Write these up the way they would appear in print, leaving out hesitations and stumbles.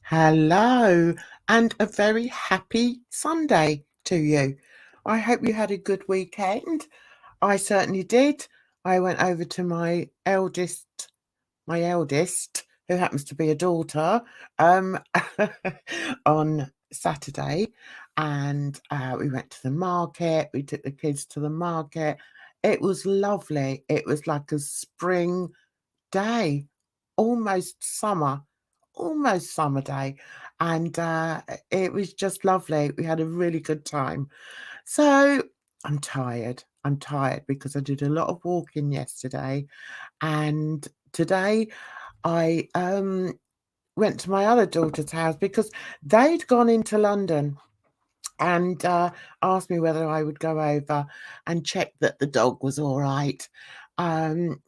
Hello, and a very happy Sunday to you. I hope you had a good weekend. I certainly did. I went over to my eldest, who happens to be a daughter, on Saturday, and we went to the market. We took the kids to the market. It was lovely. It was like a spring day, almost summer day, and it was just lovely. We had a really good time. So I'm tired because I did a lot of walking yesterday, and today I went to my other daughter's house because they'd gone into London and asked me whether I would go over and check that the dog was all right,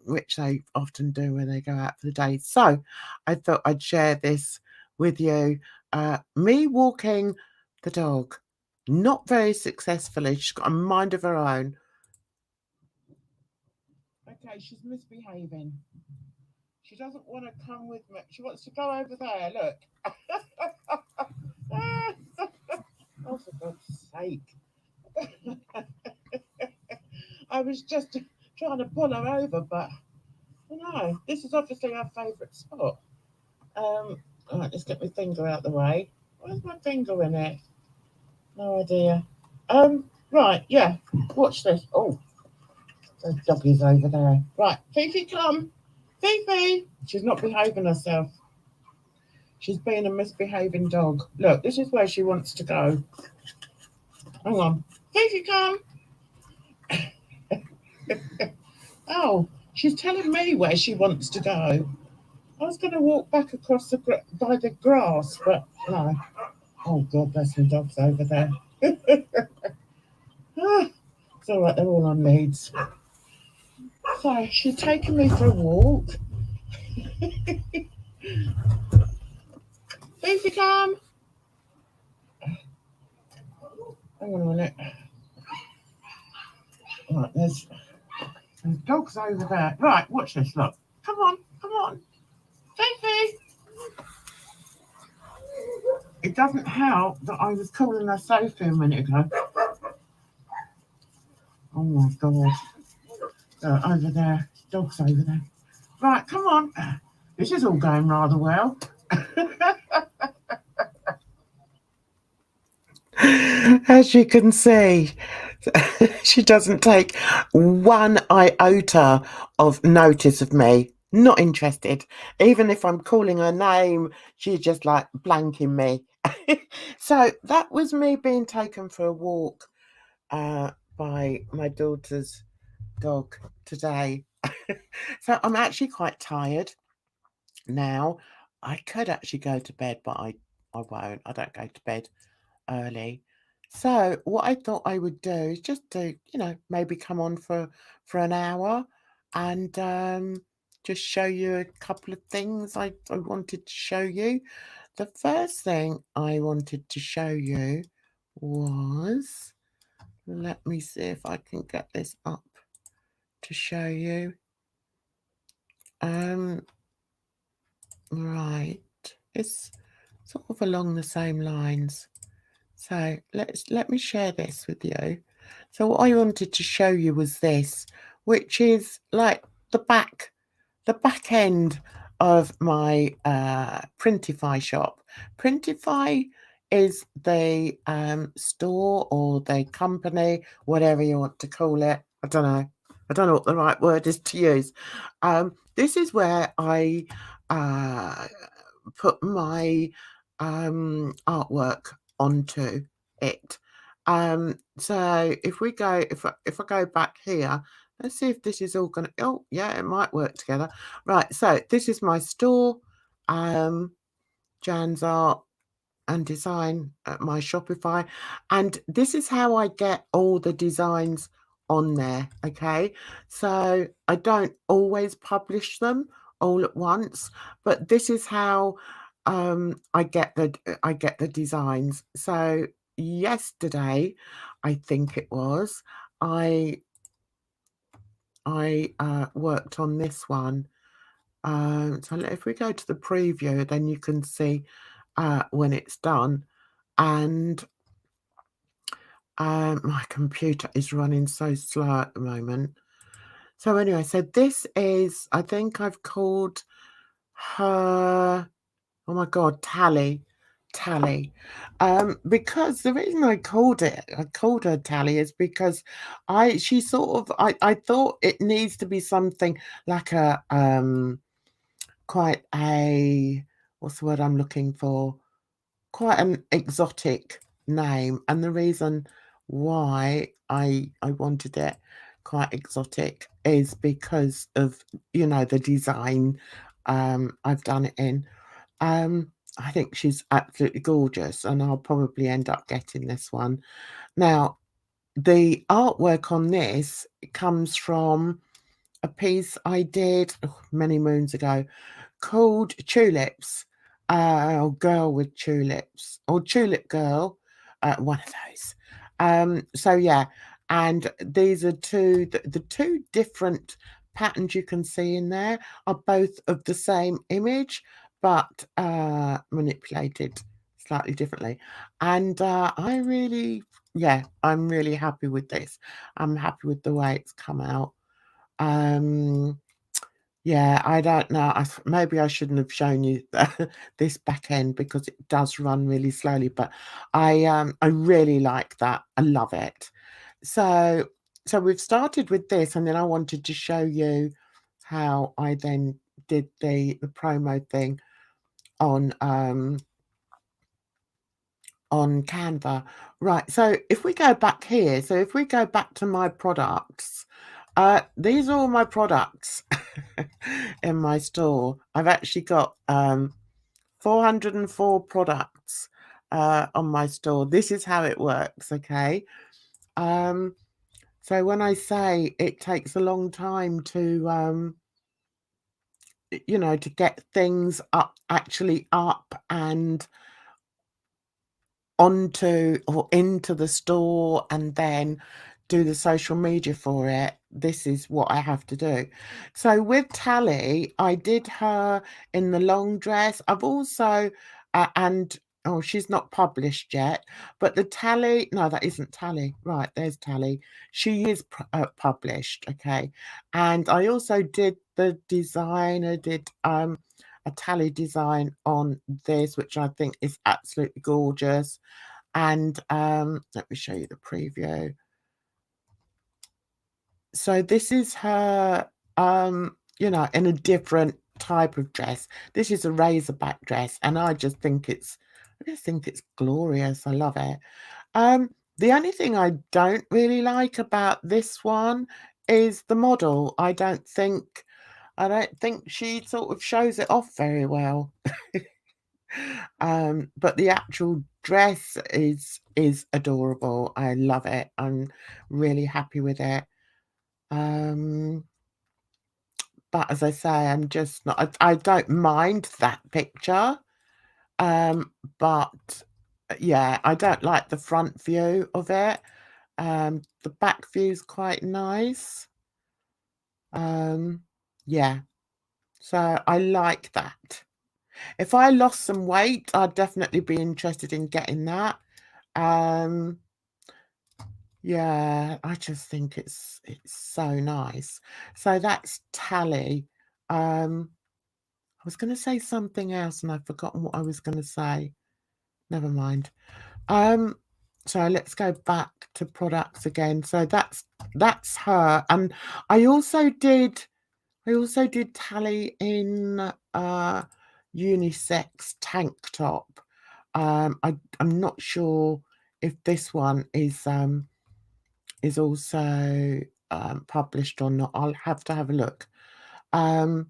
which they often do when they go out for the day. So I thought I'd share this with you. Me walking the dog, not very successfully. She's got a mind of her own. Okay, she's misbehaving. She doesn't want to come with me. She wants to go over there. Look. Oh, for God's sake. I was just trying to pull her over, but no, this is obviously our favourite spot. All right, let's get my finger out the way. Where's my finger in it? No idea. Right, yeah, watch this. Oh, the doggy's over there. Right, Fifi, come. Fifi! She's not behaving herself. She's being a misbehaving dog. Look, this is where she wants to go. Hang on. Fifi, come. Oh, she's telling me where she wants to go. I was going to walk back across by the grass, but no. Oh, God, there's some dogs over there. It's all right, they're all on leads. So she's taking me for a walk. Fifi, come. Hang on a minute. Right, there's dogs over there. Right, watch this, look. Come on. Fifi! It doesn't help that I was calling her Sophie a minute ago. Oh my God. Over there. Dog's over there. Right, come on. This is all going rather well. As you can see, she doesn't take one iota of notice of me. Not interested. Even if I'm calling her name, she's just like blanking me. So that was me being taken for a walk by my daughter's dog today. So I'm actually quite tired now. I could actually go to bed, but I won't. I don't go to bed early. So what I thought I would do is just to, maybe come on for an hour and just show you a couple of things I wanted to show you. The first thing I wanted to show you was, let me see if I can get this up to show you. Right, it's sort of along the same lines. So let me share this with you. So what I wanted to show you was this, which is like the back end of my Printify shop. Printify is the store or the company, whatever you want to call it. I don't know. I don't know what the right word is to use. This is where I put my artwork onto it. So if we go, if I go back here, let's see if this is all gonna, oh yeah, it might work together. Right, so this is my store, Jan's Art and Design at my Shopify, and this is how I get all the designs on there. Okay, so I don't always publish them all at once, but this is how I get the designs. So yesterday, I think it was, I worked on this one. So if we go to the preview, then you can see when it's done. And my computer is running so slow at the moment. So anyway, so this is, I think I've called her, oh my God, Tally. Because the reason I called her Tally is because I thought it needs to be something like a quite a, what's the word I'm looking for? Quite an exotic name, and the reason why I wanted it quite exotic is because of, you know, the design I've done it in. I think she's absolutely gorgeous, and I'll probably end up getting this one. Now, the artwork on this comes from a piece I did many moons ago called Tulips, or Girl with Tulips, or Tulip Girl, one of those. So yeah, and these are the two different patterns you can see in there are both of the same image, but manipulated slightly differently. And I really, yeah, I'm really happy with this. I'm happy with the way it's come out. Yeah, I don't know. Maybe I shouldn't have shown you this back end because it does run really slowly. But I really like that. I love it. So we've started with this, and then I wanted to show you how I then did the promo thing on Canva. Right. So if we go back here, so if we go back to my products. These are all my products in my store. I've actually got 404 products on my store. This is how it works, okay? So when I say it takes a long time to, you know, to get things actually up and onto or into the store and then do the social media for it, this is what I have to do. So with Tally, I did her in the long dress. I've also and oh, she's not published yet, but the Tally, no, that isn't Tally. Right, there's Tally. She is published, okay. And I also did the design. I did a Tally design on this, which I think is absolutely gorgeous. And let me show you the preview. So this is her, you know, in a different type of dress. This is a razorback dress, and I just think it's glorious. I love it. The only thing I don't really like about this one is the model. I don't think she sort of shows it off very well. But the actual dress is adorable. I love it. I'm really happy with it. But as I say, I'm just not, I don't mind that picture. But yeah, I don't like the front view of it. The back view is quite nice. Yeah, so I like that. If I lost some weight, I'd definitely be interested in getting that. Yeah, I just think it's so nice. So that's Tally. I was going to say something else and I've forgotten what I was going to say. never mind. So let's go back to products again. So that's her. And I also did tally in unisex tank top. I'm not sure if this one is also published or not. I'll have to have a look. But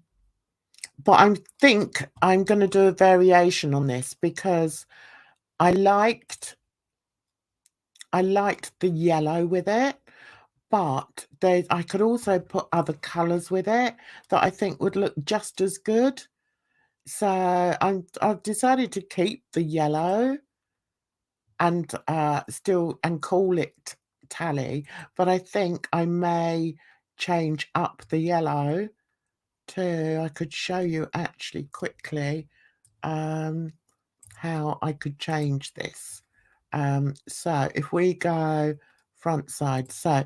I think I'm going to do a variation on this because I liked the yellow with it, but I could also put other colours with it that I think would look just as good. So I've decided to keep the yellow and still call it tally, but I think I may change up the yellow to, I could show you actually quickly how I could change this. So if we go front side, so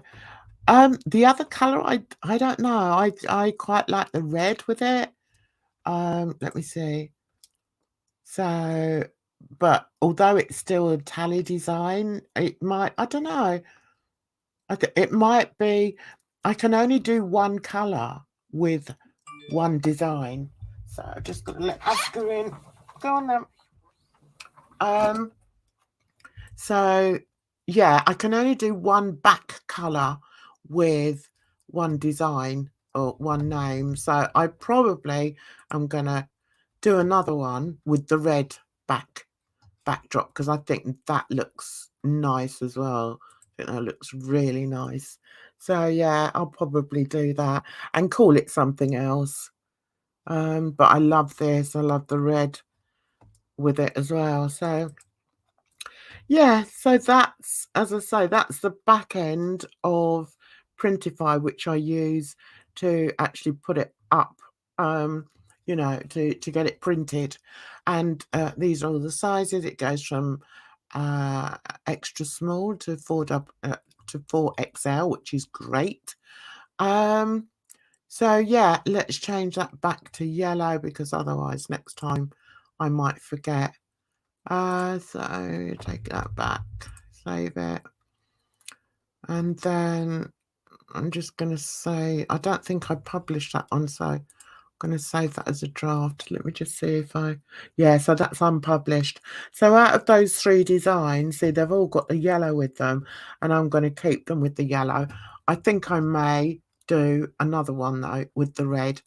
the other color I don't know, I quite like the red with it. Let me see. So, but although it's still a tally design, it might, I don't know, it might be, I can only do one color with one design. So I'm just gonna let Oscar in. Go on then. So yeah, I can only do one back color with one design or one name. So I probably am gonna do another one with the red backdrop because I think that looks nice as well. I think that looks really nice. So yeah, I'll probably do that and call it something else. But I love this. I love the red with it as well. So yeah, so that's, as I say, that's the back end of Printify, which I use to actually put it up, you know, to get it printed. And these are all the sizes. It goes from extra small to 4XL, which is great. So yeah, let's change that back to yellow because otherwise next time I might forget. So take that back, save it. And then I'm just going to say, I don't think I published that one, so I'm going to save that as a draft. Let me just see if yeah, so that's unpublished. So out of those 3 designs, see, they've all got the yellow with them, and I'm going to keep them with the yellow. I think I may do another one, though, with the red.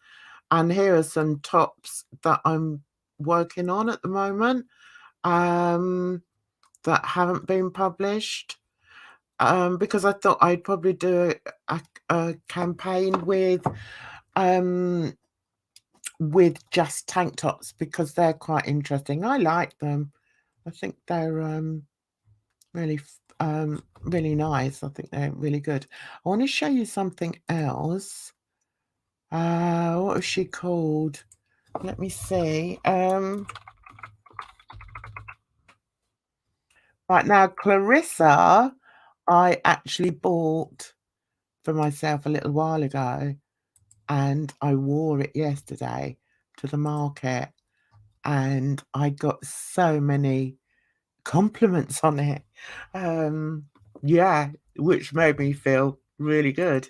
And here are some tops that I'm working on at the moment. That haven't been published because I thought I'd probably do a campaign with just tank tops because they're quite interesting. I like them. I think they're really really nice. I think they're really good. I want to show you something else. What was she called? Let me see. Right now, Clarissa, I actually bought for myself a little while ago, and I wore it yesterday to the market, and I got so many compliments on it. Yeah, which made me feel really good.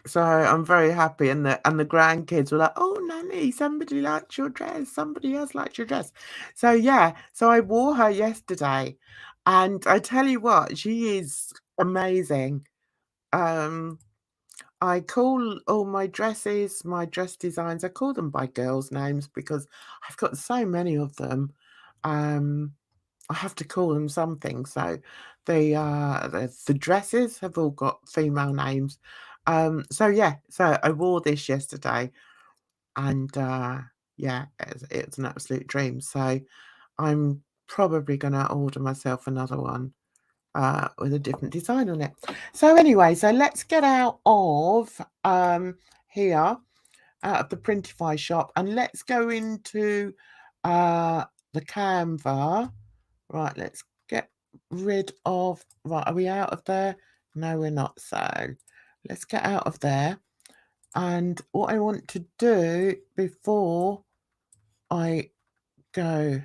So I'm very happy, and the grandkids were like, "Oh, Nanny, somebody liked your dress. Somebody else liked your dress." So yeah, so I wore her yesterday, and I tell you what, she is amazing. I call all my dresses, my dress designs, I call them by girls' names because I've got so many of them. I have to call them something. So the dresses have all got female names. So yeah, so I wore this yesterday, and yeah, it's an absolute dream. So I'm probably going to order myself another one with a different design on it. So anyway, so let's get out of here, out of the Printify shop, and let's go into the Canva. Right, let's get rid of, right, are we out of there? No, we're not. So let's get out of there. And what I want to do before I go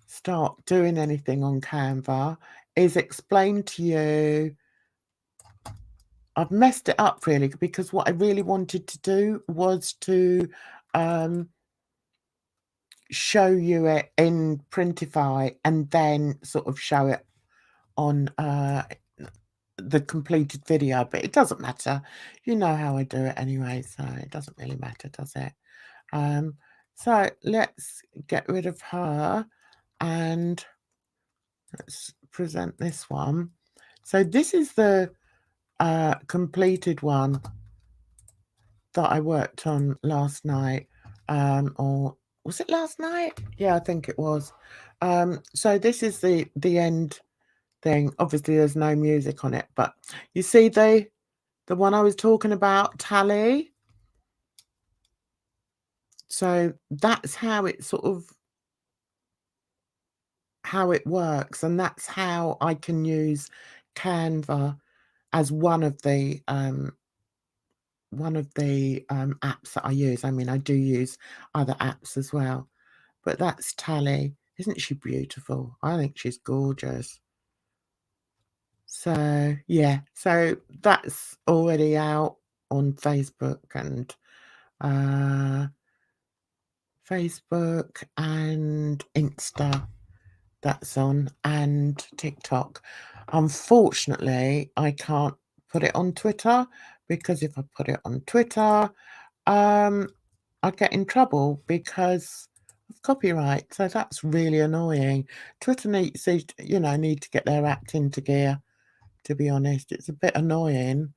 start doing anything on Canva is explain to you. I've messed it up really, because what I really wanted to do was to show you it in Printify and then sort of show it on the completed video, but it doesn't matter. You know how I do it anyway, so it doesn't really matter, does it? So let's get rid of her and let's present this one. So this is the completed one that I worked on last night, or was it last night? Yeah, I think it was. So this is the end thing. Obviously there's no music on it, but you see the one I was talking about, tally. So that's how it sort of how it works, and that's how I can use Canva as one of the apps that I use. I mean, I do use other apps as well, but that's Tally. Isn't she beautiful? I think she's gorgeous. So yeah, so that's already out on Facebook and Insta. That's on, and TikTok. Unfortunately, I can't put it on Twitter, because if I put it on Twitter, I get in trouble because of copyright. So that's really annoying. Twitter needs to, need to get their act into gear, to be honest. It's a bit annoying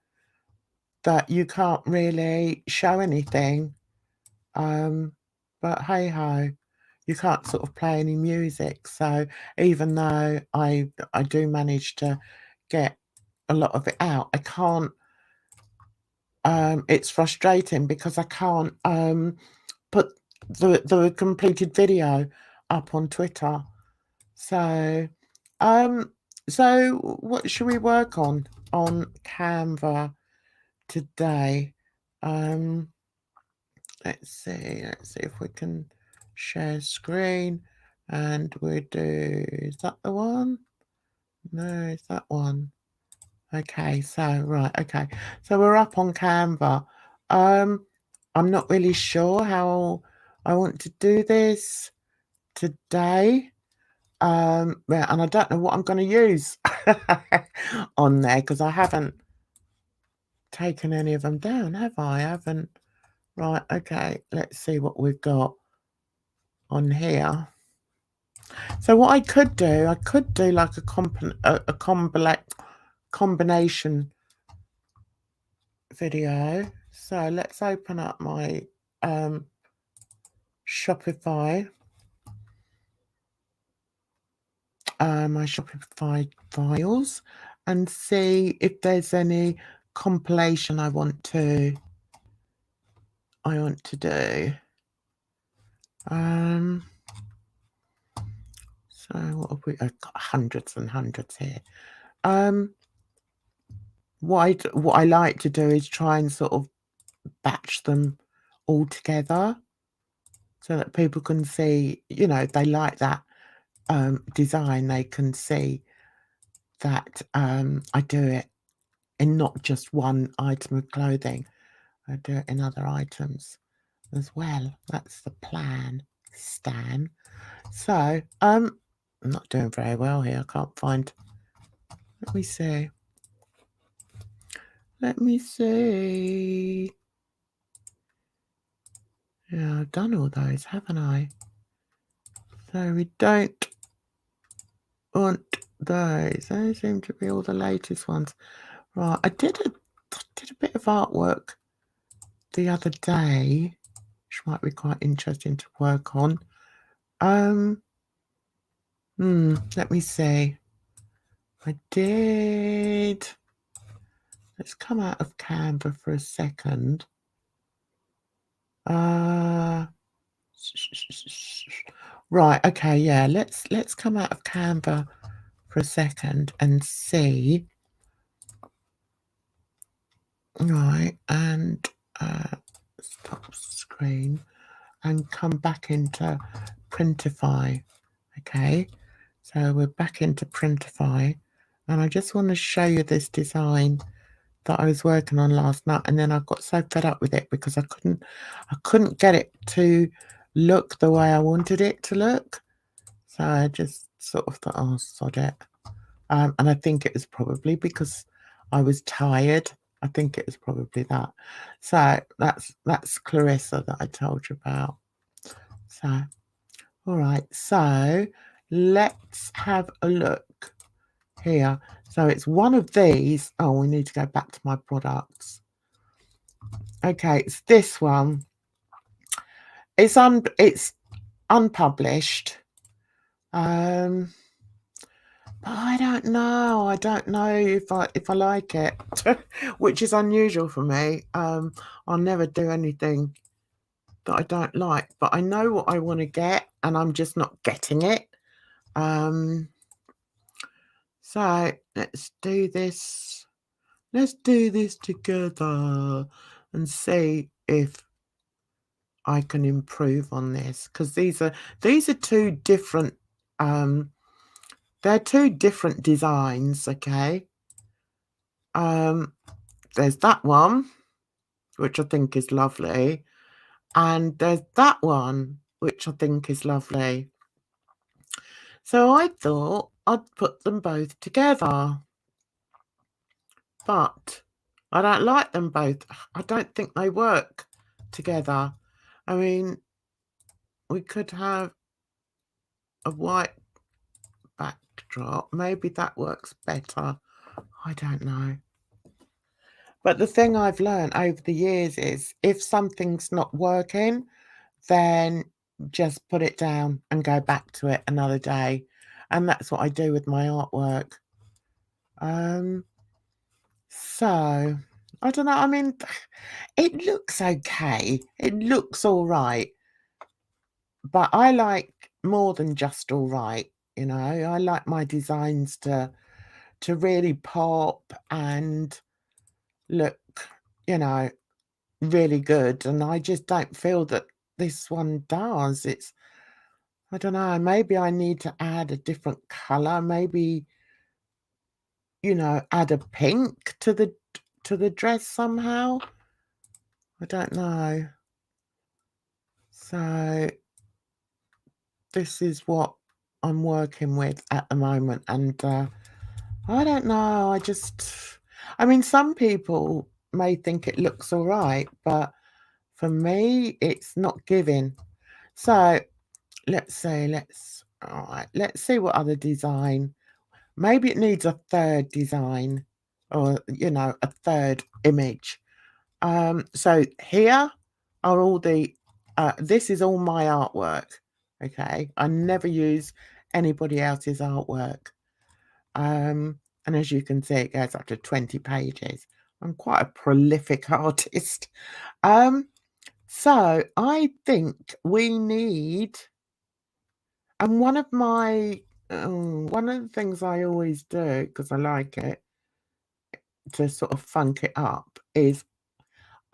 that you can't really show anything. But hey ho, you can't sort of play any music. So even though I do manage to get a lot of it out, I can't. It's frustrating because I can't put the completed video up on Twitter. So so what should we work on Canva today? Let's see if we can share screen, and we do, is that the one? No, it's that one. Okay, so right, okay. So we're up on Canva. I'm not really sure how I want to do this today. Yeah, and I don't know what I'm going to use on there, because I haven't taken any of them down, have I? I haven't. Right, okay, let's see what we've got on here. So what I could do like a combination video. So let's open up my Shopify. My Shopify files, and see if there's any compilation I want to do. So what have we? I've got hundreds and hundreds here. What I like to do is try and sort of batch them all together, so that people can see, if they like that design, they can see that I do it in not just one item of clothing. I do it in other items as well. That's the plan, Stan. So I'm not doing very well here. I can't find. Let me see. Yeah, I've done all those, haven't I? So we don't want those. Those seem to be all the latest ones. Right, I did a bit of artwork the other day, which might be quite interesting to work on. Let me see. I did. Let's come out of Canva for a second. Right, okay, yeah, let's come out of Canva for a second and see. Right, and stop screen and come back into Printify. Okay, so we're back into Printify, and I just want to show you this design that I was working on last night, and then I got so fed up with it because I couldn't get it to look the way I wanted it to look. So I just sort of thought, oh, sod it. And I think it was probably because I was tired. I think it was probably that. So that's Clarissa that I told you about. So, all right. So let's have a look here. So it's one of these. Oh, we need to go back to my products. Okay, it's this one. It's unpublished. But I don't know. I don't know if I like it, which is unusual for me. I'll never do anything that I don't like, but I know what I want to get, and I'm just not getting it. So let's do this. Let's do this together and see if I can improve on this, because these are two different. They're two different designs, okay? There's that one, which I think is lovely, and there's that one, which I think is lovely. So I thought I'd put them both together, but I don't like them both. I don't think they work together. I mean, we could have a white backdrop. Maybe that works better. I don't know. But the thing I've learned over the years is if something's not working, then just put it down and go back to it another day. And that's what I do with my artwork. So I don't know. I mean, it looks okay. It looks all right. But I like more than just all right. You know, I like my designs to really pop and look, you know, really good. And I just don't feel that this one does. I don't know, maybe I need to add a different color, maybe, you know, add a pink to the dress somehow. I don't know. So this is what I'm working with at the moment, and I don't know. I mean, some people may think it looks all right, but for me, it's not giving. So let's see. All right. Let's see what other design. Maybe it needs a third design, or you know, a third image. So here are all the. This is all my artwork. Okay, I never use anybody else's artwork. And as you can see, it goes up to 20 pages. I'm quite a prolific artist. So I think we need, and one of the things I always do, because I like it, to sort of funk it up, is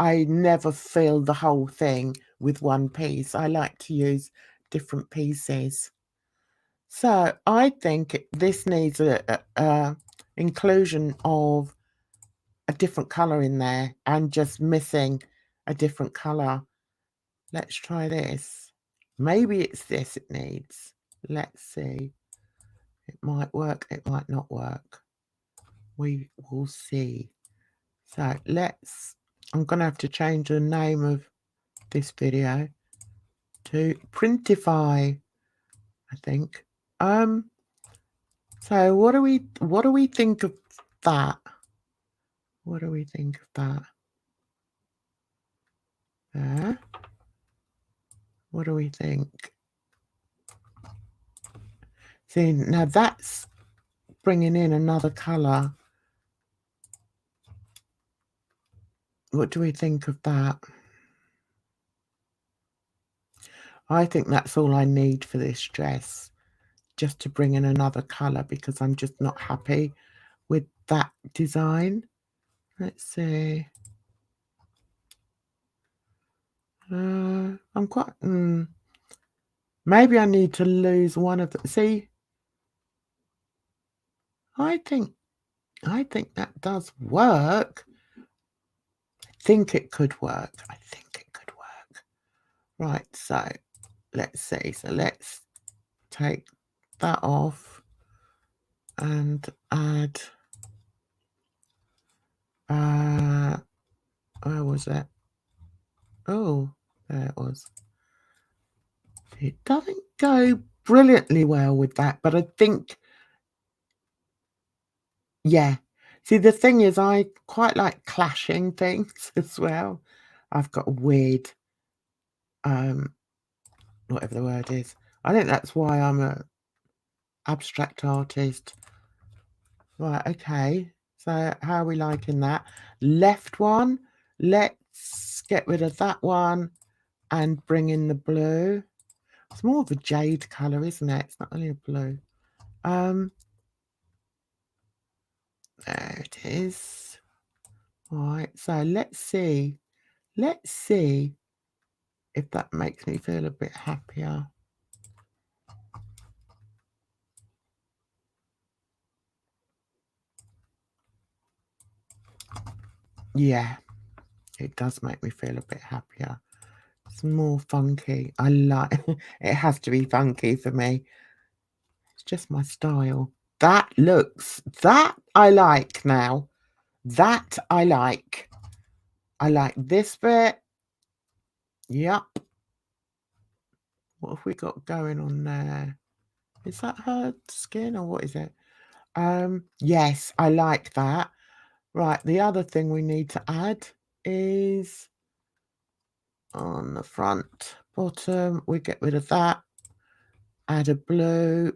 I never fill the whole thing with one piece. I like to use different pieces. So I think this needs a inclusion of a different colour in there, and just missing a different colour. Let's try this. Maybe it's this it needs. Let's see. It might work, it might not work. We will see. So I'm going to have to change the name of this video to Printify, I think. So what do we think of that? What do we think of that? There. What do we think? See, now that's bringing in another colour. What do we think of that? I think that's all I need for this dress, just to bring in another colour, because I'm just not happy with that design. Let's see. I'm quite... Maybe I need to lose one of the... See, I think that does work. I think it could work. I think it could work. Right, so let's see. So let's take that off and add... where was it? Oh, there it was. It doesn't go brilliantly well with that, but I think, yeah. See, the thing is, I quite like clashing things as well. I've got a weird, whatever the word is. I think that's why I'm a abstract artist. Right, okay. So how are we liking that? Left one. Let's get rid of that one and bring in the blue. It's more of a jade colour, isn't it? It's not really a blue. There it is. All right, so let's see. Let's see if that makes me feel a bit happier. Yeah, it does make me feel a bit happier. It's more funky. I like it. Has to be funky for me. It's just my style. That I like now. That I like. I like this bit. Yep. What have we got going on there? Is that her skin or what is it? Yes, I like that. Right, the other thing we need to add is on the front bottom. We get rid of that. Add a blue.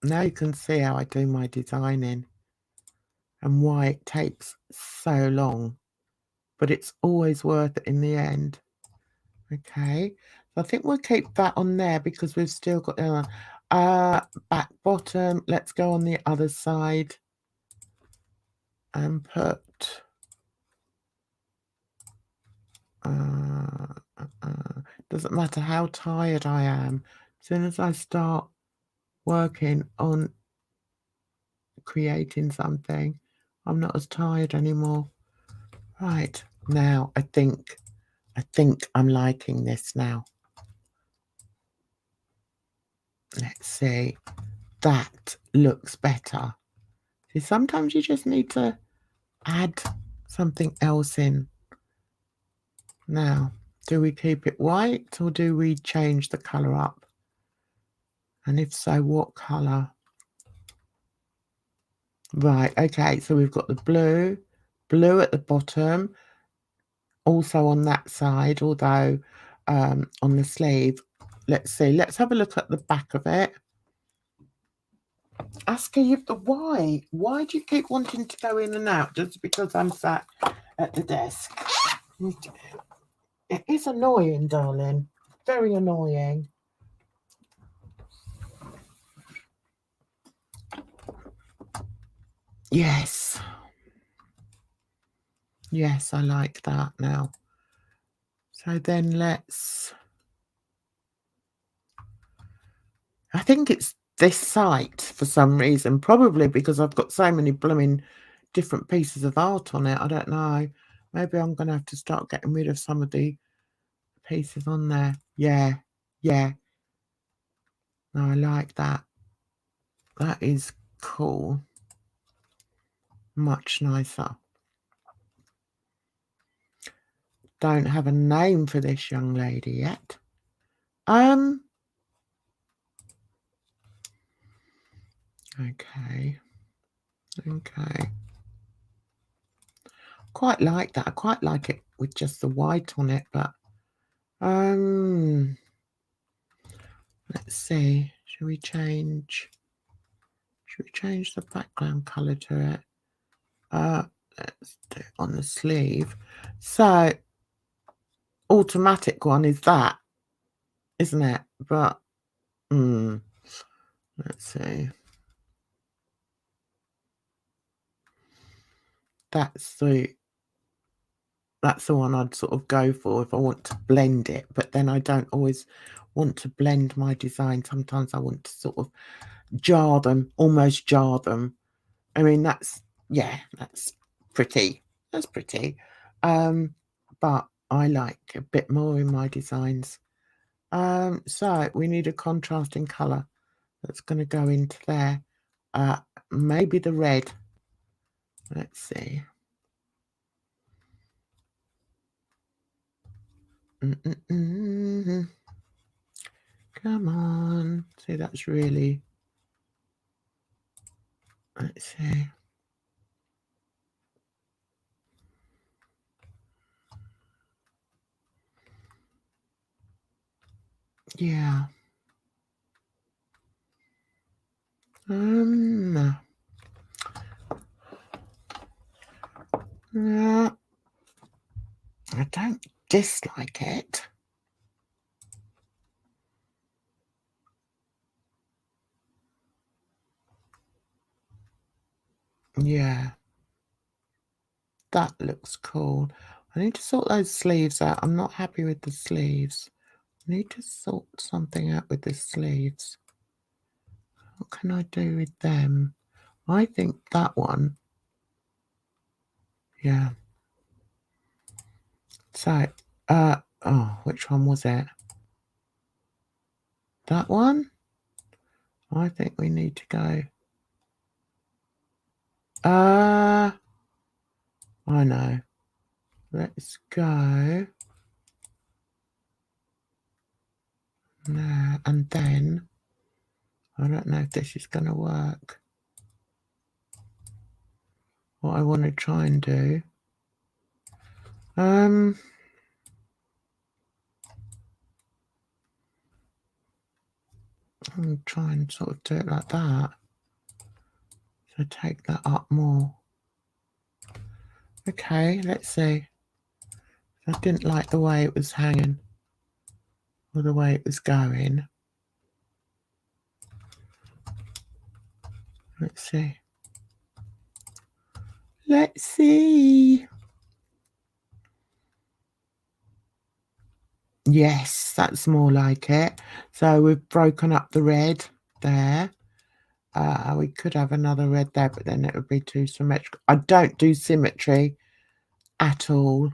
Now you can see how I do my designing and why it takes so long, but it's always worth it in the end. Okay, so I think we'll keep that on there because we've still got the other back bottom. Let's go on the other side and put doesn't matter how tired I am. As soon as I start working on creating something, I'm not as tired anymore. Right, now I think I'm liking this now. Let's see. That looks better. See, sometimes you just need to add something else in. Now, do we keep it white or do we change the colour up? And if so, what colour? Right, okay, so we've got the blue at the bottom, also on that side, although on the sleeve. Let's see, let's have a look at the back of it. Ask her why. Why do you keep wanting to go in and out just because I'm sat at the desk? It is annoying, darling. Very annoying. Yes. Yes, I like that now. So then let's... I think it's this site for some reason. Probably because I've got so many blooming different pieces of art on it. I don't know. Maybe I'm going to have to start getting rid of some of the pieces on there. Yeah. Yeah. No, I like that. That is cool. Much nicer. Don't have a name for this young lady yet. Okay. Quite like that. I quite like it with just the white on it, but let's see. Should we change the background color to it? Let's do it on the sleeve. So automatic one is that, isn't it? But let's see. That's the That's the one I'd sort of go for if I want to blend it, but then I don't always want to blend my design. Sometimes I want to sort of jar them, almost jar them. I mean, that's, yeah, that's pretty. That's pretty. But I like a bit more in my designs. So we need a contrasting colour that's going to go into there. Maybe the red. Let's see. Come on. See, that's really... Let's see. Yeah. Yeah. I don't dislike it. Yeah. That looks cool. I need to sort those sleeves out. I'm not happy with the sleeves. I need to sort something out with the sleeves. What can I do with them? I think that one. Yeah. So, oh, which one was it? That one? I think we need to go. I know. Let's go. There, and then I don't know if this is going to work. What I want to try and do. I'll try and sort of do it like that. So take that up more. Okay, let's see. I didn't like the way it was hanging or the way it was going. Let's see. Let's see. Yes, that's more like it. So we've broken up the red there. We could have another red there, but then it would be too symmetrical. I don't do symmetry at all.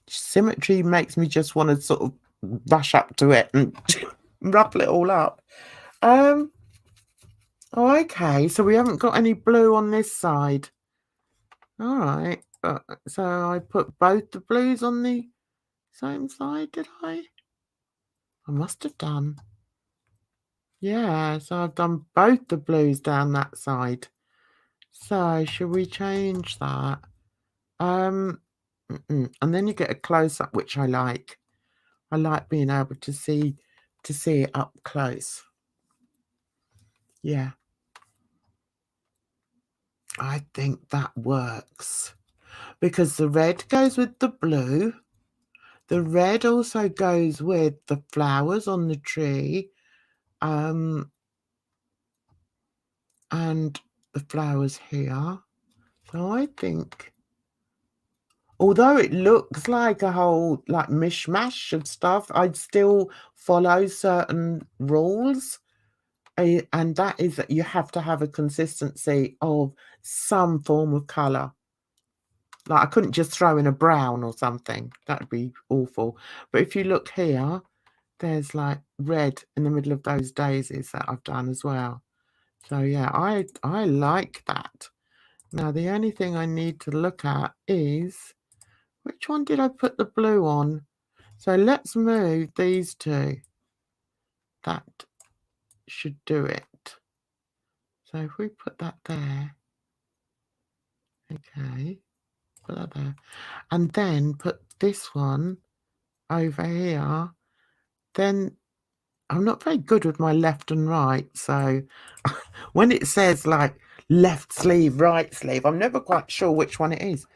Symmetry makes me just want to sort of rush up to it and ruffle it all up. Oh, okay, so we haven't got any blue on this side. All right, so I put both the blues on the same side, did I? I must have done. Yeah, so I've done both the blues down that side. So should we change that? And then you get a close-up, which I like. I like being able to see it up close. Yeah. I think that works. Because the red goes with the blue. The red also goes with the flowers on the tree. And the flowers here. So I think, although it looks like a whole like mishmash of stuff, I'd still follow certain rules. And that is that you have to have a consistency of some form of colour. Like I couldn't just throw in a brown or something. That would be awful. But if you look here, there's like red in the middle of those daisies that I've done as well. So yeah, I like that. Now the only thing I need to look at is, which one did I put the blue on? So let's move these two. That should do it. So if we put that there, okay, put that there, and then put this one over here, then I'm not very good with my left and right. So when it says like left sleeve, right sleeve, I'm never quite sure which one it is.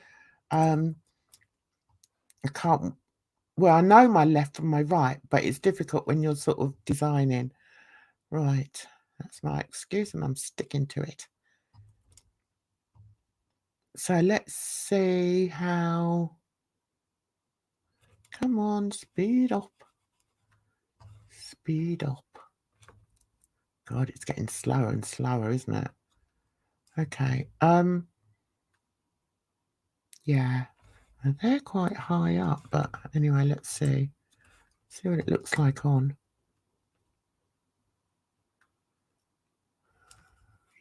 I can't, well, I know my left from my right, but it's difficult when you're sort of designing. Right, that's my excuse and I'm sticking to it. So let's see how... Come on, speed up. Speed up. God, it's getting slower and slower, isn't it? Okay. Yeah. And they're quite high up, but anyway, let's see. See what it looks like on.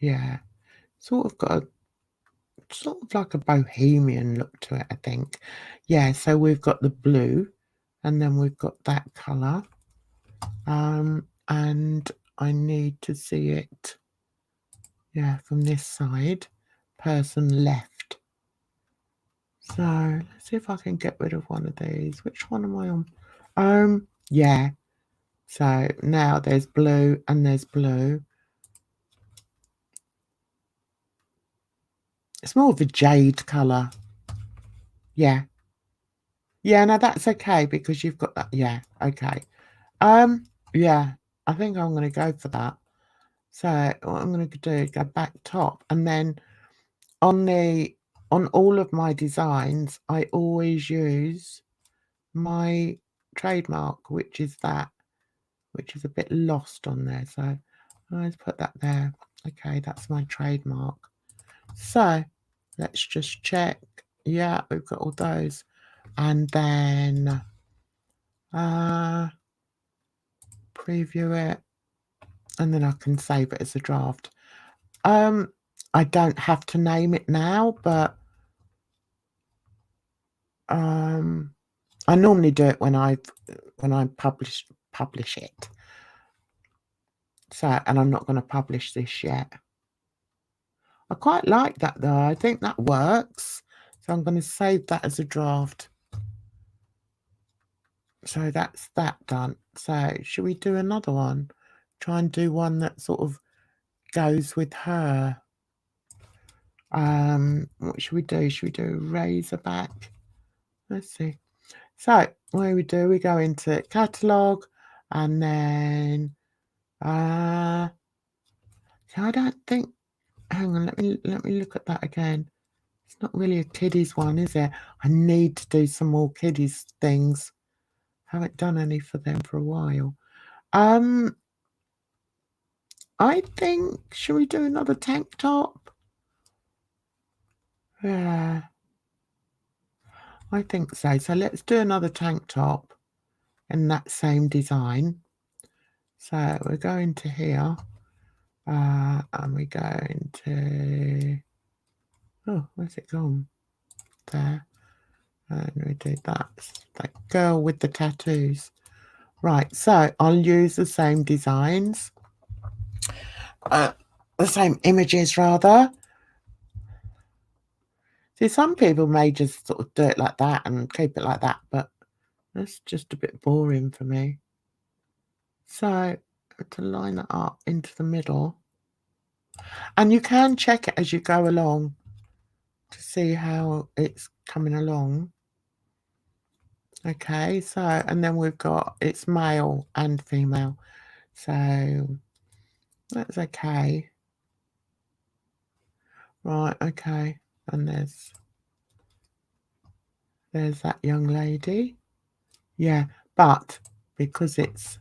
Yeah. Sort of got a sort of like a bohemian look to it, I think. Yeah, so we've got the blue and then we've got that colour. And I need to see it, yeah, from this side, person left. So let's see if I can get rid of one of these. Which one am I on? Yeah. So now there's blue and there's blue. It's more of a jade colour. Yeah. Yeah, no, that's okay because you've got that. Yeah, okay. Yeah, I think I'm going to go for that. So what I'm going to do is go back top, and then on all of my designs, I always use my trademark, which is that, which is a bit lost on there. So I always put that there. Okay, that's my trademark. So let's just check. Yeah, we've got all those. And then preview it, and then I can save it as a draft. I don't have to name it now, but I normally do it when I publish it. So, and I'm not going to publish this yet. I quite like that though. I think that works. So I'm going to save that as a draft. So that's that done. So should we do another one? Try and do one that sort of goes with her. What should we do? Should we do Razorback? Let's see. So what do? We go into catalogue, and then I don't think, hang on, let me look at that again. It's not really a kiddies one, is it? I need to do some more kiddies things. Haven't done any for them for a while. I think, should we do another tank top? Yeah, I think so. So let's do another tank top in that same design. So we're going to here, and we're going to, oh, where's it gone? There. And we do that girl with the tattoos. Right, so I'll use the same designs, the same images rather. See, some people may just sort of do it like that and keep it like that, but that's just a bit boring for me. So to line it up into the middle, and you can check it as you go along to see how it's coming along. Okay, so, and then we've got, it's male and female, so that's okay. Right, okay, and there's that young lady. Yeah, but because it's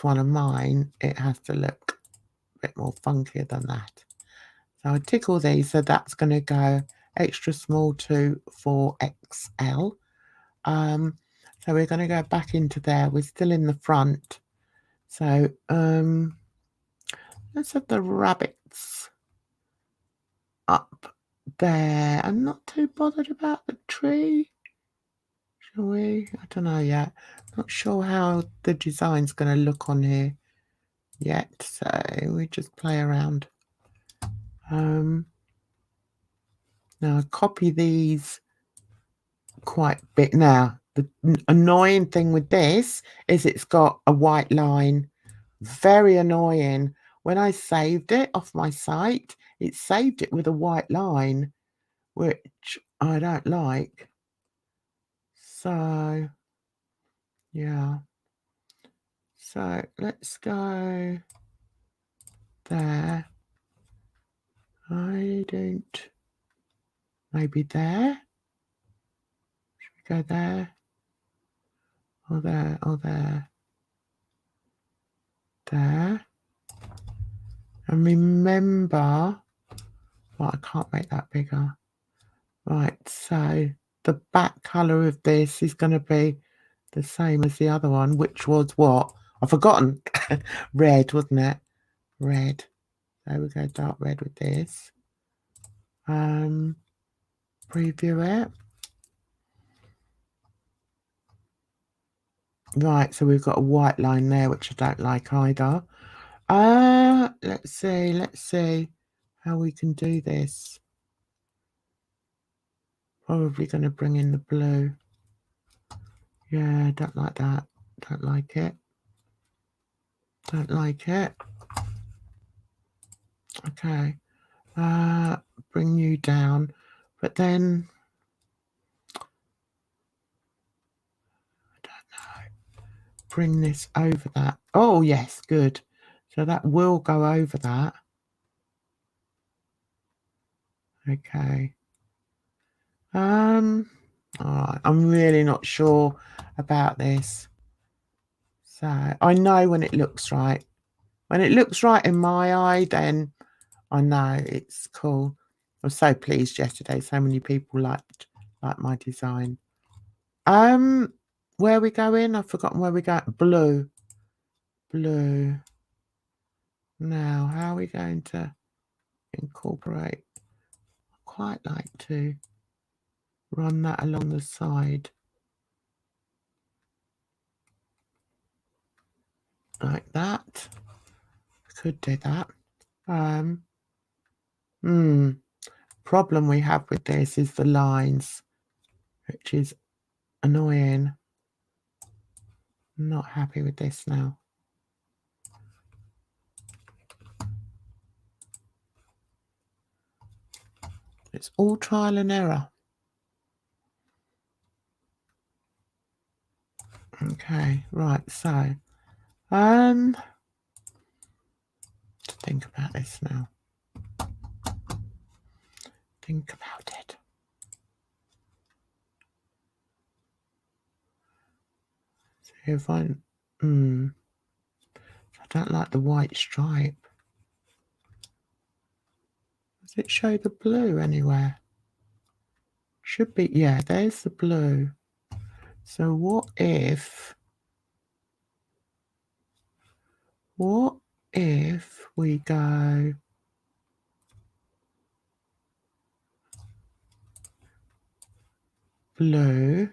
one of mine, it has to look a bit more funkier than that. So I tick all these, so that's going to go extra small to 4XL. So we're going to go back into there. We're still in the front. So let's have the rabbits up there. I'm not too bothered about the tree. Shall we? I don't know yet. Not sure how the design's going to look on here yet. So we just play around. Now I copy these quite a bit. Now the annoying thing with this is it's got a white line. Very annoying. When I saved it off my site, it saved it with a white line, which I don't like. So yeah. So let's go there. I don't maybe there. Should we go there? Or there, or there. There. And remember, well, I can't make that bigger. Right, so the back colour of this is going to be the same as the other one, which was what? I've forgotten. Red, wasn't it? Red. So we go dark red with this. Preview it. Right, so we've got a white line there, which I don't like either. Let's see how we can do this. Probably going to bring in the blue. Yeah, don't like that. Don't like it. Don't like it. Okay. Bring you down. But then I don't know. Bring this over that. Oh yes, good. So that will go over that. Okay. All right. I'm really not sure about this. So I know when it looks right. When it looks right in my eye, then I know it's cool. I was so pleased yesterday. So many people liked my design. Where are we going? I've forgotten where we go. Blue. Blue. Now, how are we going to incorporate? I quite like to run that along the side. Like that. Could do that. Problem we have with this is the lines, which is annoying. I'm not happy with this now. It's all trial and error. Okay, right, so to think about this now. Think about it. So if I don't like the white stripe. Does it show the blue anywhere? Should be, yeah, there's the blue. So what if we go blue,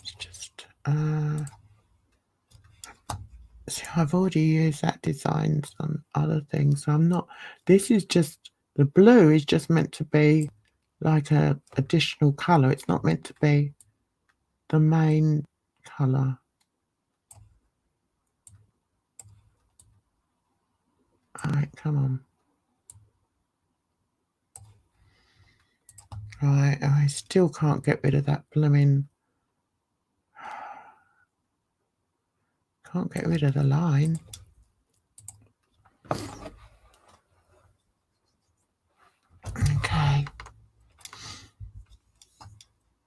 it's just see, I've already used that design on other things, so I'm not, this is just, the blue is just meant to be like a additional color. It's not meant to be the main color. All right, come on. Right, I still can't get rid of that blooming, can't get rid of the line. Okay.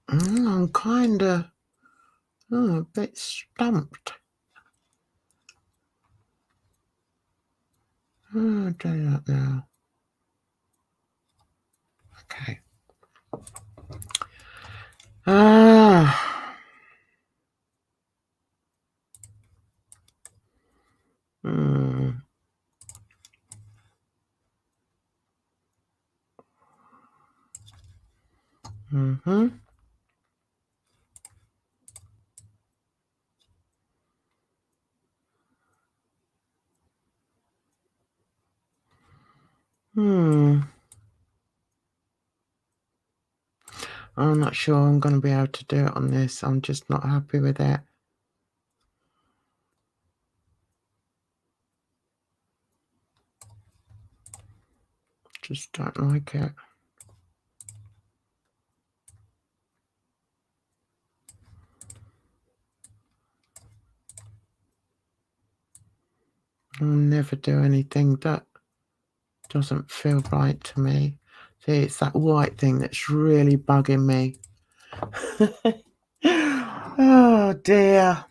I'm kind of a bit stumped. I'll do that now. Okay. I'm not sure I'm going to be able to do it on this. I'm just not happy with it. Just don't like it. I'll never do anything that doesn't feel right to me. See, it's that white thing that's really bugging me. Oh dear.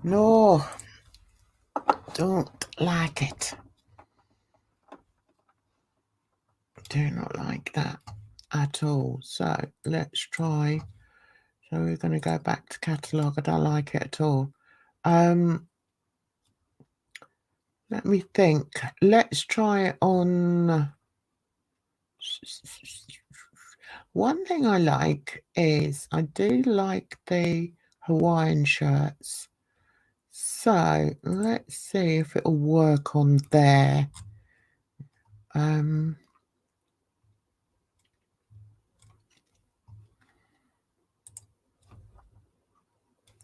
No, don't like it. Do not like that at all. So let's try. So we're going to go back to catalogue. I don't like it at all. Let me think. Let's try it on. One thing I like is I do like the Hawaiian shirts. So let's see if it'll work on there. I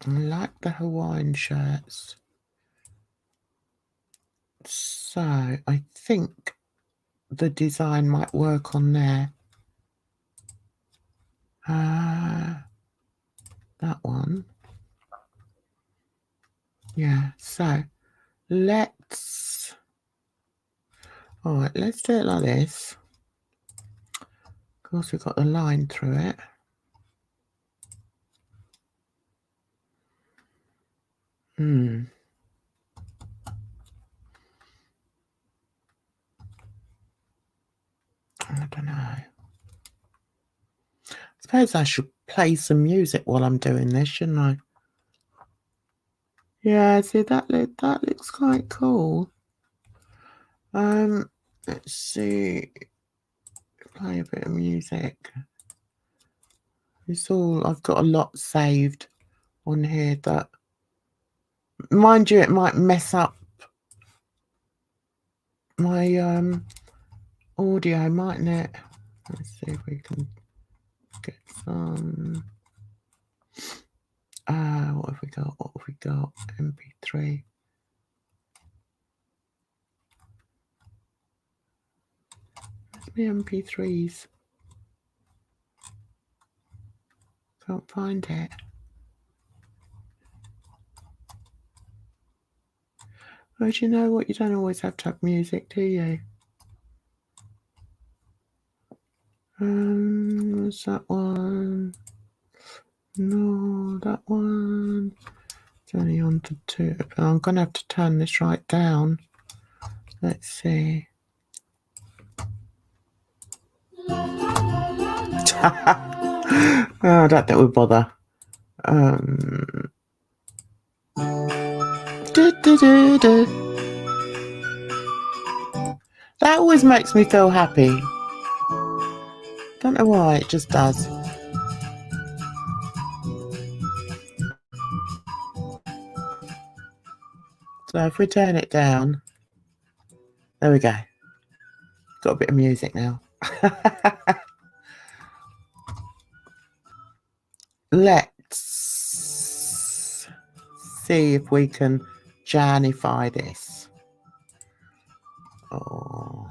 like the Hawaiian shirts. So I think the design might work on there. That one. Yeah, so let's... Alright, let's do it like this. Of course, we've got the line through it. I don't know. I suppose I should play some music while I'm doing this, shouldn't I? Yeah, see, that looks quite cool. Let's see. Play a bit of music. It's all... I've got a lot saved on here that... Mind you, it might mess up my audio, mightn't it? Let's see if we can get some... what have we got? What have we got? MP3. Where's my MP3s? Can't find it. Oh, do you know what? You don't always have to have music, do you? What's that one? No, that one. It's only on to 2. I'm going to have to turn this right down. Let's see. Oh, I don't think we'll bother. That always makes me feel happy. Don't know why, it just does. So if we turn it down, there we go. Got a bit of music now. Let's see if we can Janify this. Oh.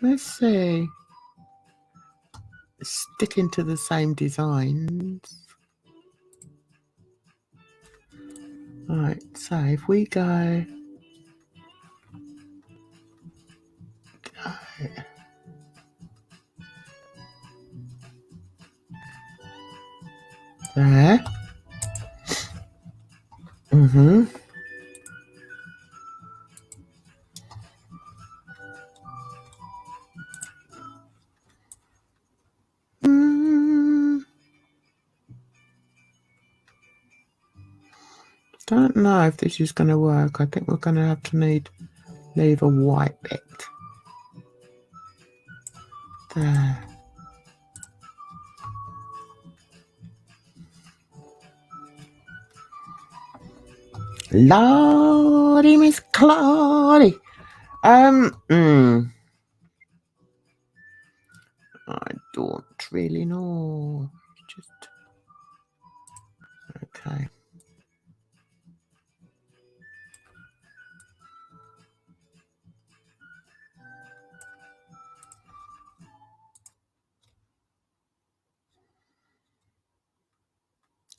Let's see. Sticking to the same designs. Right, so if we go there. Don't know if this is going to work. I think we're going to have to leave a white bit there. Lordy, Miss Claudy. I don't really know. Just okay.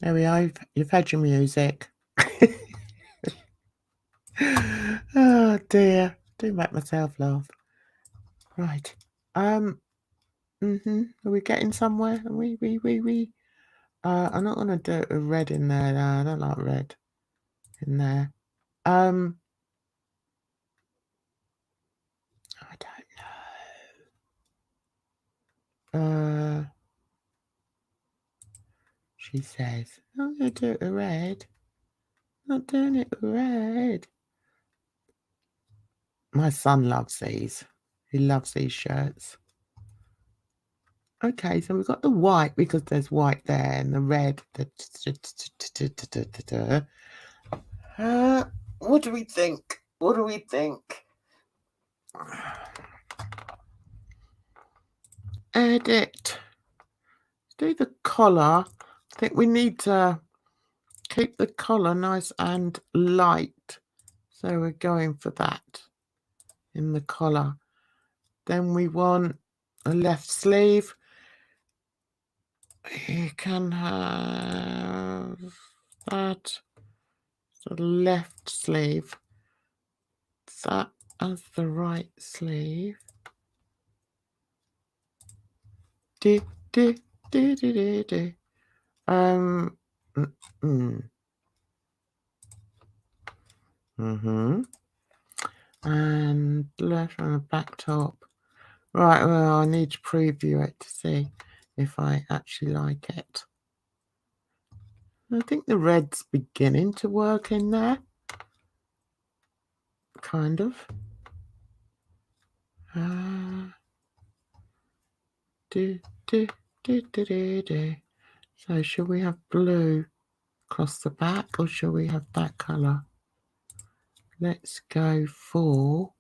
There we are. You've had your music. Oh dear. Do make myself laugh. Right. Are we getting somewhere? I'm not gonna do a red in there. No, I don't like red in there. I don't know. She says, I'm gonna do it with red. Not doing it with red. My son loves these. He loves these shirts. Okay, so we've got the white because there's white there and the red. What do we think? What do we think? Edit. Do the collar. I think we need to keep the collar nice and light. So we're going for that in the collar. Then we want a left sleeve. You can have that, the left sleeve, that as the right sleeve. Do. And left on the back top. Right, well, I need to preview it to see if I actually like it. I think the red's beginning to work in there. Kind of. So should we have blue across the back or should we have that colour? Let's go for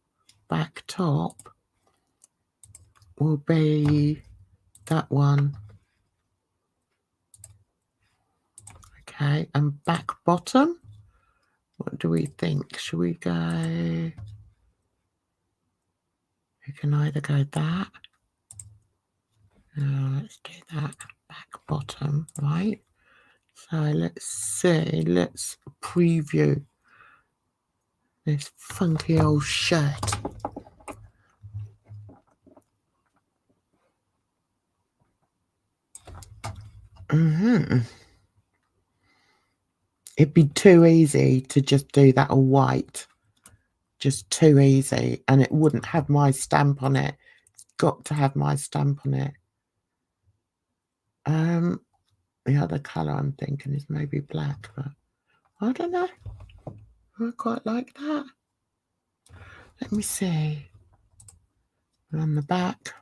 back top will be that one. Okay, and back bottom, what do we think? Should we go, we can either go that, let's do that, back bottom, right? So let's see, let's preview this funky old shirt. It'd be too easy to just do that all white. Just too easy. And it wouldn't have my stamp on it. It's got to have my stamp on it. The other colour I'm thinking is maybe black, but I don't know. I quite like that. Let me see. On the back.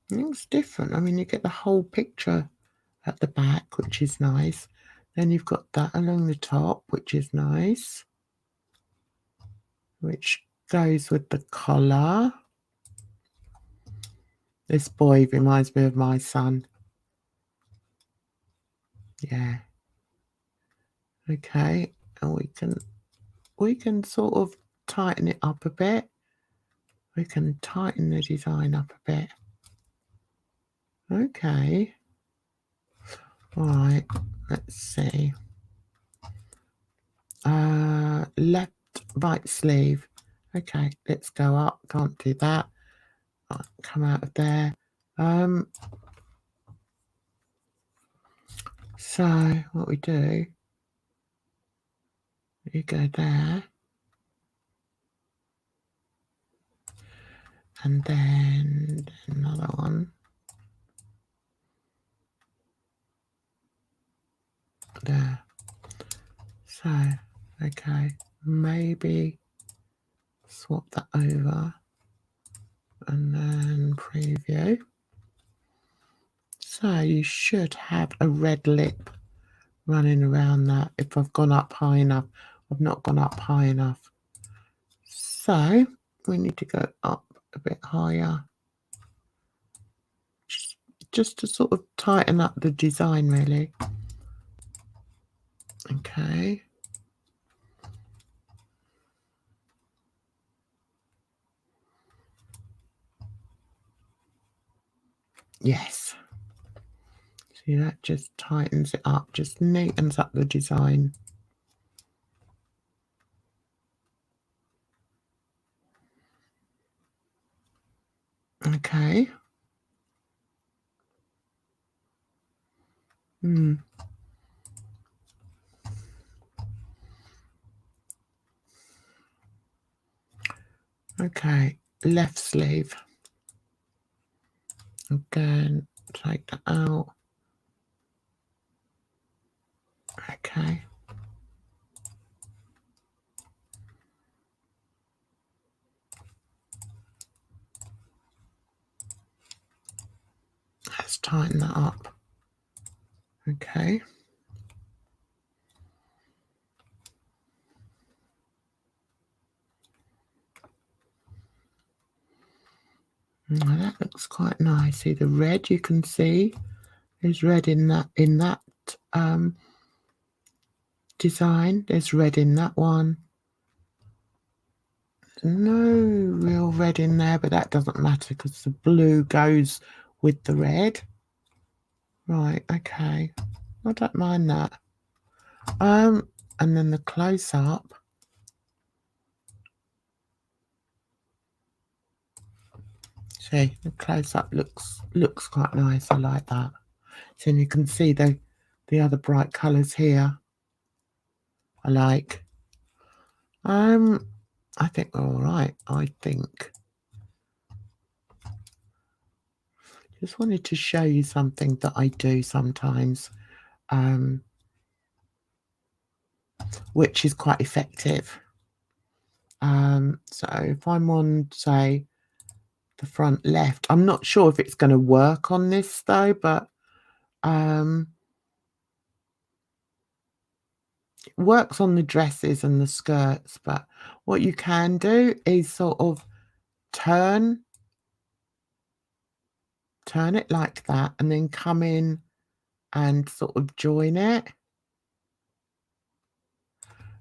It looks different. I mean, you get the whole picture at the back, which is nice. Then you've got that along the top, which is nice. Which goes with the collar. This boy reminds me of my son. Yeah. Okay, and we can sort of tighten it up a bit. We can tighten the design up a bit. Okay. All right, let's see. Left, right sleeve. Okay, let's go up. Can't do that. I'll come out of there. So what we do, you go there. And then another one. There. So, okay, maybe swap that over and then preview. So you should have a red lip running around that if I've gone up high enough. I've not gone up high enough. So we need to go up a bit higher. Just to sort of tighten up the design really. Okay. Yes. See, that just tightens it up, just neatens up the design. Okay. Okay, left sleeve. Again, take that out. Okay. Let's tighten that up. Okay. Now that looks quite nice. See the red, you can see there's red in that design. There's red in that one. No real red in there, but that doesn't matter because the blue goes with the red. Right, okay. I don't mind that. And then the close up. See, the close up looks quite nice. I like that. So you can see the other bright colours here. I like. I think we're all right. I think. Just wanted to show you something that I do sometimes, which is quite effective. So if I'm on, say, the front left, I'm not sure if it's going to work on this though, but it works on the dresses and the skirts. But what you can do is sort of turn it like that and then come in and sort of join it.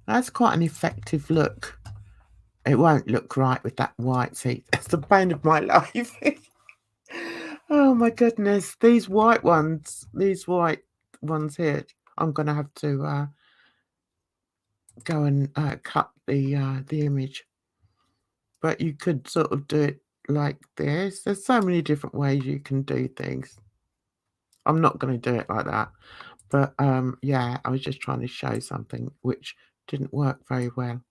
That's quite an effective look. It won't look right with that white. See, it's the bane of my life. Oh my goodness, these white ones here, I'm gonna have to go and cut the image. But you could sort of do it like this. There's so many different ways you can do things. I'm not going to do it like that. But yeah, I was just trying to show something which didn't work very well,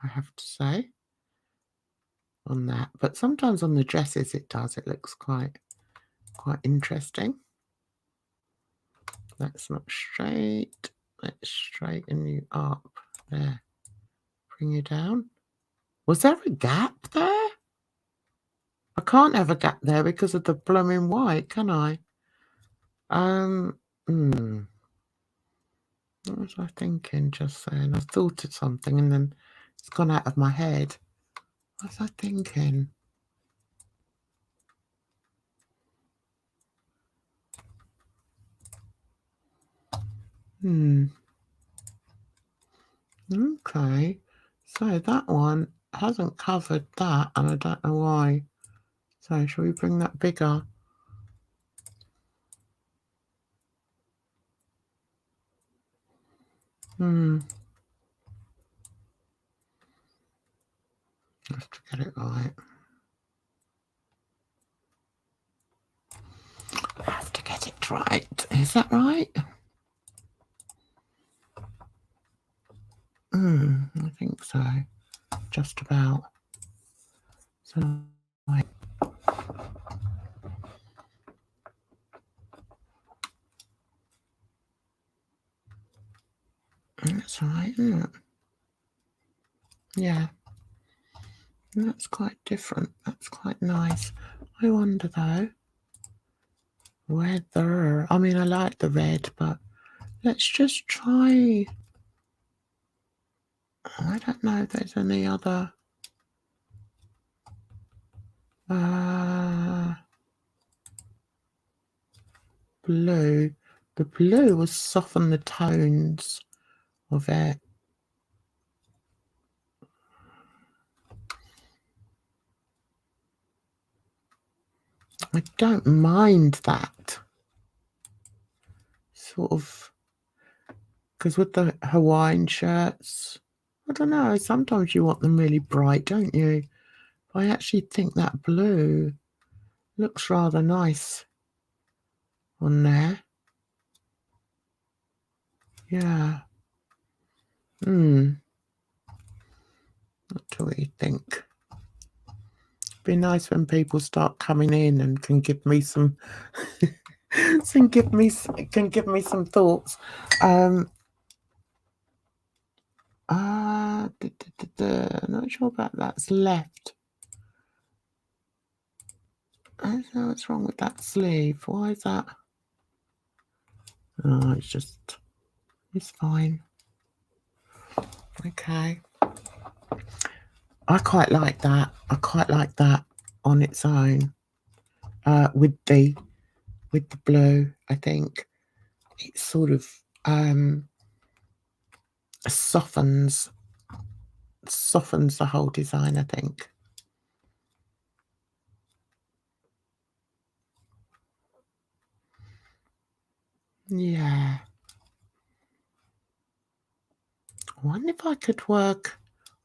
I have to say, on that. But sometimes on the dresses it does. It looks quite interesting. That's not straight. Let's straighten you up. There. Bring you down. Was there a gap there? I can't have a gap there because of the blooming white, can I? What was I thinking just then? I thought of something and then it's gone out of my head. What was I thinking? Okay. So that one hasn't covered that and I don't know why. So shall we bring that bigger? Have to get it right. I have to get it right. Is that right? I think so. Just about. So that's right, isn't it? Yeah. That's quite different. That's quite nice. I wonder though whether, I mean, I like the red, but let's just try. I don't know if there's any other blue. The blue will soften the tones of it. I don't mind that. Sort of, because with the Hawaiian shirts, I don't know, sometimes you want them really bright, don't you? I actually think that blue looks rather nice on there. Yeah. What do we think? Be nice when people start coming in and can give me some can give me some thoughts. Not sure about that's left. I don't know what's wrong with that sleeve. Why is that? Oh, it's fine. Okay. I quite like that. I quite like that on its own. With the blue, I think it sort of softens the whole design, I think. Yeah. I wonder if I could work.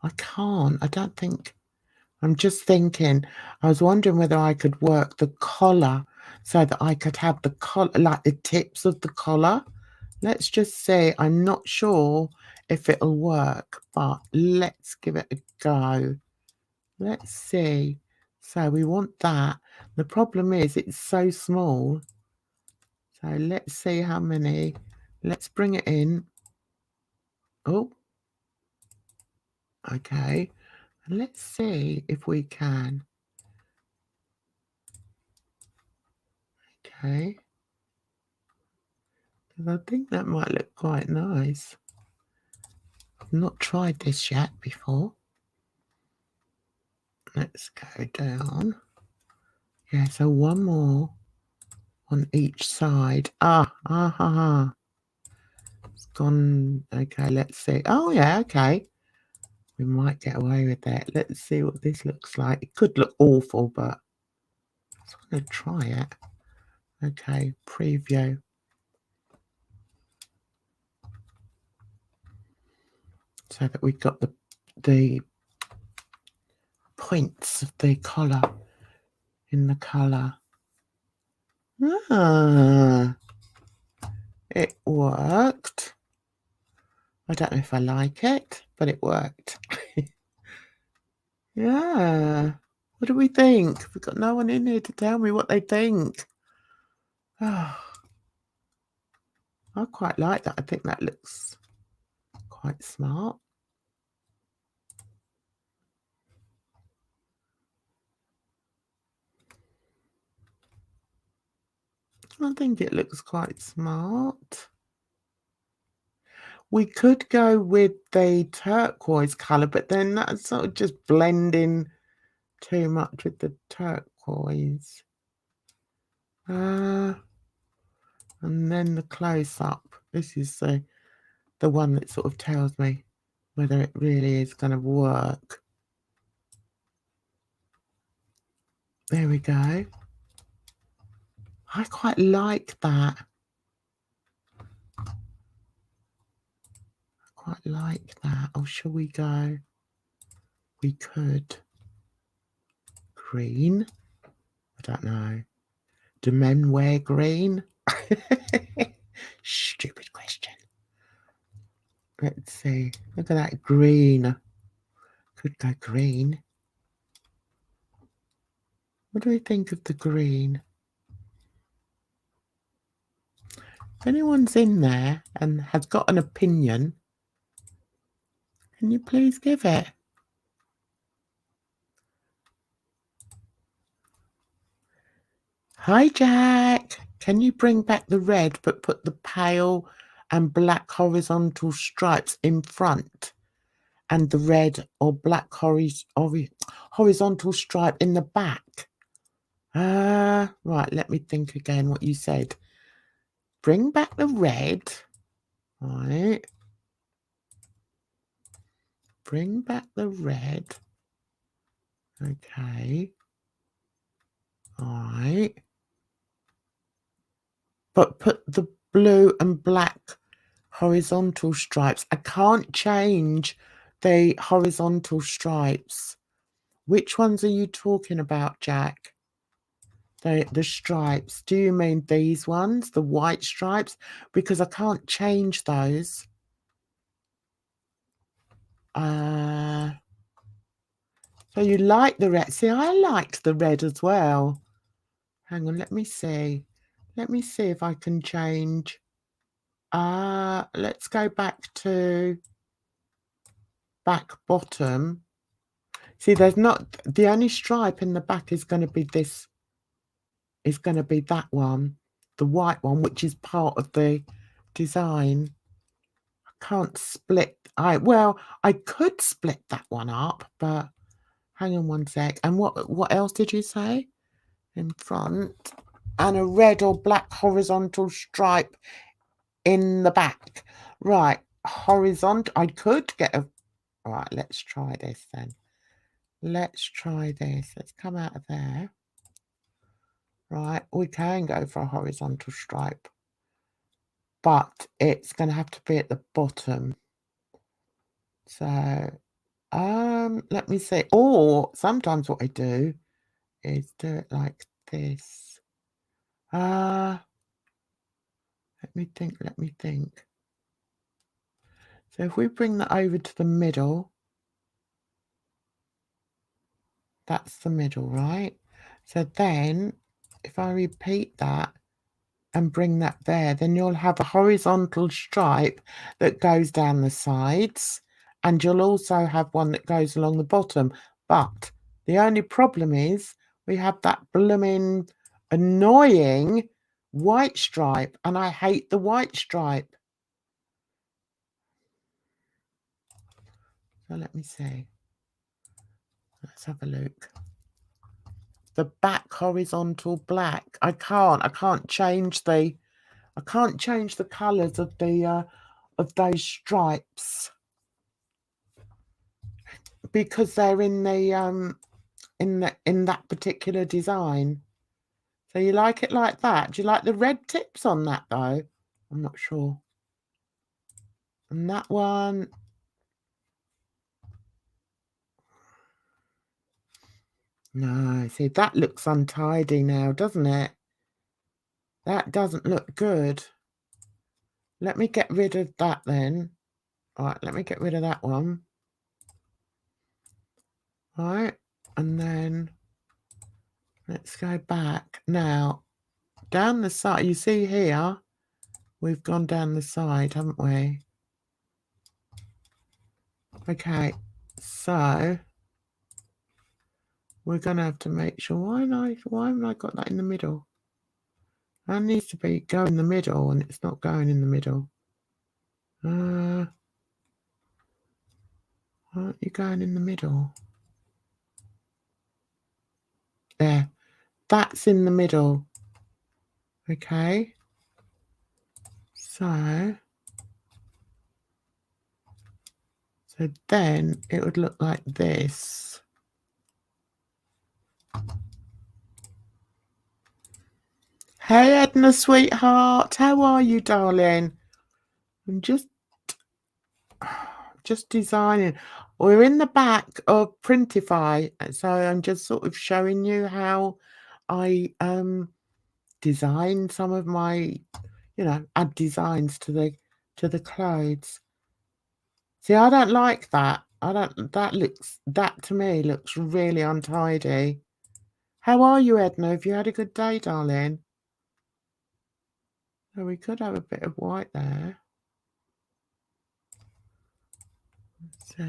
I can't. I don't think. I'm just thinking. I was wondering whether I could work the collar so that I could have the collar, like the tips of the collar. Let's just say I'm not sure if it'll work, but let's give it a go. Let's see. So we want that. The problem is it's so small. So let's see how many. Let's bring it in. Oh, okay. And let's see if we can. Okay. I think that might look quite nice. I've not tried this yet before. Let's go down. Yeah, so one more on each side. It's gone. Okay, let's see. Oh, yeah, okay. We might get away with that. Let's see what this looks like. It could look awful, but I just want to try it. Okay, preview. So that we've got the points of the collar in the colour. It worked. I don't know if I like it, but it worked. Yeah. What do we think? We've got no one in here to tell me what they think. Oh, I quite like that. I think that looks quite smart. I think it looks quite smart. We could go with the turquoise colour, but then that's sort of just blending too much with the turquoise. And then the close-up. This is the one that sort of tells me whether it really is going to work. There we go. I quite like that. I quite like that. Oh, shall we go? We could. Green? I don't know. Do men wear green? Stupid question. Let's see. Look at that green. Could go green. What do we think of the green? If anyone's in there and has got an opinion, can you please give it? Hi, Jack. Can you bring back the red but put the pale and black horizontal stripes in front and the red or black horizontal stripe in the back? Right, let me think again what you said. Bring back the red. Right. Bring back the red. Okay. All Right. But put the blue and black horizontal stripes. I can't change the horizontal stripes. Which ones are you talking about, Jack? The stripes. Do you mean these ones, the white stripes? Because I can't change those. So you like the red. See, I liked the red as well. Hang on, let me see. Let me see if I can change. Let's go back to back bottom. See, there's not, the only stripe in the back is going to be this, is going to be that one, the white one, which is part of the design. I can't split, well, I could split that one up, but hang on one sec. And what else did you say? In front, and a red or black horizontal stripe in the back. Right, horizontal, I could get a, all right, let's try this then. Let's try this. Let's come out of there. Right, we can go for a horizontal stripe, but it's going to have to be at the bottom. So, let me see. Or sometimes what I do is do it like this. Let me think. So if we bring that over to the middle, that's the middle, right? So then if I repeat that and bring that there, then you'll have a horizontal stripe that goes down the sides, and you'll also have one that goes along the bottom. But the only problem is we have that blooming annoying white stripe, and I hate the white stripe. So let me see. Let's have a look. The back horizontal black. I can't change the colours of the of those stripes because they're in the in that particular design. So you like it like that? Do you like the red tips on that though? I'm not sure. And that one. No, see, that looks untidy now, doesn't it? That doesn't look good. Let me get rid of that then. All right, let me get rid of that one. All right, and then let's go back. Now, down the side, you see here, we've gone down the side, haven't we? Okay, so we're going to have to make sure, why haven't I got that in the middle? That needs to be go in the middle, and it's not going in the middle. Aren't you going in the middle? There, that's in the middle. Okay, so then it would look like this. Hey Edna, sweetheart, how are you, darling? I'm just designing. We're in the back of Printify, so I'm just sort of showing you how I design some of my, add designs to the clothes. See, I don't like that. That to me looks really untidy. How are you, Edna? Have you had a good day, darling? So we could have a bit of white there. So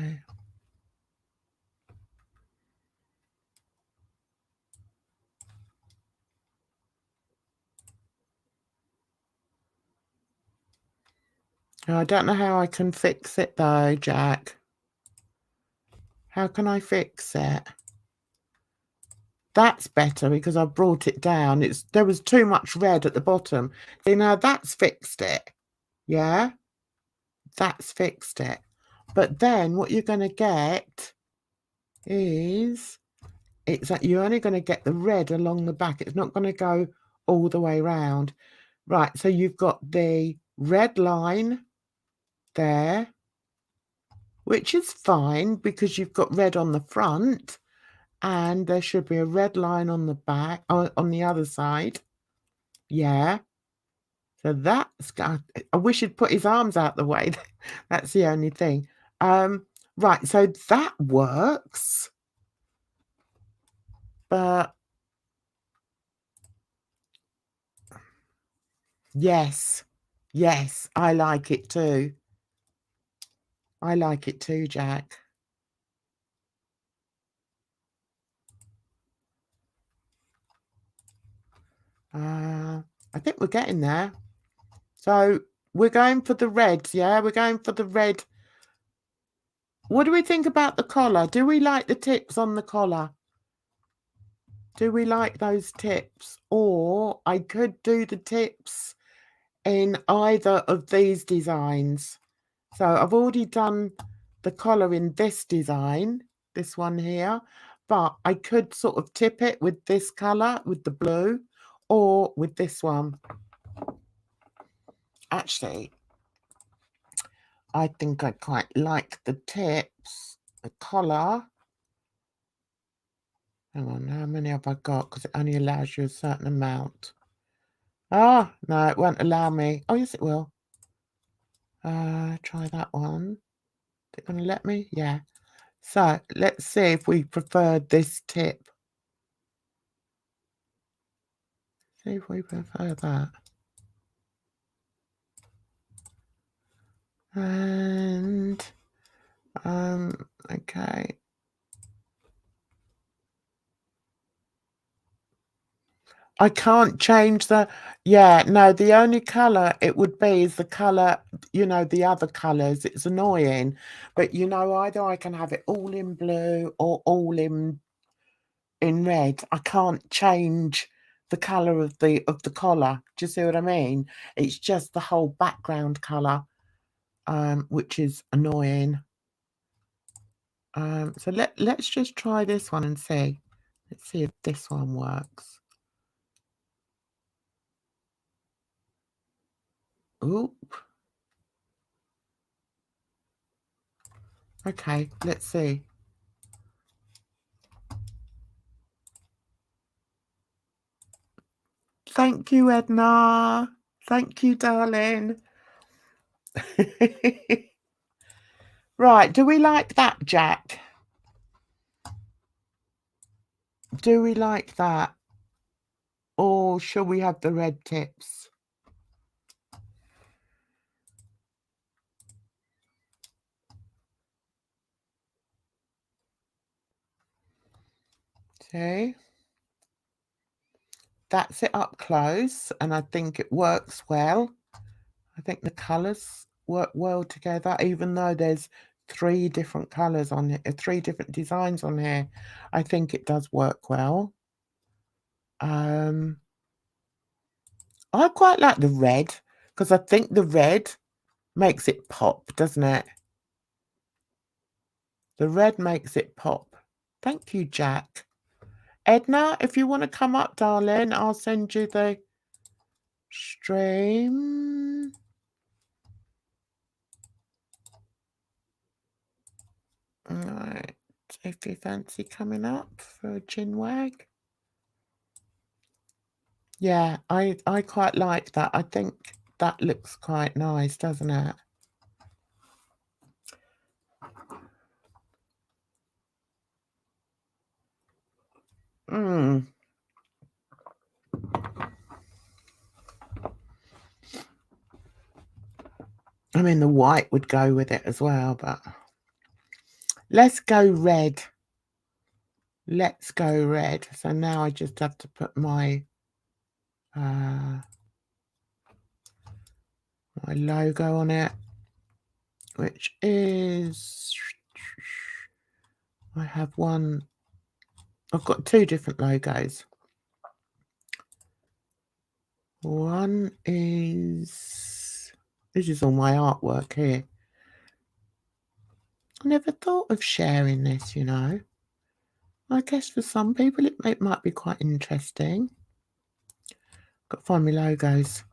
I don't know how I can fix it though, Jack. How can I fix it? That's better because I brought it down. There was too much red at the bottom. See, now that's fixed it. Yeah, that's fixed it. But then what you're going to get is it's that you're only going to get the red along the back. It's not going to go all the way around. Right, so you've got the red line there, which is fine because you've got red on the front, and there should be a red line on the back, on the other side. Yeah. So that's got, I wish he'd put his arms out the way. That's the only thing. Right, so that works. But yes, yes, I like it too. I like it too, Jack. I think we're getting there. So we're going for the reds, yeah? We're going for the red. What do we think about the collar? Do we like the tips on the collar? Do we like those tips? Or I could do the tips in either of these designs. So I've already done the collar in this design, this one here, but I could sort of tip it with this colour, with the blue, or with this one. Actually, I think I quite like the tips, the collar. Hang on, how many have I got? Because it only allows you a certain amount. Oh, no, it won't allow me. Oh, yes, it will. Try that one. Is it going to let me? Yeah. So let's see if we prefer this tip. See if we prefer that. And okay. I can't change the, yeah, no, the only colour it would be is the colour, you know, the other colours. It's annoying. But, you know, either I can have it all in blue or all in red. I can't change the colour of the collar. Do you see what I mean? It's just the whole background colour, which is annoying. So let's just try this one and see. Let's see if this one works. Oop. Okay, let's see. Thank you, Edna. Thank you, darling. Right, do we like that, Jack? Do we like that? Or shall we have the red tips? See? That's it up close, and I think it works well. I think the colours work well together, even though there's 3 different colours on it, 3 different designs on here. I think it does work well. I quite like the red, because I think the red makes it pop, doesn't it? The red makes it pop. Thank you, Jack. Edna, if you want to come up, darling, I'll send you the stream. All right. If you fancy coming up for a chin wag. Yeah, I quite like that. I think that looks quite nice, doesn't it? I mean, the white would go with it as well, but let's go red. Let's go red. So now I just have to put my my logo on it, which is, I have one, I've got 2 different logos. One is, this is all my artwork here. I never thought of sharing this, you know. I guess for some people it might be quite interesting. Got to find my logos.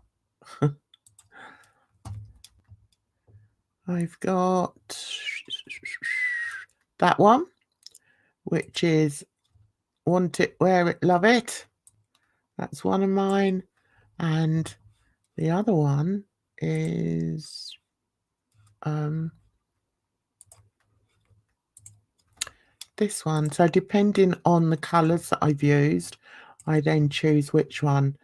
I've got that one, which is Want It, Wear It, Love It. That's one of mine. And the other one is this one. So depending on the colours that I've used, I then choose which one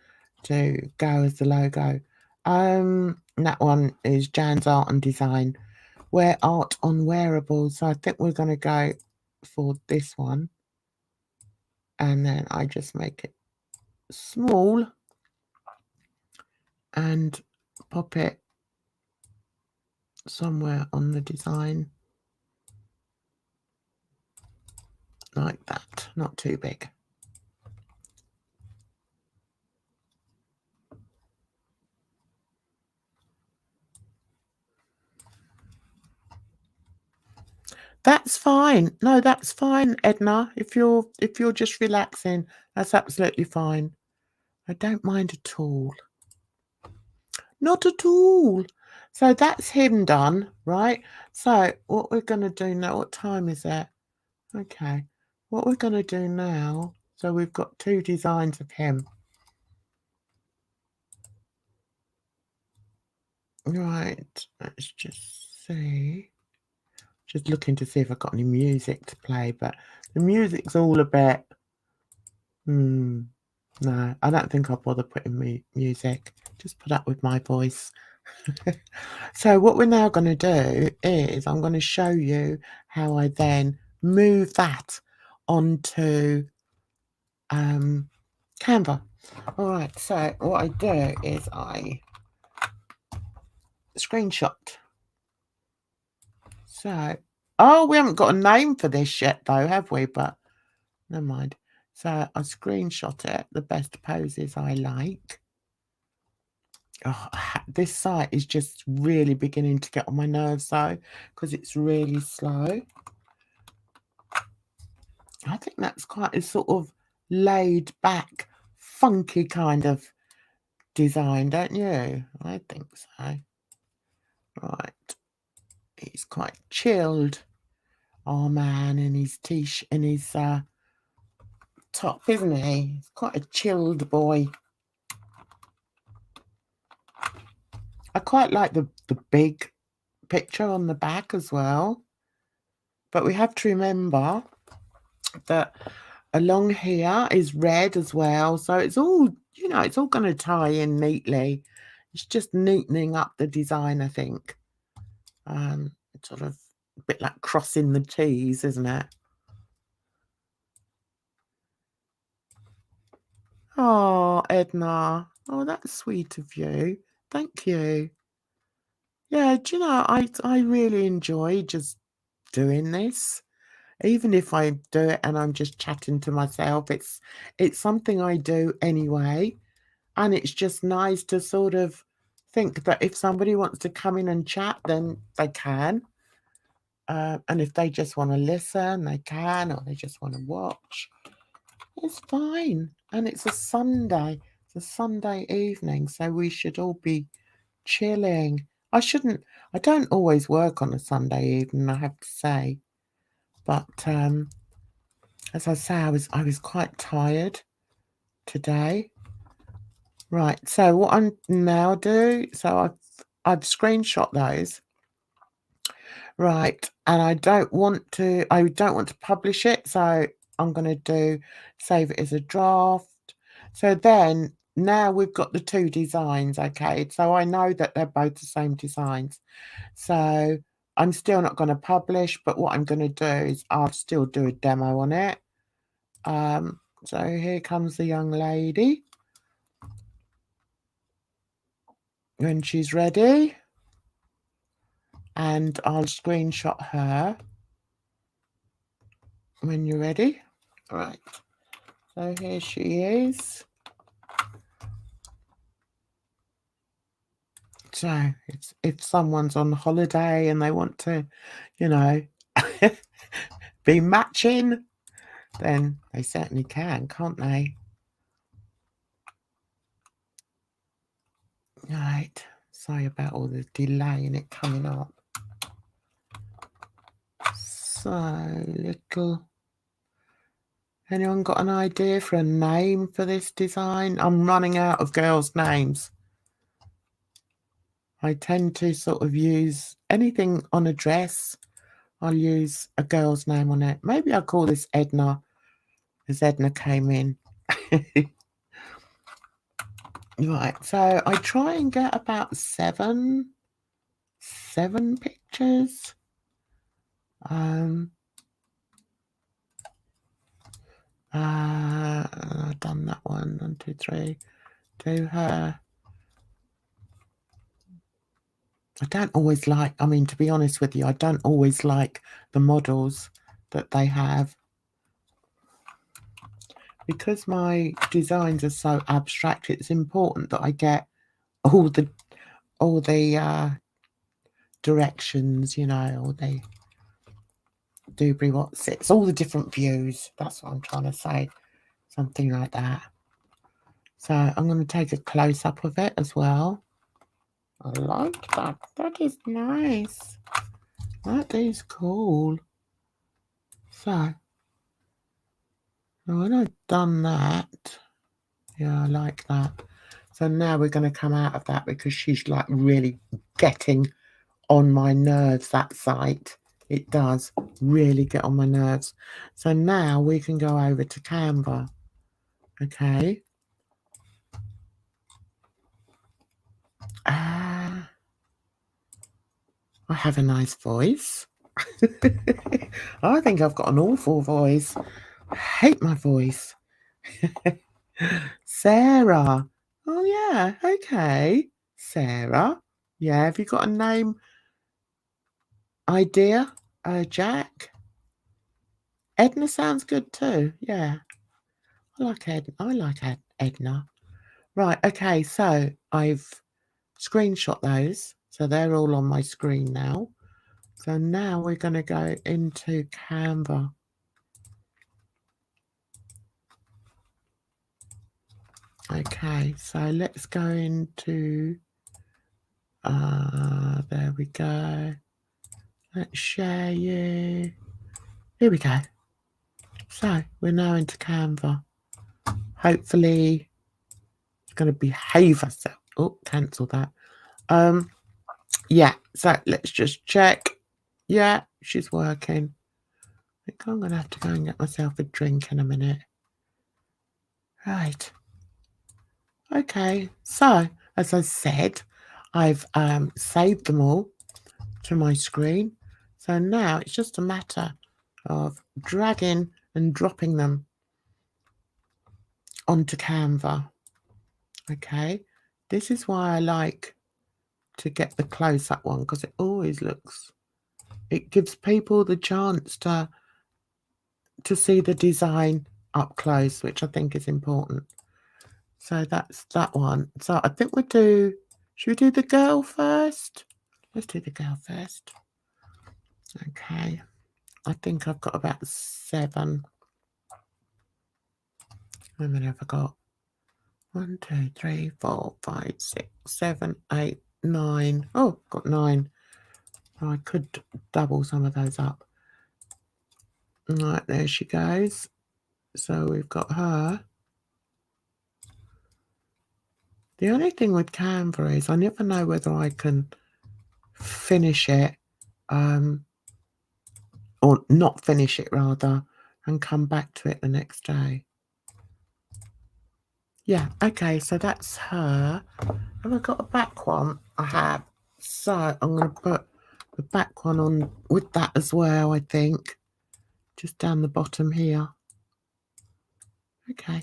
to go as the logo. That one is Jan's Art and Design. Wear Art on Wearables. So I think we're going to go for this one. And then I just make it small and pop it somewhere on the design. Like that. Not too big. That's fine. No, that's fine, Edna. If you're just relaxing, that's absolutely fine. I don't mind at all. Not at all. So that's him done, right? So what we're going to do now, what time is it? Okay. What we're going to do now, so we've got two designs of him. Right. Let's just see. Just looking to see if I've got any music to play, but the music's all a bit... no, I don't think I'll bother putting music. Just put up with my voice. So what we're now going to do is I'm going to show you how I then move that onto Canva. All right, so what I do is I screenshot. So, oh, we haven't got a name for this yet though, have we? But never mind. So I screenshot it, the best poses I like. Oh, this site is just really beginning to get on my nerves though, because it's really slow. I think that's quite a sort of laid back, funky kind of design, don't you? I think so. Right. He's quite chilled. Oh man, in his t-shirt, in his top, isn't he? He's quite a chilled boy. I quite like the big picture on the back as well. But we have to remember that along here is red as well. So it's all, you know, it's all going to tie in neatly. It's just neatening up the design, I think. It's sort of a bit like crossing the T's, isn't it? Oh, Edna. Oh, that's sweet of you. Thank you. Yeah, do you know, I really enjoy just doing this. Even if I do it and I'm just chatting to myself, it's something I do anyway. And it's just nice to sort of think that if somebody wants to come in and chat, then they can. And if they just want to listen, they can, or they just want to watch. It's fine. And it's a Sunday. It's a Sunday evening, so we should all be chilling. I don't always work on a Sunday evening, I have to say. But as I say, I was quite tired today. Right, so what I'm now do, so I've screenshot those. Right, and I don't want to publish it, so I'm going to save it as a draft. So then now we've got the two designs, okay? So I know that they're both the same designs. So I'm still not going to publish, but what I'm going to do is I'll still do a demo on it. So here comes the young lady. When she's ready. And I'll screenshot her when you're ready. All right. So here she is. So it's if someone's on holiday and they want to, you know, be matching, then they certainly can, can't they? Right, sorry about all the delay in it coming up. So, anyone got an idea for a name for this design? I'm running out of girls' names. I tend to sort of use anything on a dress. I'll use a girl's name on it. Maybe I'll call this Edna, as Edna came in. Right, so I try and get about seven pictures. I've done that one. 1, 2, 3. Do her. I don't always like, I mean, to be honest with you, I don't always like the models that they have. Because my designs are so abstract, it's important that I get all the directions, you know, all the doobly what's it, all the different views. That's what I'm trying to say, something like that. So I'm going to take a close-up of it as well. I like that. That is nice. That is cool. So when I've done that, yeah, I like that. So now we're going to come out of that because she's like really getting on my nerves, that site. It does really get on my nerves. So now we can go over to Canva. Okay. I have a nice voice. I think I've got an awful voice. I hate my voice. Sarah. Oh, yeah. Okay. Sarah. Yeah. Have you got a name idea? Jack? Edna sounds good too. Yeah. I like Edna. Edna. Right. Okay. So I've screenshot those. So they're all on my screen now. So now we're going to go into Canva. Okay, so let's go into, there we go. Let's share you. Here we go. So we're now into Canva. Hopefully it's going to behave herself. Oh, cancel that. Yeah, so let's just check. Yeah, she's working. I think I'm going to have to go and get myself a drink in a minute. Right. Okay, so as I said, I've saved them all to my screen. So now it's just a matter of dragging and dropping them onto Canva. Okay, this is why I like to get the close-up one, because it always looks, it gives people the chance to see the design up close, which I think is important. So that's that one. So I think we'll do, should we do the girl first? Let's do the girl first. Okay. I think I've got about 7. How many have I got? 1, 2, 3, 4, 5, 6, 7, 8, 9. Oh, got 9. I could double some of those up. Right, there she goes. So we've got her. The only thing with Canva is I never know whether I can finish it, or not finish it rather, and come back to it the next day. Yeah, okay, so that's her. Have I got a back one? I have. So I'm going to put the back one on with that as well, I think. Just down the bottom here. Okay.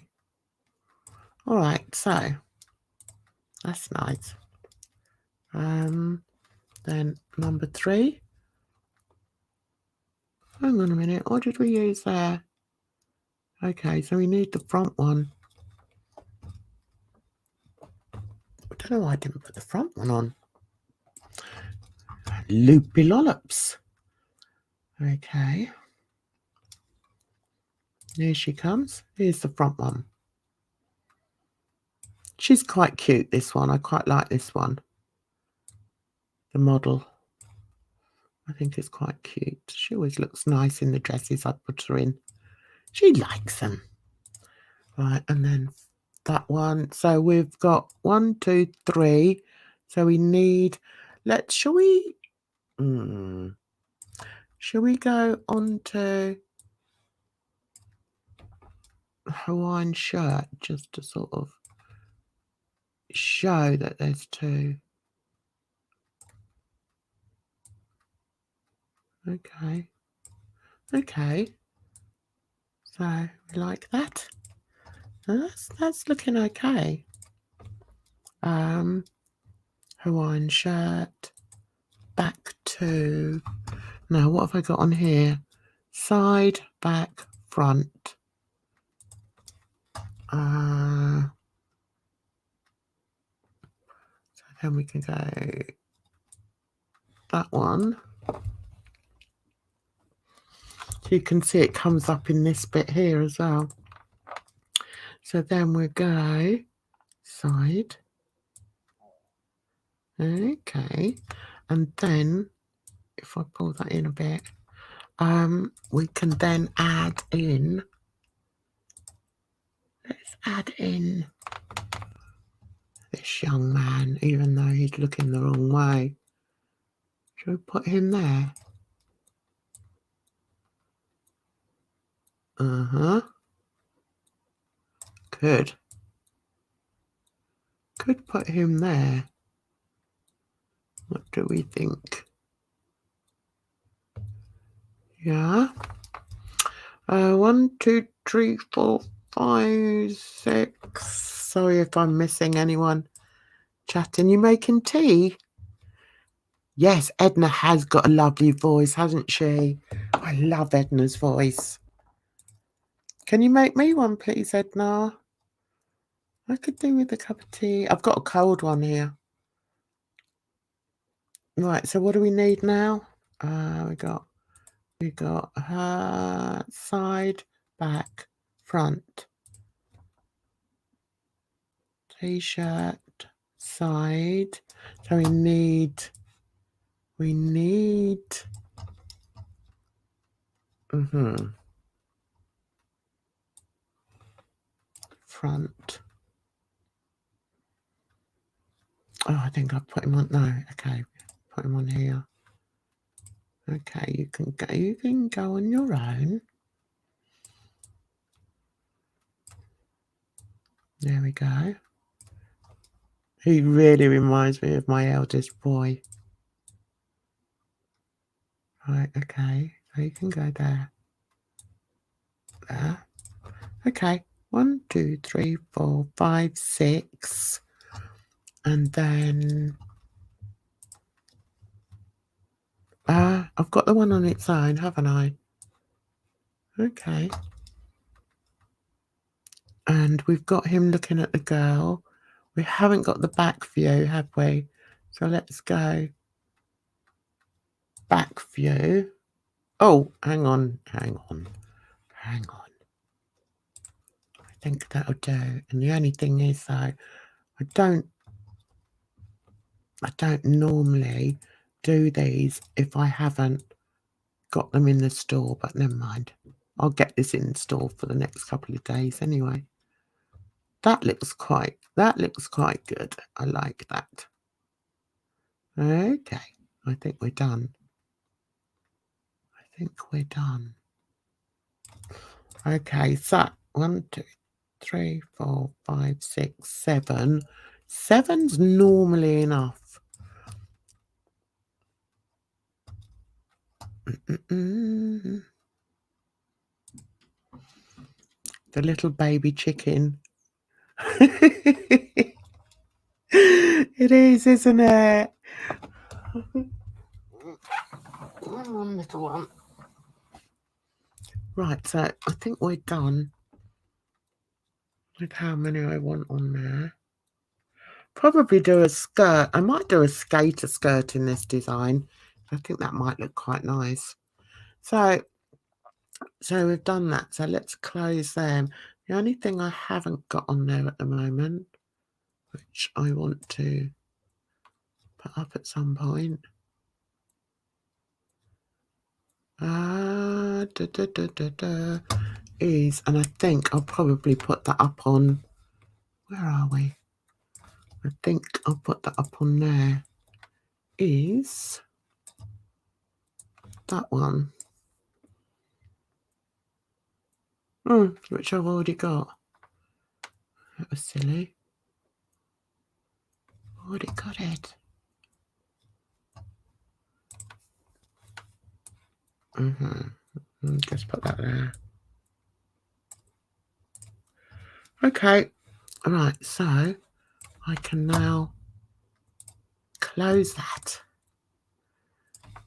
All right, so that's nice. Then number 3. Hang on a minute, what did we use there? Okay, so we need the front one. I don't know why I didn't put the front one on. Loopy lollops. Okay. Here she comes. Here's the front one. She's quite cute, this one. I quite like this one. The model. I think it's quite cute. She always looks nice in the dresses I put her in. She likes them. Right, and then that one. So we've got 1, 2, 3. So we need, shall we go on to Hawaiian shirt just to sort of show that there's 2. Okay. Okay. So we like that. That's looking okay. Hawaiian shirt. Back to, now what have I got on here? Side, back, front. So then we can go that one. So you can see it comes up in this bit here as well. So then we'll go side. Okay. And then if I pull that in a bit, we can then add in, let's add in this young man, even though he's looking the wrong way. Should we put him there? Could put him there. What do we think? Yeah. 1, 2, 3, 4, 5, 6. Sorry if I'm missing anyone. Chatting. You making tea? Yes, Edna has got a lovely voice, hasn't she? I love Edna's voice. Can you make me one, please, Edna? I could do with a cup of tea. I've got a cold one here. Right, so what do we need now? We got her side, back, front. T-shirt, side. So we need front. Oh, I think I've put him on. No, okay, put him on here. Okay, you can go on your own. There we go. He really reminds me of my eldest boy. Right, okay, so you can go there. There. Okay, 1, 2, 3, 4, 5, 6. And then I've got the one on its own, haven't I? Okay. And we've got him looking at the girl. We haven't got the back view, have we? So let's go back view. Oh, hang on. I think that'll do. And the only thing is, though, I don't normally do these if I haven't got them in the store, but never mind. I'll get this in store for the next couple of days anyway. That looks quite good. I like that. Okay, I think we're done. Okay, so 1, 2, 3, 4, 5, 6, 7. 7's normally enough. The little baby chicken. It is, isn't it? One little one. Right, so I think we're done with how many I want on there. Probably do a skirt. I might do a skater skirt in this design. I think that might look quite nice. So So we've done that. So let's close them. The only thing I haven't got on there at the moment, which I want to put up at some point, is, and I think I'll probably put that up on, where are we? I think I'll put that up on there, is that one, which I've already got. That was silly. Already got it. Just put that there. Okay, all right, so I can now close that.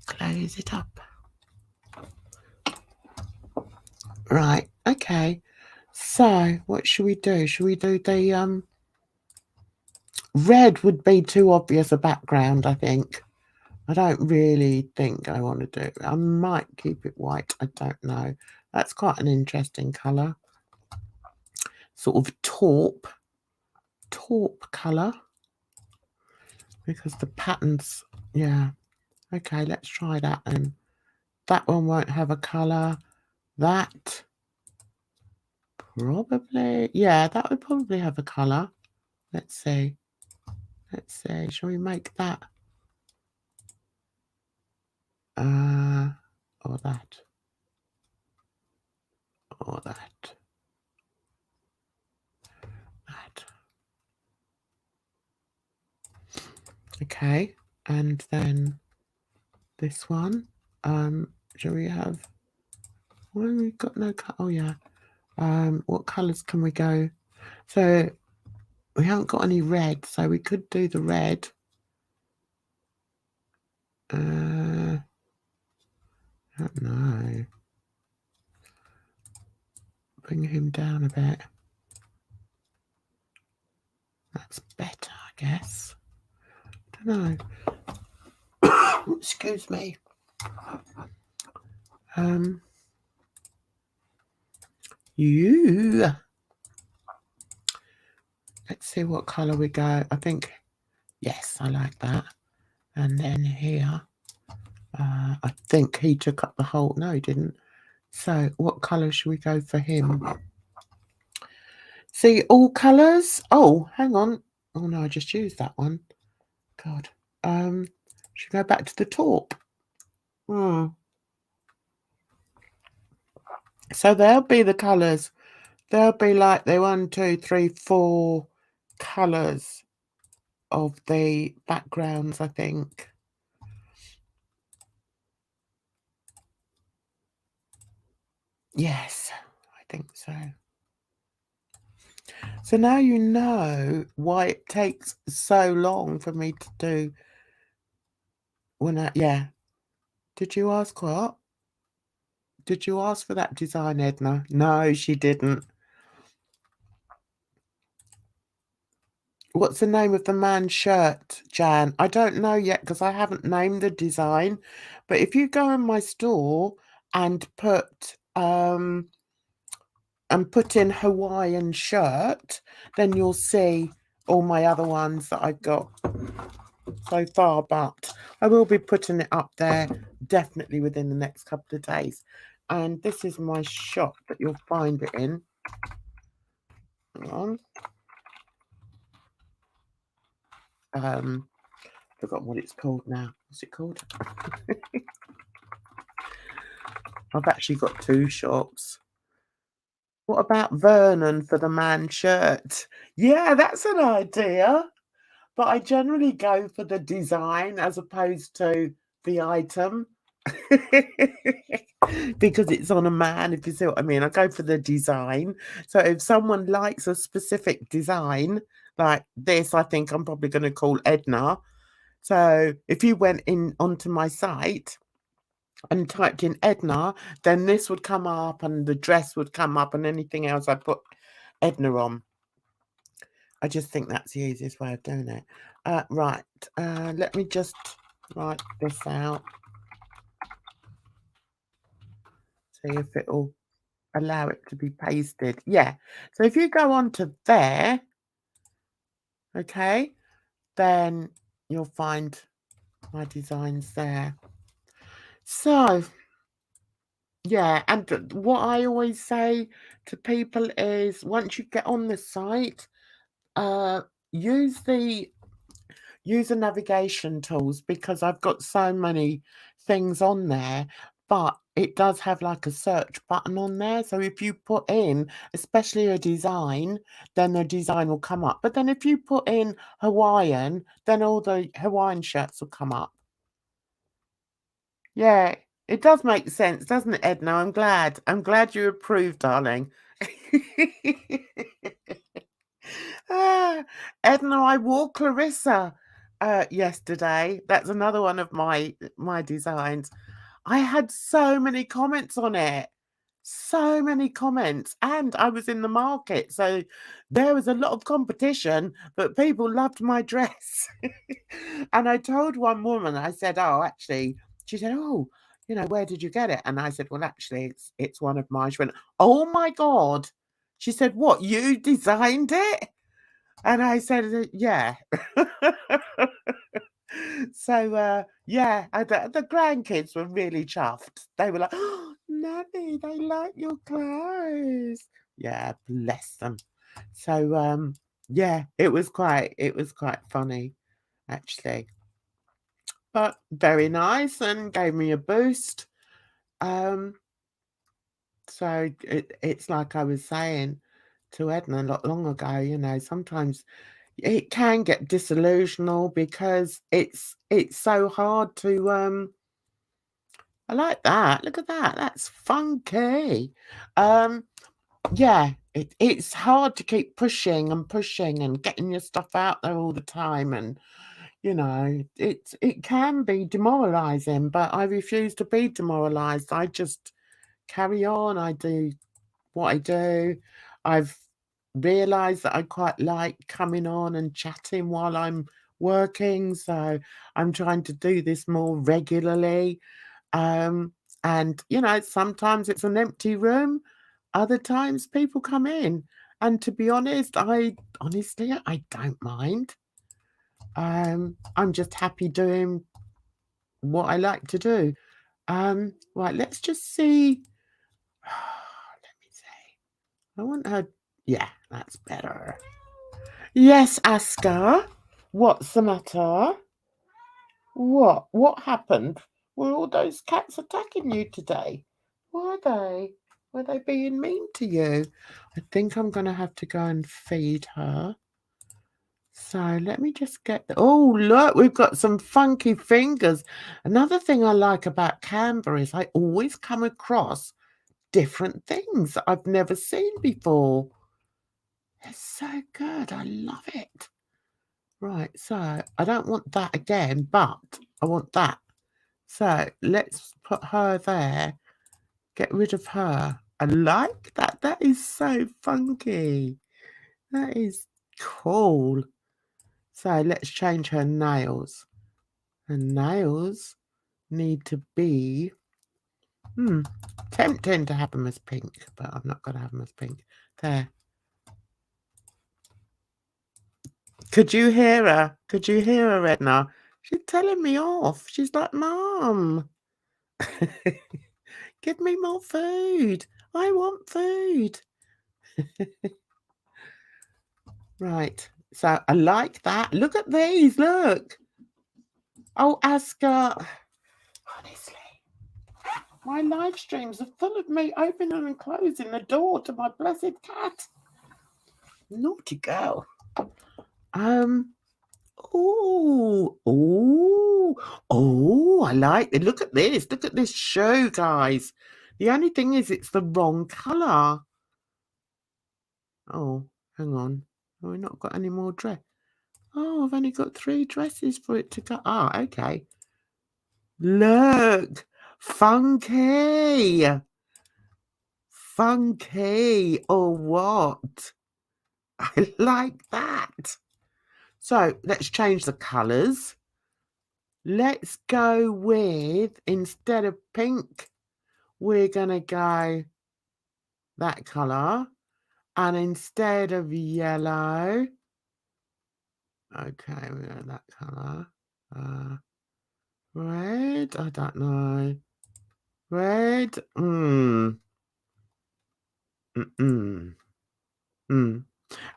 Close it up. Right, okay. So what should we do? Should we do the red would be too obvious a background, I think. I don't really think I want to do it. I might keep it white. I don't know. That's quite an interesting colour. Sort of taupe colour. Because the patterns, yeah. Okay, let's try that then. That one won't have a colour. That probably, yeah, that would probably have a colour. Let's see. Let's see. Shall we make that? Or that. Or that. That. Okay. And then this one. Shall we have, well, we've got no cut. Oh yeah. What colours can we go? So we haven't got any red, so we could do the red. I don't know. Bring him down a bit. That's better, I guess. I don't know. Excuse me. Let's see what colour we go. I think, yes, I like that. And then here, I think he took up the whole, no, he didn't. So what colour should we go for him? See, all colours. Oh, hang on. Oh no, I just used that one. God. Should we go back to the taupe? So there'll be the colours. There'll be like the 1, 2, 3, 4 colours of the backgrounds, I think. Yes, I think so. So now you know why it takes so long for me to do when I, yeah. Did you ask what? Did you ask for that design, Edna? No, she didn't. What's the name of the man's shirt, Jan? I don't know yet because I haven't named the design. But if you go in my store and put in Hawaiian shirt, then you'll see all my other ones that I've got so far. But I will be putting it up there definitely within the next couple of days. And this is my shop that you'll find it in. Hang on. Forgot what it's called now. What's it called? I've actually got 2 shops. What about Vernon for the man shirt? Yeah, that's an idea. But I generally go for the design as opposed to the item. Because it's on a man, if you see what I mean. I go for the design. So if someone likes a specific design, like this, I think I'm probably going to call Edna. So if you went in onto my site and typed in Edna, then this would come up and the dress would come up and anything else I put Edna on. I just think that's the easiest way of doing it. Right, let me just write this out. See if it'll allow it to be pasted. Yeah. So if you go on to there, okay, then you'll find my designs there. So, yeah, and what I always say to people is once you get on the site, use the navigation tools, because I've got so many things on there, but it does have like a search button on there. So if you put in, especially a design, then the design will come up. But then if you put in Hawaiian, then all the Hawaiian shirts will come up. Yeah, it does make sense, doesn't it, Edna? I'm glad. I'm glad you approve, darling. Edna, I wore Clarissa yesterday. That's another one of my designs. I had so many comments on it. So many comments. And I was in the market, so there was a lot of competition, but people loved my dress. And I told one woman, I said, oh, actually, she said, oh, you know, where did you get it? And I said, well, actually, it's one of mine. She went, oh my God. She said, what, you designed it? And I said, yeah. So, yeah, the grandkids were really chuffed. They were like, oh, Nanny, they like your clothes. Yeah, bless them. So, yeah, it was quite funny, actually. But very nice and gave me a boost. So it's like I was saying to Edna not long ago, you know, sometimes it can get disillusional because it's so hard to I like that. Look at that. That's funky. Yeah, it's hard to keep pushing and getting your stuff out there all the time, and you know, it can be demoralizing, but I refuse to be demoralized. I just carry on. I do what I do. I've realized that I quite like coming on and chatting while I'm working, so I'm trying to do this more regularly. And you know, sometimes it's an empty room, other times people come in, and to be honest, honestly I don't mind. I'm just happy doing what I like to do. Right, let's just see. Let me see. I want her. Yeah, that's better. Yes, Aska. What's the matter? What? What happened? Were all those cats attacking you today? Were they? Were they being mean to you? I think I'm going to have to go and feed her. So let me just get oh, look, we've got some funky fingers. Another thing I like about CANVA is I always come across different things that I've never seen before. It's so good. I love it. Right, so I don't want that again, but I want that. So let's put her there. Get rid of her. I like that. That is so funky. That is cool. So let's change her nails. Her nails need to be tempting to have them as pink, but I'm not going to have them as pink. There. Could you hear her? Could you hear her, Edna? She's telling me off. She's like, Mum, give me more food. I want food. Right. So I like that. Look at these. Look. Oh, Aska. Honestly, my live streams are full of me opening and closing the door to my blessed cat. Naughty girl. Oh, I like it. Look at this. Look at this show, guys. The only thing is it's the wrong colour. Oh, hang on. Have we not got any more dress? Oh, I've only got 3 dresses for it to go. Ah, okay. Look. Funky. Funky. Or what? I like that. So let's change the colours. Let's go with, instead of pink, we're going to go that colour. And instead of yellow, okay, we go that colour. Red, I don't know. Red, and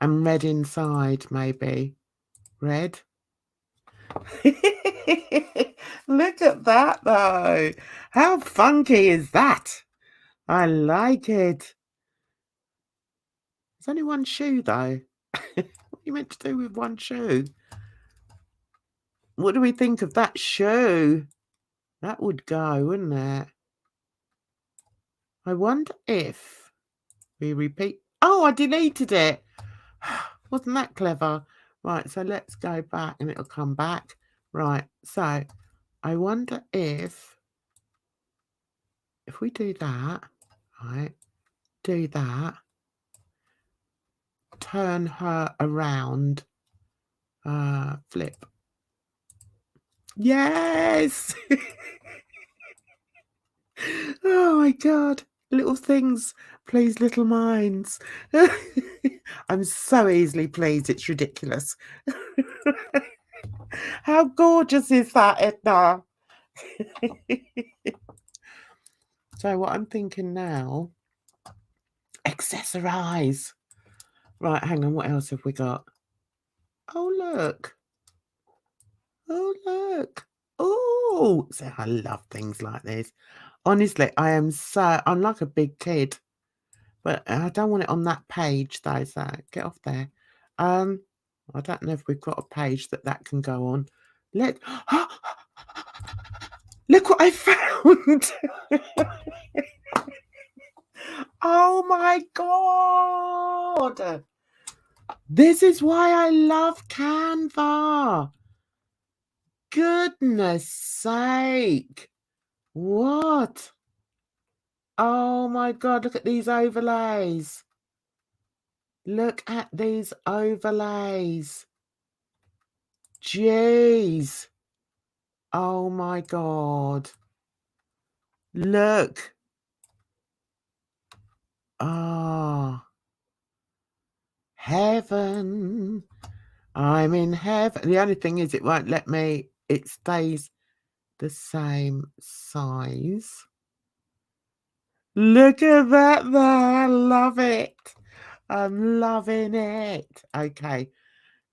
red inside, maybe. Red. Look at that, though. How funky is that? I like it. There's only one shoe, though. What are you meant to do with one shoe? What do we think of that shoe? That would go, wouldn't it? I wonder if we repeat. Oh, I deleted it. Wasn't that clever? Right, so let's go back and it'll come back. Right, so I wonder if we do that, right, do that, turn her around, flip. Yes! Oh my God. Little things, please, little minds. I'm so easily pleased, it's ridiculous. How gorgeous is that, Edna? So what I'm thinking now, accessorize. Right, hang on, what else have we got? Oh, look. Oh, look. Oh, so I love things like this. Honestly, I'm like a big kid. But I don't want it on that page, though, so get off there. I don't know if we've got a page that can go on. Look what I found! Oh my God! This is why I love CANVA. Goodness sake. What? Oh my God, look at these overlays. Look at these overlays. Jeez. Oh my God. Look. Ah. Heaven. I'm in heaven. The only thing is it won't let me, it stays the same size. Look at that there. I love it. I'm loving it. Okay.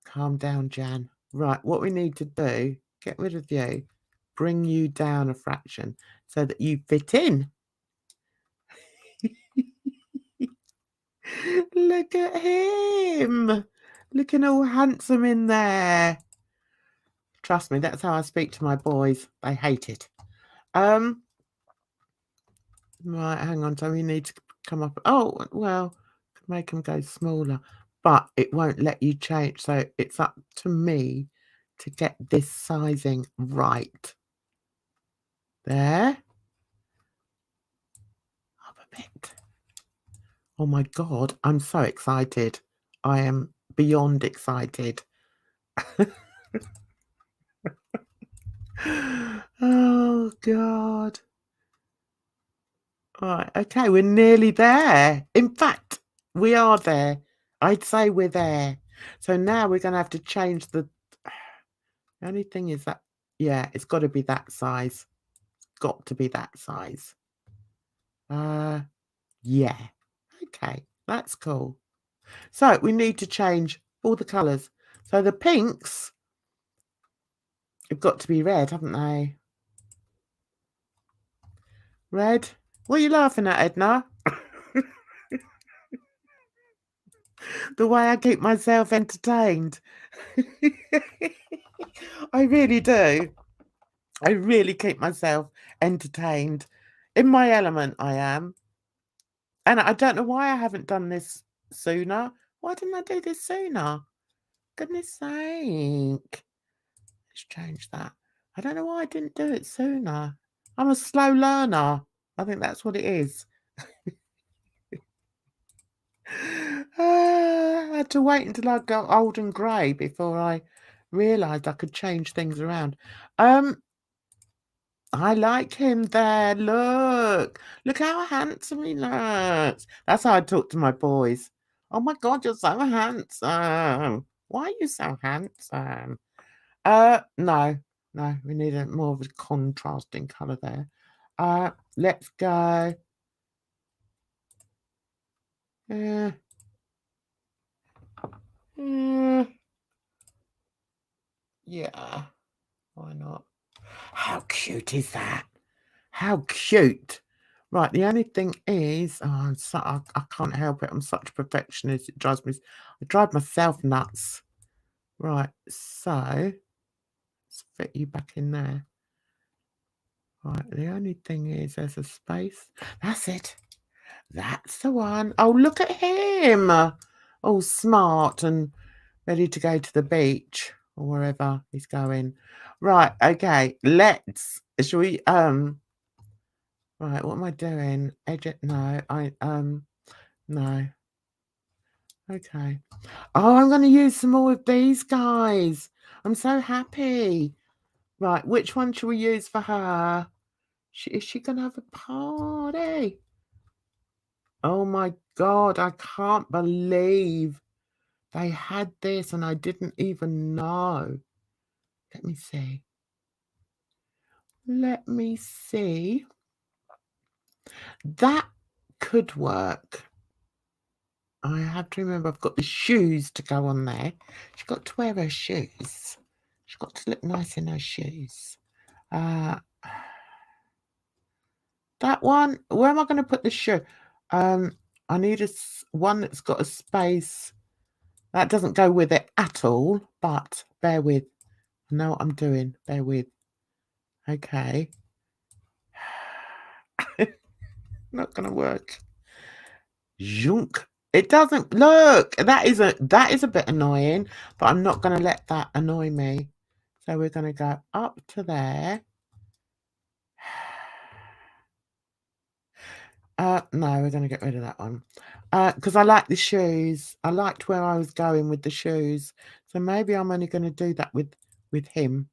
Calm down, Jan. Right, what we need to do, get rid of you, bring you down a fraction so that you fit in. Look at him. Looking all handsome in there. Trust me, that's how I speak to my boys. They hate it. Right, hang on. So we need to come up. Oh, well, make them go smaller. But it won't let you change. So it's up to me to get this sizing right. There. Up a bit. Oh my God, I'm so excited. I am beyond excited. Oh God. Right, okay, we're nearly there. In fact, we are there. I'd say we're there. So now we're going to have to change the only thing is that, yeah, it's got to be that size. It's got to be that size. Yeah. Okay, that's cool. So we need to change all the colours. So the pinks have got to be red, haven't they? Red. What are you laughing at, Edna? The way I keep myself entertained. I really do. I really keep myself entertained. In my element, I am. And I don't know why I haven't done this sooner. Why didn't I do this sooner? Goodness sake. Let's change that. I don't know why I didn't do it sooner. I'm a slow learner. I think that's what it is. I had to wait until I got old and grey before I realised I could change things around. I like him there. Look. Look how handsome he looks. That's how I talk to my boys. Oh my God, you're so handsome. Why are you so handsome? No. No, we need a more of a contrasting colour there. Let's go. Uh, yeah. Why not? How cute is that? How cute. Right, the only thing is, I can't help it. I'm such a perfectionist. It drives me, I drive myself nuts. Right, so let's fit you back in there. Right, the only thing is there's a space. That's it. That's the one. Oh, look at him. All smart and ready to go to the beach or wherever he's going. Right, okay, shall we, right, what am I doing? Edit, no, no. Okay. Oh, I'm going to use some more of these guys. I'm so happy. Right, which one should we use for her? Is she going to have a party? Oh my God, I can't believe they had this and I didn't even know. Let me see. Let me see. That could work. I have to remember I've got the shoes to go on there. She's got to wear her shoes. She's got to look nice in her shoes. That one, where am I going to put the shoe? I need one that's got a space. That doesn't go with it at all, but bear with. I know what I'm doing. Bear with. Okay. Not going to work. Junk. It doesn't look. That is a bit annoying, but I'm not going to let that annoy me. So we're going to go up to there. No, we're going to get rid of that one. Because I like the shoes. I liked where I was going with the shoes. So maybe I'm only going to do that with him.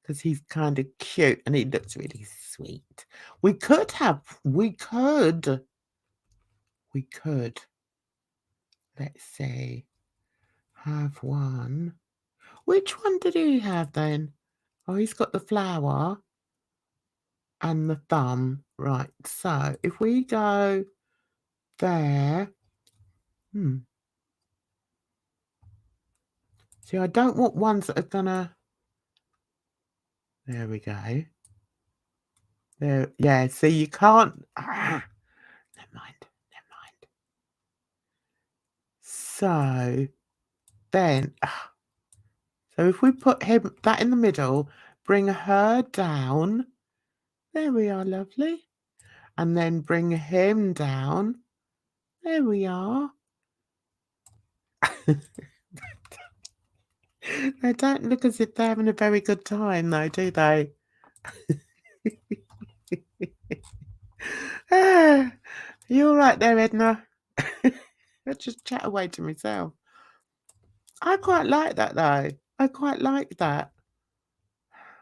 Because he's kind of cute and he looks really sweet. We could. Let's see. Have one. Which one did he have then? Oh, he's got the flower and the thumb. Right, so if we go there. See, I don't want ones that are gonna... There we go. There, yeah, see, you can't... never mind. So, then... so if we put that in the middle, bring her down. There we are, lovely. And then bring him down. There we are. They don't look as if they're having a very good time, though, do they? You all right there, Edna? I just chat away to myself. I quite like that, though. I quite like that.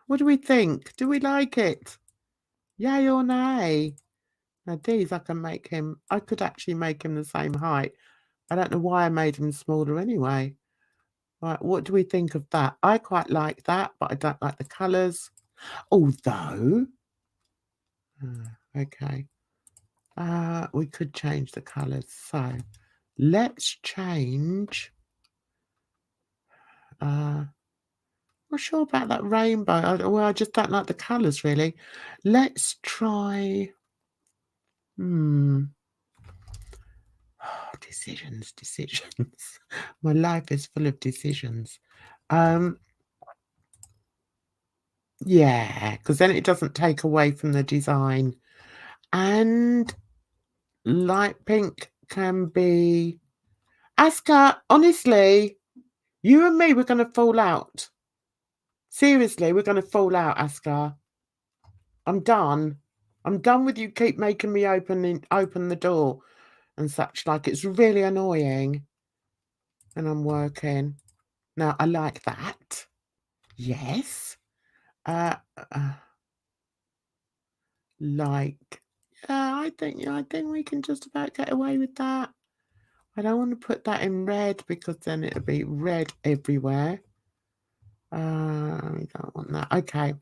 What do we think? Do we like it? Yay or nay? Now, these I could actually make him the same height. I don't know why I made him smaller anyway. Right, what do we think of that? I quite like that, but I don't like the colours. Although, okay, we could change the colours. So, let's change. Not sure about that rainbow. Well, I just don't like the colours, really. Let's try... decisions. My life is full of decisions. Yeah, because then it doesn't take away from the design. And light pink can be... Aska, honestly, you and me, we're going to fall out. Seriously, we're going to fall out, Aska. I'm done. I'm done with you keep making me open the door and such. Like, it's really annoying. And I'm working. Now, I like that. Yes. like, yeah, I think we can just about get away with that. I don't want to put that in red because then it'll be red everywhere. We don't want that. Okay.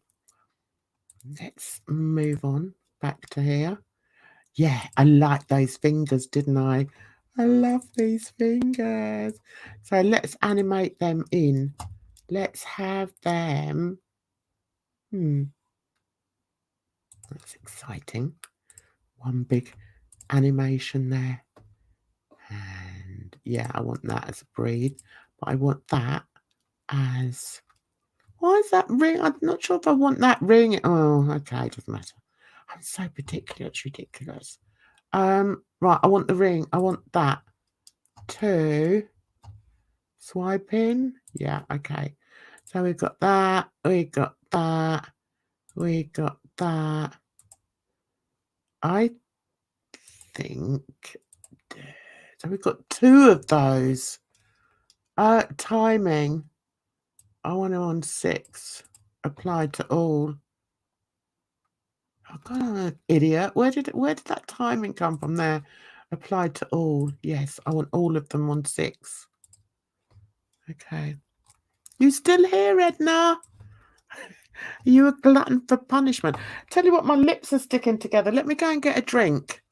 Let's move on back to here. Yeah, I like those fingers, didn't I? I love these fingers. So let's animate them in. Let's have them. That's exciting. One big animation there. And yeah, I want that as a breathe. But I want that as... Why is that ring? I'm not sure if I want that ring. Oh, okay, it doesn't matter. I'm so particular, it's ridiculous. Right, I want the ring. I want that to swipe in. Yeah, okay. So we've got that, we got that, we got that. I think so we've got 2 of those. Timing. I want it on 6. Applied to all. Oh God, I'm an idiot. Where did that timing come from there? Applied to all. Yes, I want all of them on 6. Okay. You still here, Edna? Are you a glutton for punishment? Tell you what, my lips are sticking together. Let me go and get a drink.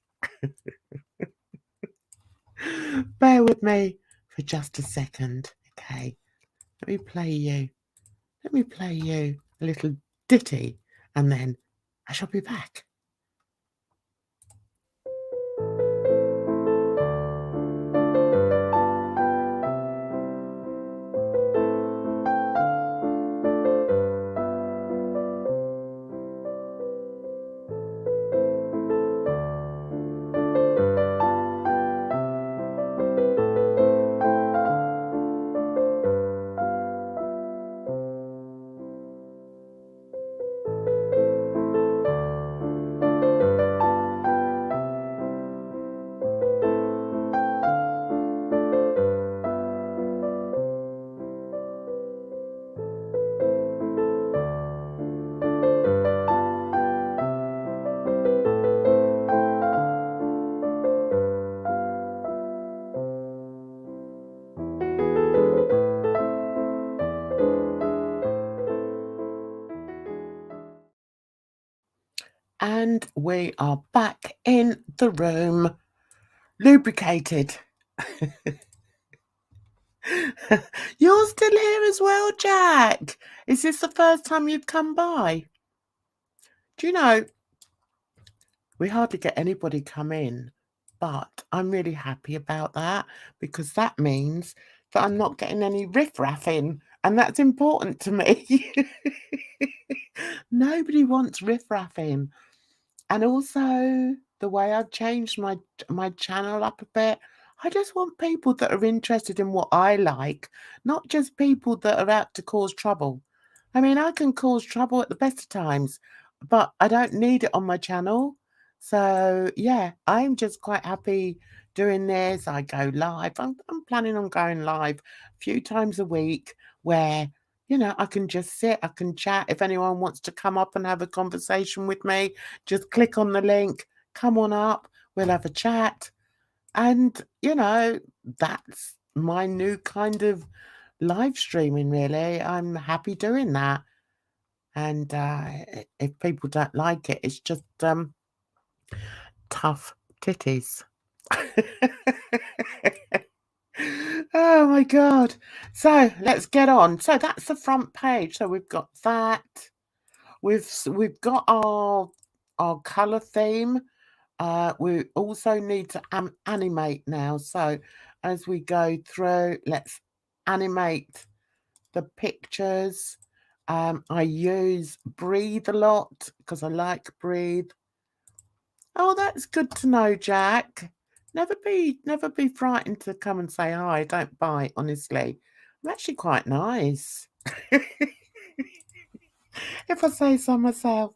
Bear with me for just a second. Okay. Let me play you a little ditty and then I shall be back. And we are back in the room, lubricated. You're still here as well, Jack. Is this the first time you've come by? Do you know, we hardly get anybody come in, but I'm really happy about that because that means that I'm not getting any riffraff in, and that's important to me. Nobody wants riffraff in. And also the way I've changed my channel up a bit, I just want people that are interested in what I like, not just people that are out to cause trouble. I mean, I can cause trouble at the best of times, but I don't need it on my channel. So yeah, I'm just quite happy doing this. I go live. I'm planning on going live a few times a week where, you know, I can just sit, I can chat. If anyone wants to come up and have a conversation with me, just click on the link, come on up, we'll have a chat. And, you know, that's my new kind of live streaming, really. I'm happy doing that. And if people don't like it, it's just tough titties. Oh my God. So let's get on. So that's the front page. So we've got that. We've got our color theme. We also need to animate now. So as we go through, let's animate the pictures. I use breathe a lot because I like breathe. Oh, that's good to know, Jack. Never be frightened to come and say hi. Don't bite, honestly. I'm actually quite nice. If I say so myself.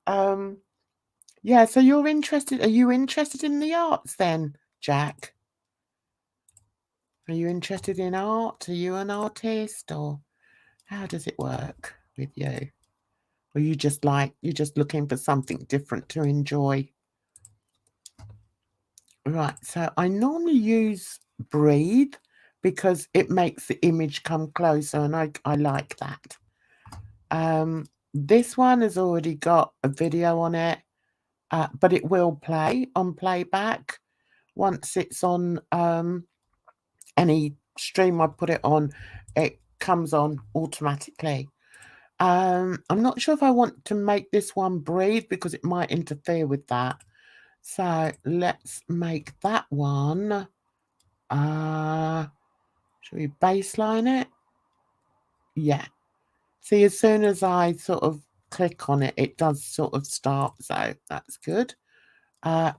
Yeah, so you're interested. Are you interested in the arts then, Jack? Are you interested in art? Are you an artist, or how does it work with you? or you're just looking for something different to enjoy. Right, so I normally use breathe because it makes the image come closer, and I like that. This one has already got a video on it, but it will play on playback once it's on any stream I put it on. It comes on automatically. I'm not sure if I want to make this one breathe because it might interfere with that. So let's make that one. Should we baseline it? Yeah. See, as soon as I sort of click on it, it does sort of start. So that's good.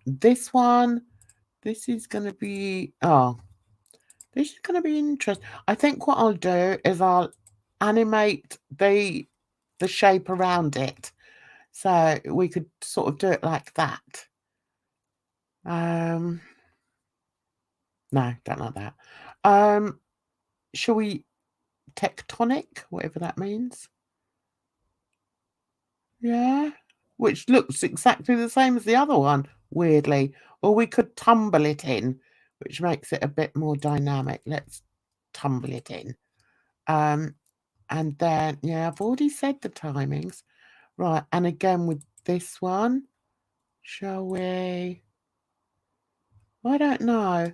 This one, this is going to be, this is going to be interesting. I think what I'll do is I'll animate the shape around it. So we could sort of do it like that. No, don't like that. Shall we tectonic, whatever that means? Yeah, which looks exactly the same as the other one, weirdly. Or we could tumble it in, which makes it a bit more dynamic. Let's tumble it in. And then, yeah, I've already said the timings. Right, and again with this one, shall we? I don't know.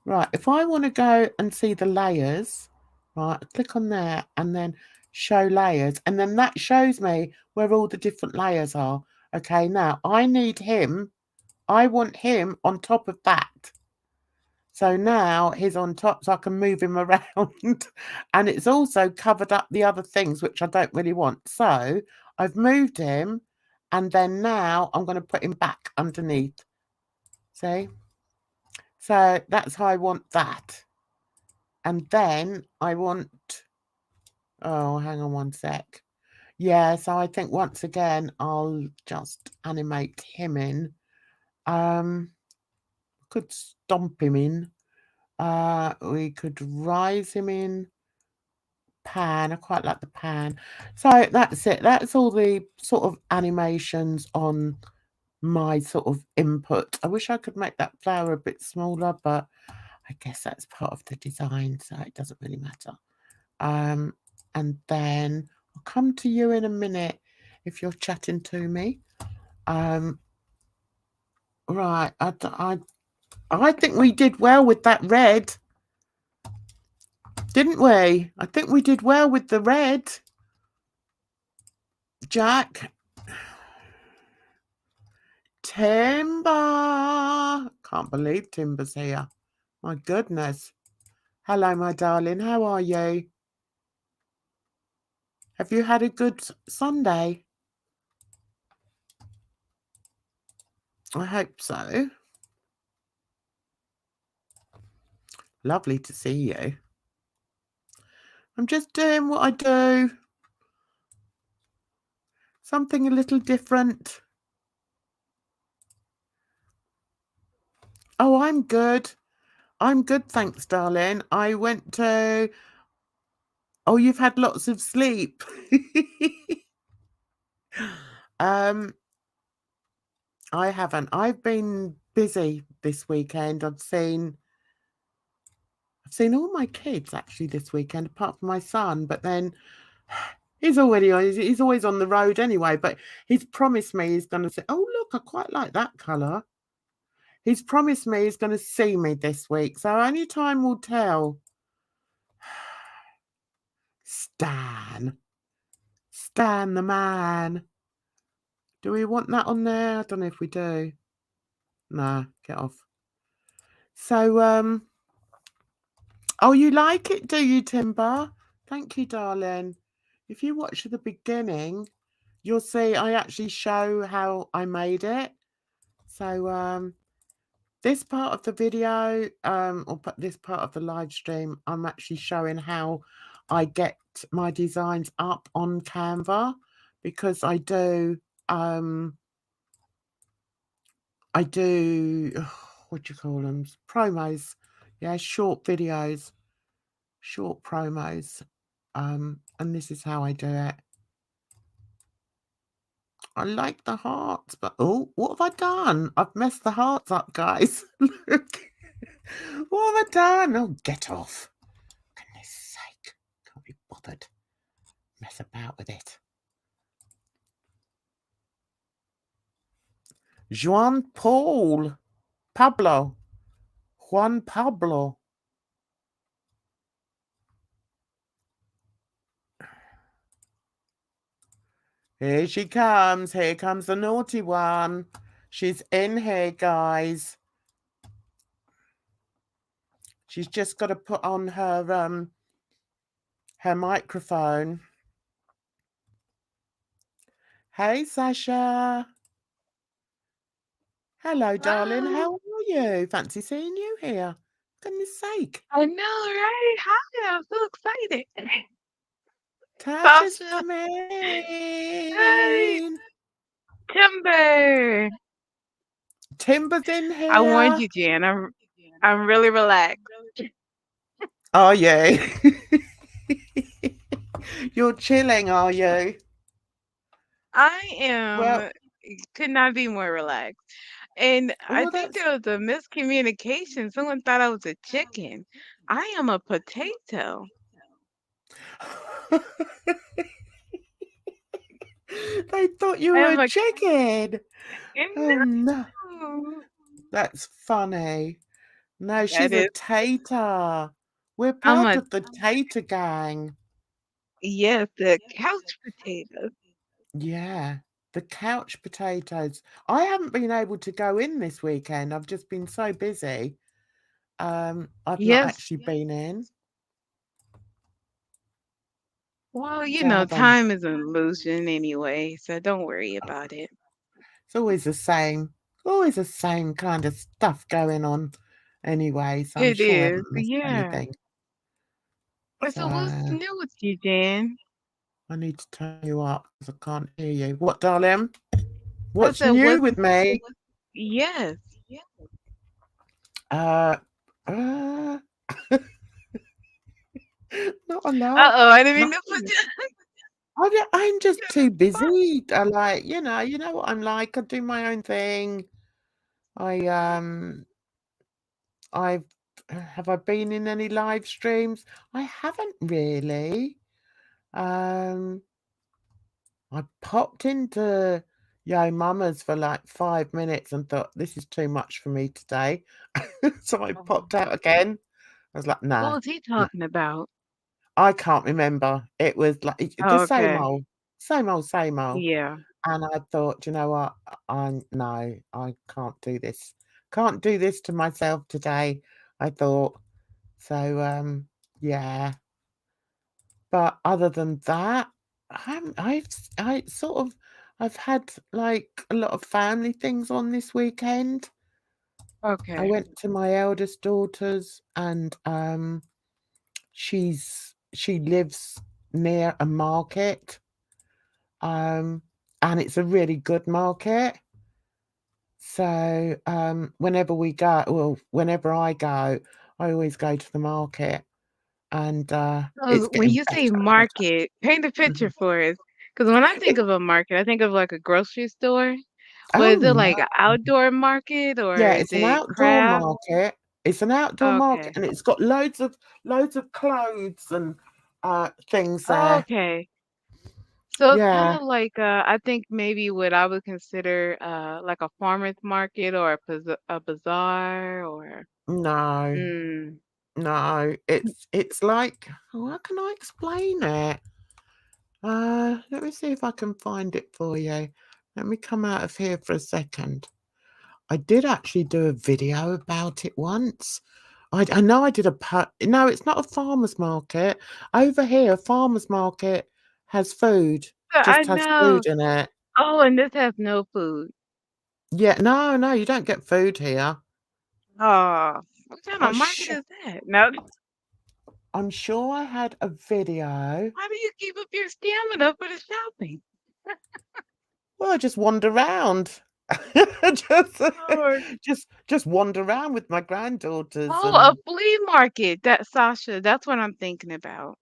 Right, if I want to go and see the layers, right, click on there and then show layers, and then that shows me where all the different layers are. Okay, now I need him. I want him on top of that. So now he's on top, so I can move him around. And it's also covered up the other things, which I don't really want. So I've moved him, and then now I'm going to put him back underneath. See? So that's how I want that. And then I want, oh, hang on one sec. Yeah, so I think once again, I'll just animate him in. Could stomp him in. We could rise him in. Pan, I quite like the pan. So that's it. That's all the sort of animations on my sort of input. I wish I could make that flower a bit smaller, but I guess that's part of the design, so it doesn't really matter. And then I'll come to you in a minute if you're chatting to me. Right, I think we did well with that red, didn't we? I think we did well with the red, Jack. Timber! Can't believe Timber's here. My goodness. Hello, my darling. How are you? Have you had a good Sunday? I hope so. Lovely to see you. I'm just doing what I do. Something a little different. Oh, I'm good. I'm good, thanks, darling. I went to... Oh, you've had lots of sleep. I haven't. I've been busy this weekend. I've seen all my kids actually this weekend, apart from my son. But then he's always on the road anyway. But he's promised me he's going to say, "Oh, look, I quite like that colour." He's promised me he's going to see me this week, so only time will tell. Stan the man. Do we want that on there? I don't know if we do. Nah, get off. So, oh, you like it, do you, Timber? Thank you, darling. If you watch the beginning, you'll see I actually show how I made it. So, this part of the video, or this part of the live stream, I'm actually showing how I get my designs up on Canva, because I do, what do you call them? Promos. Yeah, short videos, short promos. And this is how I do it. I like the hearts, but oh, what have I done? I've messed the hearts up, guys. Look. What have I done? Oh, get off. Goodness sake. Can't be bothered. Mess about with it. Juan Paul. Pablo. Juan Pablo. Here she comes. Here comes the naughty one. She's in here, guys. She's just got to put on her microphone. Hey, Sasha. Hello, darling. How are you? Fancy seeing you here. Goodness sake. I know, right? Hi, I'm so excited. Tasha's Sasha, come hey, in. Timber. Timber's in I warned here. you, Jan. I'm really relaxed. Are you? You're chilling, are you? I Well, am could not be more relaxed. And I well, think that's. there was a miscommunication. Someone thought I was a chicken. I am a potato. They thought you I were am a a chicken. Oh no, no. that's funny. No, That she's a is tater. We're I'm part a of the tater gang. yes, the couch potato. Yeah, the couch potatoes. I haven't been able to go in this weekend. I've just been so busy. I've not Yes. actually been in. Well, Gather. time is an illusion anyway, so don't worry about it. It's always the same. Always the same kind of stuff going on. Anyway, so I'm It sure I is, haven't missed yeah. anything. So what's So new with you, Jan? I need to turn you up because I can't hear you. What, darling? I What's said, new what's with me? yes. Uh, uh not a lot. Uh-oh, I didn't mean to put Nothing. you. I'm just too busy. I like, you know what I'm like. I do my own thing. I I've have I been in any live streams? I haven't really. Um, I popped into Yo Mama's for like 5 minutes and thought this is too much for me today. So I Oh. popped out again. I was like, What nah, was he nah. talking about? I can't remember. It was like the Oh, okay. same old, same old. Yeah. And I thought, you know what? No, I can't do this. Can't do this to myself today. I thought. So yeah. But other than that, I sort of I've had like a lot of family things on this weekend. I Okay. went to my eldest daughter's and she lives near a market. Um and it's a really good market. So whenever I go, I always go to the market and it's So when getting you say better and better. market, paint a picture Mhm. for us. Because when I think It, of a market, I think of like a grocery store. But oh is it no. like an outdoor market or Yeah, is it's an it outdoor craft? market. It's an outdoor market Okay. and it's got loads of clothes and things there. Okay. So it's kind Yeah. of like I think maybe what I would consider like a farmer's market or a bazaar or No. mm, No. It's like how can I explain it? Let me see if I can find it for you. Let me come out of here for a second. I did actually do a video about it once. I know I did no, it's not a farmer's market. Over here, a farmer's market has food, I just has food know. in it. Oh, and this has no food. Yeah, no, you don't get food here. Oh, what kind I of market sh is that? No. I'm sure I had a video. How do you keep up your stamina for the shopping? Well, I just wander around. Just Lord. just wander around with my granddaughters Oh, a and flea market. That Sasha, that's what I'm thinking about.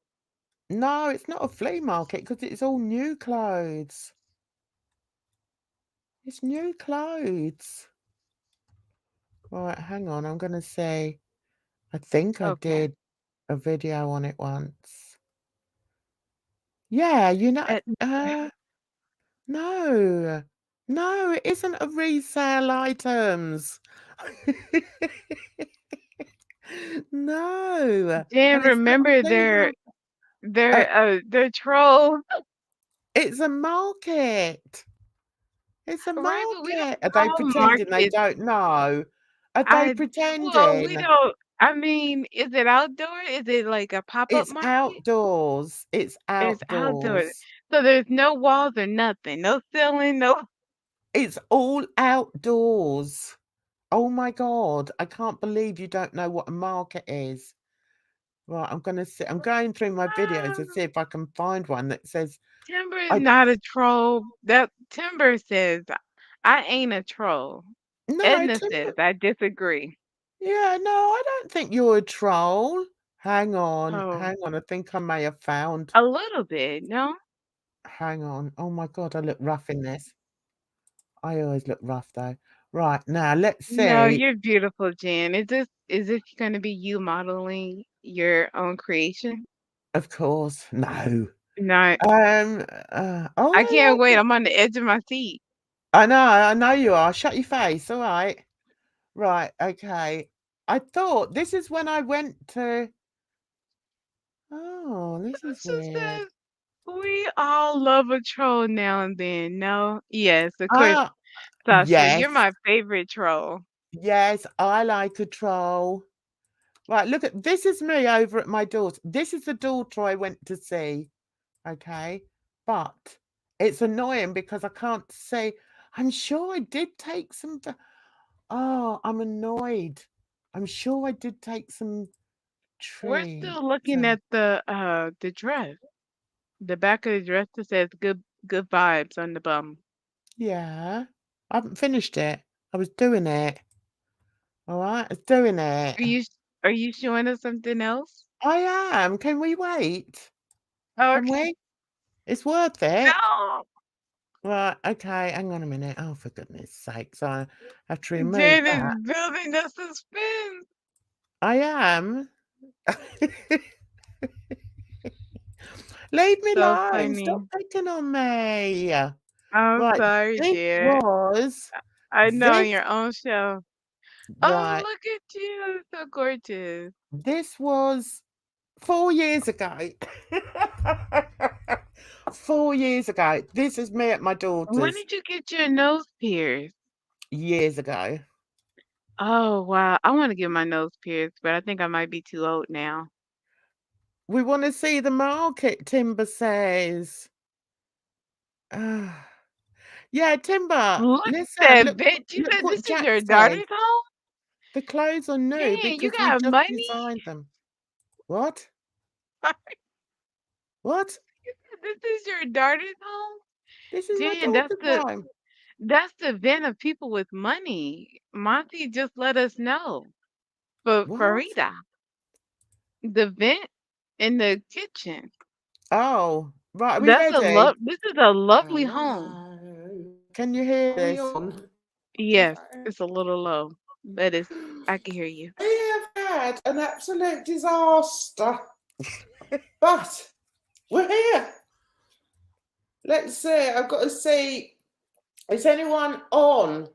no, it's not a flea market because it's all new clothes. It's new clothes. Right, hang on. I'm going to say, I think I Okay. did a video on it once. Yeah, you know, Uh, no, no, it isn't a resale items. No, Jen, and it's not remember female. Uh, they're trolls. it's a market. It's a Right, but we market. Are don't they go pretending they markets. don't know? Are they Well, we pretending? don't. I mean, is it outdoor? Is it like a pop-up It's market? outdoors. It's It's outdoor. outdoors. So there's no walls or nothing. No ceiling, no. It's all outdoors. Oh my God. I can't believe you don't know what a market is. Right, I'm going through my videos to see if I can find one that says Timber is I not a troll. That Timber says I ain't a troll. no, Edna says timber. I disagree. Yeah, no, I don't think you're a troll. Oh, hang on. I think I may have found. a little bit, no? Hang on. Oh my God, I look rough in this. I always look rough though. Right, now let's No, see. you're beautiful, Jen. Is this gonna be you modeling your own creation? Of course, no. No, Oh, I I can't like wait. it. I'm on the edge of my seat. I know you are. Shut your face. All right. Right, okay. I thought this is when I went to. Oh, this is She weird. says we all love a troll now and then. No? Yes, of course, Ah, Sasha. yes, You're my favorite troll. yes, I like a troll. Right, look at this is me over at my daughter. This is the daughter I went to see. Okay, but it's annoying because I can't see. I'm sure I did take some. Oh, I'm annoyed. I'm sure I did take some We're tree. still looking at the dress. The back of the dress that says good vibes on the bum. Yeah, I haven't finished it. I was doing it. All right, I was doing it. Are you are you showing us something else? I am. Can we wait? Can Okay. we? It's worth it. No. Right, okay, hang on a minute. Oh, for goodness sakes, I have to remove Jane that. is building the suspense. I am. Leave me So alone. Stop funny. picking on me. I'm Right, sorry, this dear. was I know this your own show. Oh, right. look at you. So gorgeous. This was 4 years ago. 4 years ago. This is me at my When daughter's did you get your nose pierced? years ago. Oh, wow. I want to get my nose pierced, but I think I might be too old now. We wanna see the market, Timber says. Ah. Yeah, Timber, Look at listen, that bitch. You look said what this is Jack your says. daughter's home? The clothes are new Dang, you because we got just money? designed them. What? You What? said this is your daughter's home? This is my Jen, daughter's home. that's the vent of people with money. Monty just let us know. But What? Farida, the vent in the kitchen. Oh, right, are we ready? This is a lovely home. Hello. Can you hear this? On? Yes, it's a little low, but I can hear you. We have had an absolute disaster, but we're here. Let's see. I've got to see. Is anyone on?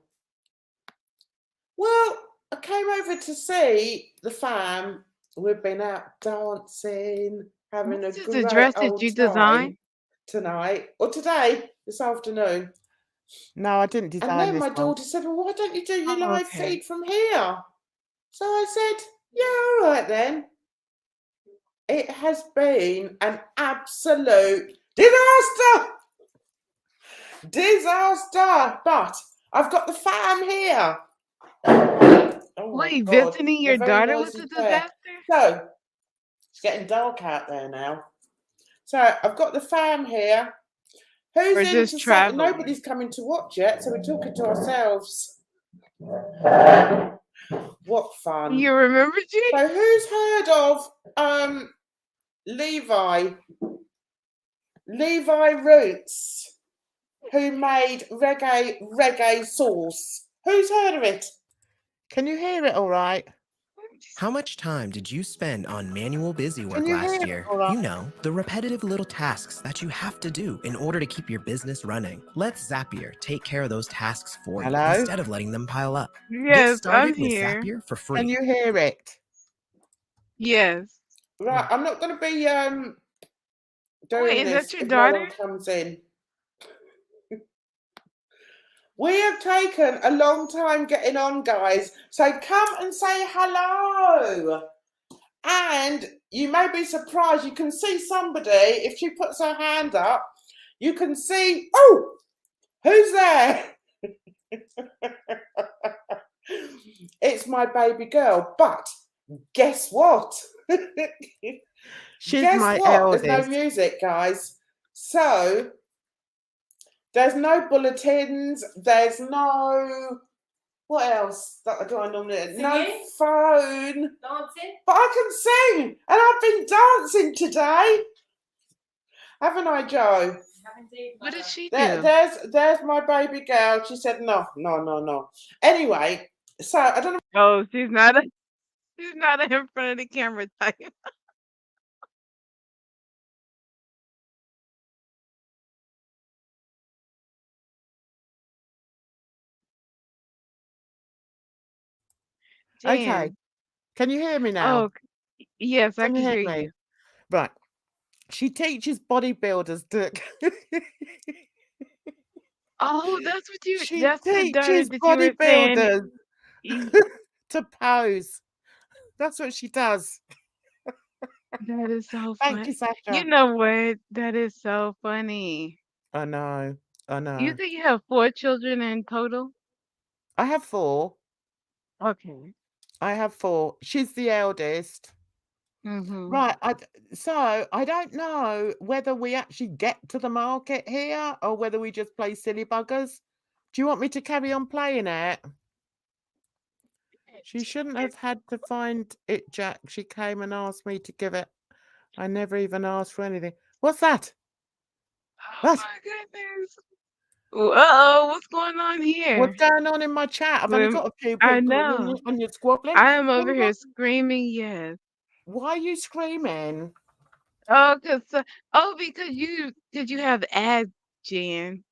Well, I came over to see the fam. We've been out dancing, having a This is the great dress that old you designed? time tonight or today, this afternoon. No, I didn't And design then this my one. daughter Said, well, why don't you do your Oh, live okay. feed from here? So I said, yeah, all right then. It has been an absolute disaster. Disaster. But I've got the fam here. Oh my Wait, God, visiting the your very daughter was noisy a pair. disaster? So it's getting dark out there now. So I've got the fam here. Who's Or in just to say traveling? nobody's coming to watch yet, so we're talking to ourselves. What fun. You remember, Jane? So who's heard of Levi? Levi Roots. who made reggae sauce. Who's heard of it? Can you hear it all right? How much time did you spend on manual busy work Can you hear last it year? all right? You know, the repetitive little tasks that you have to do in order to keep your business running. Let Zapier take care of those tasks for you Hello? instead of letting them pile up. Get Yes, I'm started with here. Zapier for Can free. you hear it? Yes. Right, I'm not going to be doing Wait, is this that your if no daughter? one comes in. We have taken a long time getting on, guys. So come and say hello. And you may be surprised. You can see somebody, if she puts her hand up, you can see, oh, who's there? It's my baby girl. But guess what? She's Guess my what? There's no eldest. music, guys. So there's no bulletins. There's no, what else that do I normally? Singing? No phone. Dancing? But I can sing, and I've been dancing today, haven't I, Joe? What did she do? There's my baby girl. She said no. Anyway, so I don't know. Oh, she's not in front of the camera type. Okay. Jan. Can you hear me now? Oh, yes, I Can can you hear hear me? you. Right. She teaches bodybuilders to Oh, that's what you. she That's the daughter teaches that you were saying. bodybuilders y- to pose. That's what she does. That is so Thank you, fun. You Sasha. know what? That is so funny. I know. You think you have 4 children in total? I have 4. Okay. I have 4. She's the eldest. Mm-hmm. Right. So I don't know whether we actually get to the market here or whether we just play silly buggers. Do you want me to carry on playing it? She shouldn't have had to find it, Jack. She came and asked me to give it. I never even asked for anything. What's that? Oh What? my goodness. Uh-oh, what's going on here? What's going on in my chat? I've only got a few I people know. and you're squabbling. I am over here screaming yes. Why are you screaming? Oh, because you have ads, Jen.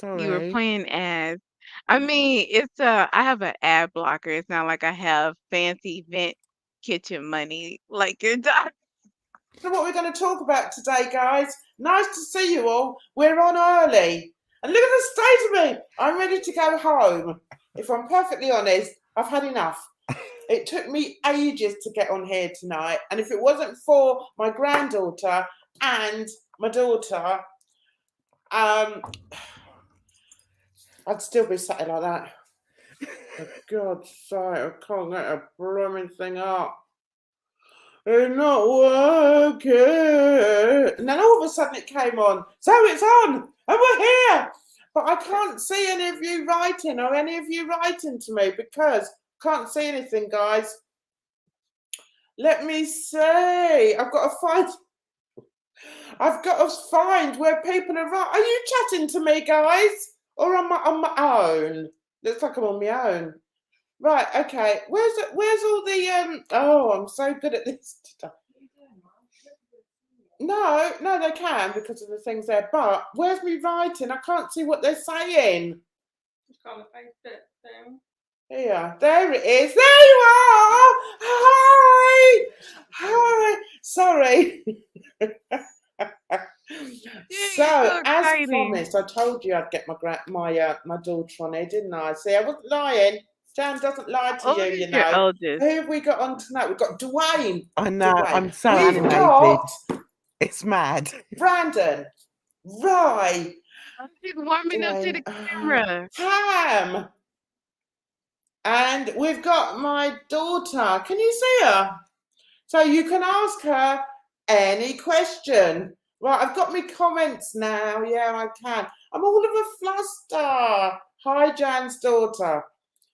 You were Sorry. playing ads. I mean, I have an ad blocker. It's not like I have fancy vent kitchen money like your daughter. So what we're going to talk about today, guys. Nice to see you all. We're on early. And look at the state of me. I'm ready to go home. If I'm perfectly honest, I've had enough. It took me ages to get on here tonight. And if it wasn't for my granddaughter and my daughter, I'd still be sat like that. For God's sake, I can't get a blooming thing up. It's not working. And then all of a sudden it came on. So it's on, and we're here. But I can't see any of you writing or any of you writing to me because I can't see anything, guys. Let me see. I've got to find where people are writing. Are you chatting to me, guys? Or am I on my own? Looks like I'm on my own. Right, okay. Where's all the oh, I'm so good at this stuff. No, they can because of the things there. But where's me writing? I can't see what they're saying. Just on the Facebook thing. Here, there it is. There you are. Hi. Sorry. So, as promised, I told you I'd get my daughter on here, didn't I? See, I wasn't lying. Jan doesn't lie to you, you know. Eldest. Who have we got on tonight? We've got Dwayne. I know. Dwayne. I'm so We've animated. got It's mad. Brandon. Right. She's warming up to the camera. Tam. And we've got my daughter. Can you see her? So you can ask her any question. Right, I've got my comments now. Yeah, I can. I'm all of a fluster. Hi, Jan's daughter.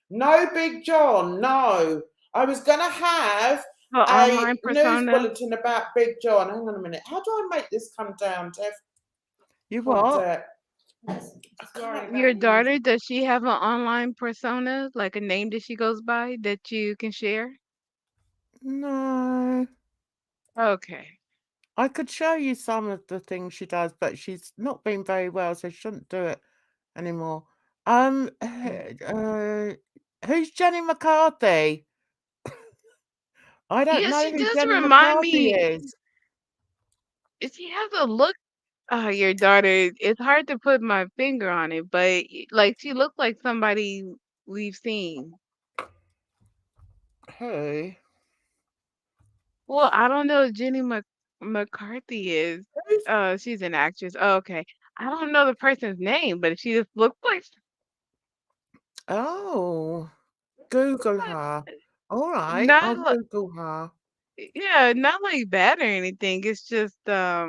No Big John, no. I was going to have a news bulletin about Big John. Hang on a minute. How do I make this come down, Tev? You what? Just worried about Your you. daughter, does she have an online persona, like a name that she goes by that you can share? No. Okay. I could show you some of the things she does, but she's not been very well, so she shouldn't do it anymore. Who's Jenny McCarthy? I don't Yeah, know she who does Jenny remind McCarthy me. is. She has a look. Your daughter. It's hard to put my finger on it, but like she looks like somebody we've seen. Who? Well, I don't know who Jenny McCarthy is. Who's She's an actress. Oh, okay. I don't know the person's name, but she just looks like Oh, Google her. All right, not I'll like Google her. yeah, not like bad or anything. It's just I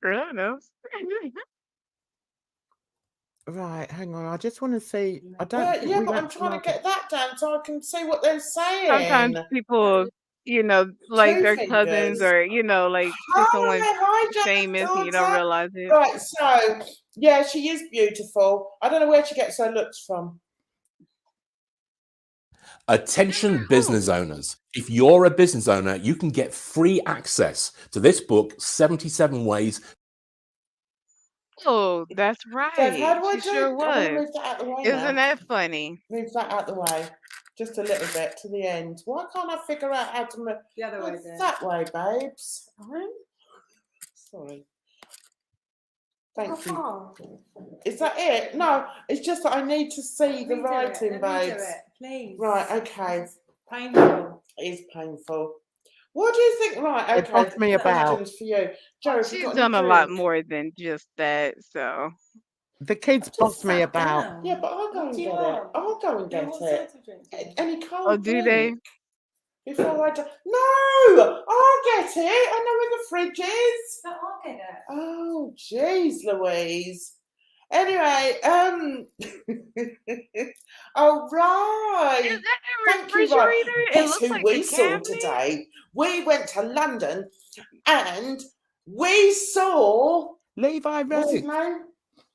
don't know. Right, hang on. I just want to see. I don't Well, think yeah, we but went I'm to trying to market. get that down so I can see what they're Sometimes saying. people, like Two their cousins fingers. or like just Hi, someone hi, Jen's famous and you don't daughter. realize it. Right, so yeah, she is beautiful. I don't know where she gets her looks from. Attention business owners. If you're a business owner, you can get free access to this book, 77 Ways. Oh, that's Dave, right. how do I She sure do? I'm going to was. move that out the way Isn't now. that funny? Move that out the way. Just a little bit to the end. Why can't I figure out how to move? The other way, Dave. That way, babes. Sorry. Thank you. Is that it? No, it's just that I need to see the writing, babes. Please. Right, okay. It's painful. It is painful. What do you think? Right, They okay. bossed me about. Questions for you. Joe, have you She's got done a any lot drink? more than just that, so. The kids Just bossed me sat about. down. Yeah, but I'll go What and do you get it. want? I'll go and Yeah, get what it. sort of drink do you want? Any Oh, cold do they? drink before I do. No, I'll get it. I know where the fridge is. No, I'll get it. Oh, jeez, Louise. Anyway, all Is right. that a Thank you, right. refrigerator? It Guess looks who like we a saw cabinet. today? We went to London and we saw Levi what's his Roots. name?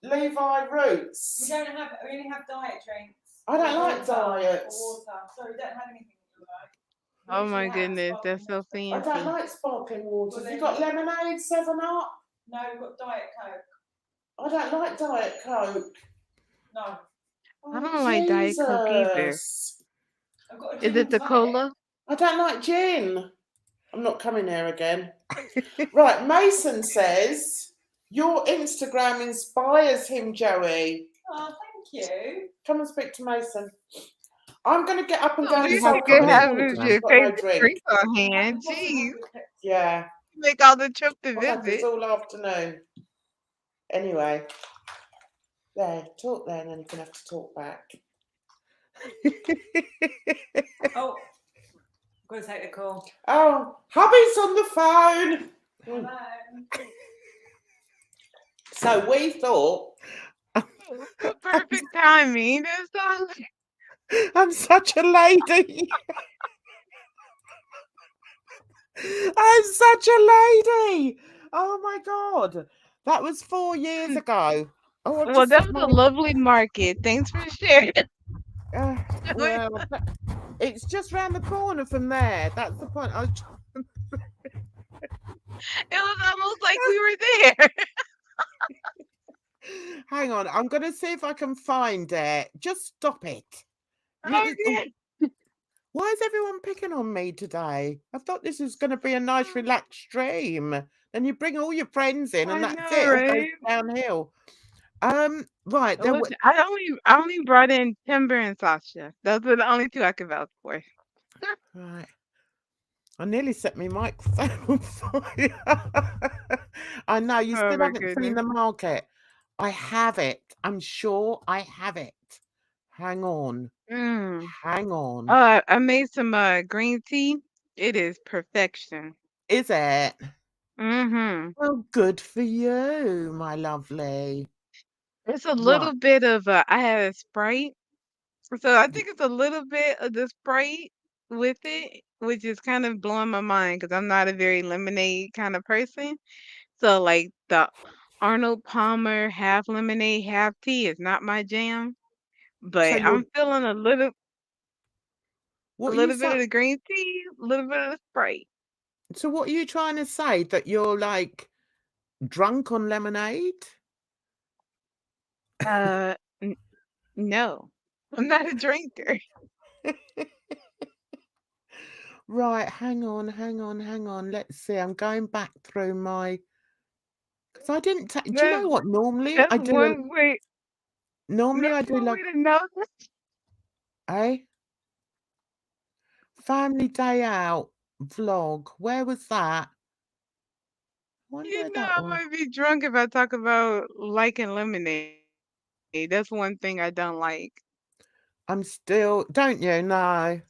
Levi Roots. We only have diet drinks. I don't Or like water, diets. or water. Sorry, we don't have anything you like. We Oh literally my have goodness, sparkling that's so water. I don't fancy. like sparkling water. Well, Have you then- got lemonade, 7-Up? No, we've got Diet Coke. I don't like Diet Coke. No. I don't like Diet Coke either. Jesus. I've got a Is gin it and the tonic. cola? I don't like gin. I'm not coming here again. Right, Mason says, your Instagram inspires him, Joey. Oh, thank you. Come and speak to Mason. I'm going to get up and At go and least sell you cotton could wool have because your she's got no favorite drink. drink on hand. Jeez, Yeah, make all the trip to I've had this visit. all afternoon. Anyway, there, talk then, and then you can have to talk back. Oh, I'm going to take the call. Oh, hubby's on the phone. Hello. So we thought, Perfect timing. That's all. I'm such a lady. I'm such a lady. Oh my God. That was 4 years ago. Oh, I've Well, just that set was a my, lovely market. Thanks for sharing. well, it's just round the corner from there. That's the point. It was almost like we were there. Hang on. I'm going to see if I can find it. Just stop it. Okay. Why is everyone picking on me today? I thought this was going to be a nice, relaxed stream. And you bring all your friends in, and I that's know, it. It all goes right? downhill. Right. It was, I only brought in Timber and Sasha. Those are the only two I could vouch for. Right. I nearly set my microphone on fire. I know you Oh still my haven't seen goodness. the market. I have it. I'm sure I have it. Hang on. Mm. Hang on. I made some green tea. It is perfection. Is it? Mm-hmm. Well, good for you, my lovely. It's a Right. little bit of I had a Sprite. So I think it's a little bit of the Sprite with it, which is kind of blowing my mind because I'm not a very lemonade kind of person. So like the Arnold Palmer, half lemonade, half tea is not my jam, So but you're I'm feeling a little what are you bit of sa- the green tea, a little bit of the Sprite. so what are you trying to say? That you're like drunk on lemonade? Uh, n no. I'm not a drinker. Right, hang on. Let's see. I'm going back through my because I didn't do you That's know what? Normally that's I do one way like to know. eh? Family day out vlog. Where was that? I wonder where You know, that I was. might be drunk if I talk about liking lemonade. That's one thing I don't like. I'm still don't you? No.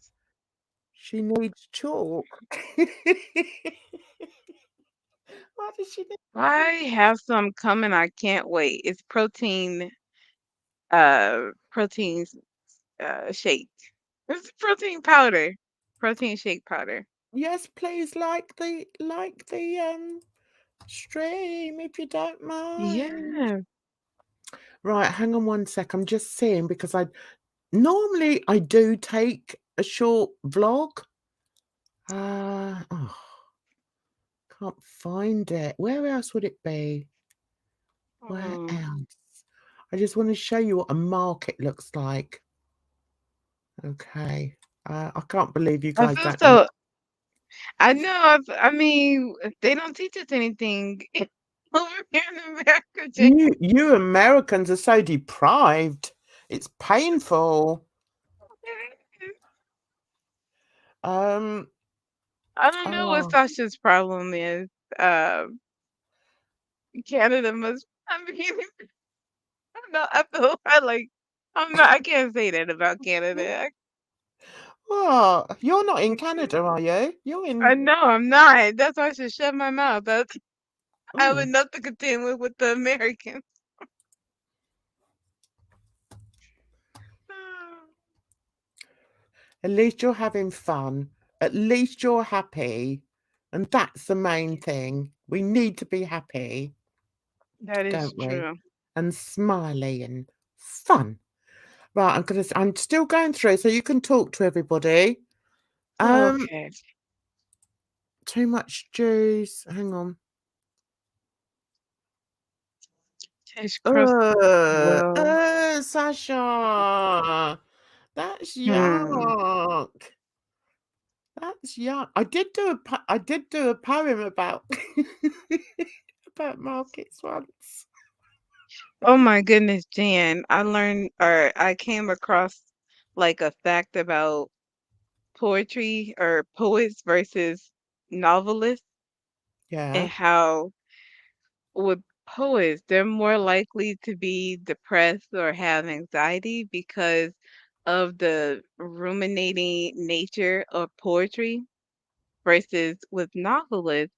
She needs chalk. Why does she need I have some coming. I can't wait. It's protein shake. It's protein powder. Protein shake powder. Yes, please like the stream if you don't mind. Yeah. Right, hang on one sec. I'm just seeing because I normally I do take a short vlog. Oh, can't find it. Where else would it be? Where Mm. else? I just want to show you what a market looks like. Okay. I can't believe you I guys feel don't know. so. I know. I mean, they don't teach us anything over here in America, Jane. You Americans are so deprived. It's painful. Um, I don't know what oh, Sasha's problem is. Canada must. I mean, I don't know. I feel I'm not. I can't say that about Canada. what? You're not in Canada, are you? You're I in. know I'm not. That's why I should shut my mouth. I have Oh, enough to contend with the Americans. at least you're having fun. At least you're happy. And that's the main thing. We need to be happy, That is don't we? true. And smiley and fun. Right, I'm still going through so you can talk to everybody. Okay. Too much juice. Hang on. Taste crust. Well, Sasha. That's hmm. yuck. That's yuck. I did do a poem about about markets once. Oh my goodness, Jan. I came across like a fact about poetry or poets versus novelists and Yeah. how with poets, they're more likely to be depressed or have anxiety because of the ruminating nature of poetry versus with novelists,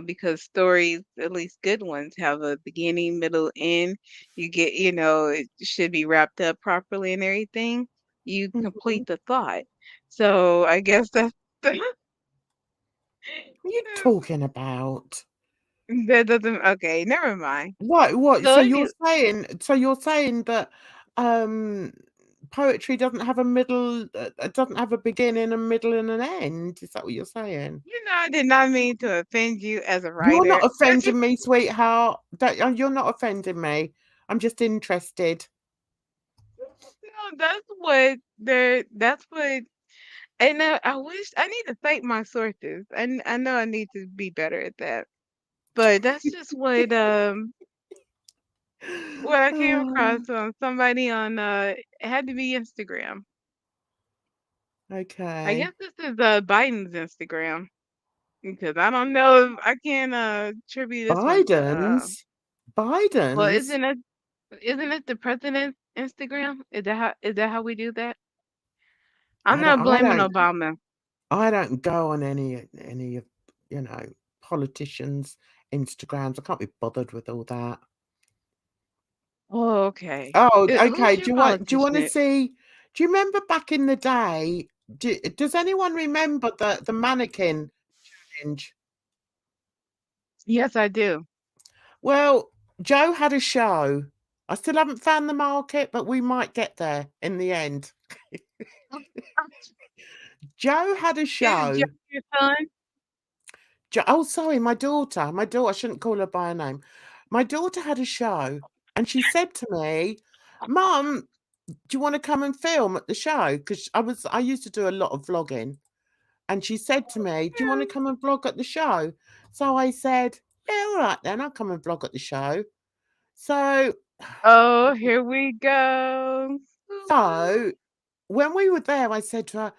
because stories, at least good ones, have a beginning, middle, end. You get, it should be wrapped up properly and everything. You Mhm. complete the thought. So I guess that's What are you talking about? that doesn't okay, never mind. What? So any So you're saying that um poetry doesn't have a middle doesn't have a beginning, a middle and an end? Is that what you're saying? I did not mean to offend you as a You're writer. not offending me, sweetheart. You're not offending me. I'm just interested. No, that's what and I wish I need to cite my sources. I know I need to be better at that. But that's just what I came Oh, across on somebody on it had to be Instagram. I okay. guess this is Biden's Instagram because I don't know if I can attribute this one to Biden's? well Biden's? isn't it the president's Instagram? Is that how we do that? I'm I don't not I blaming don't Obama. I don't go on any of, politicians' Instagrams. I can't be bothered with all that. Oh, okay. Oh, Who's okay. your Do you want to politician? see? Do you remember back in the day? Does anyone remember the mannequin challenge? Yes, I do. Well, Joe had a show. I still haven't found the market, but we might get there in the end. Joe had a Is show. Joe your son? Oh, sorry, my daughter. My daughter, I shouldn't call her by her name. My daughter had a show, and she said to me, "Mum, do you want to come and film at the show?" Because I used to do a lot of vlogging, and she said to me, "Do you want to come and vlog at the show?" So I said, "Yeah, all right then, I'll come and vlog at the show." So, Oh, here we go. so when we were there, I said to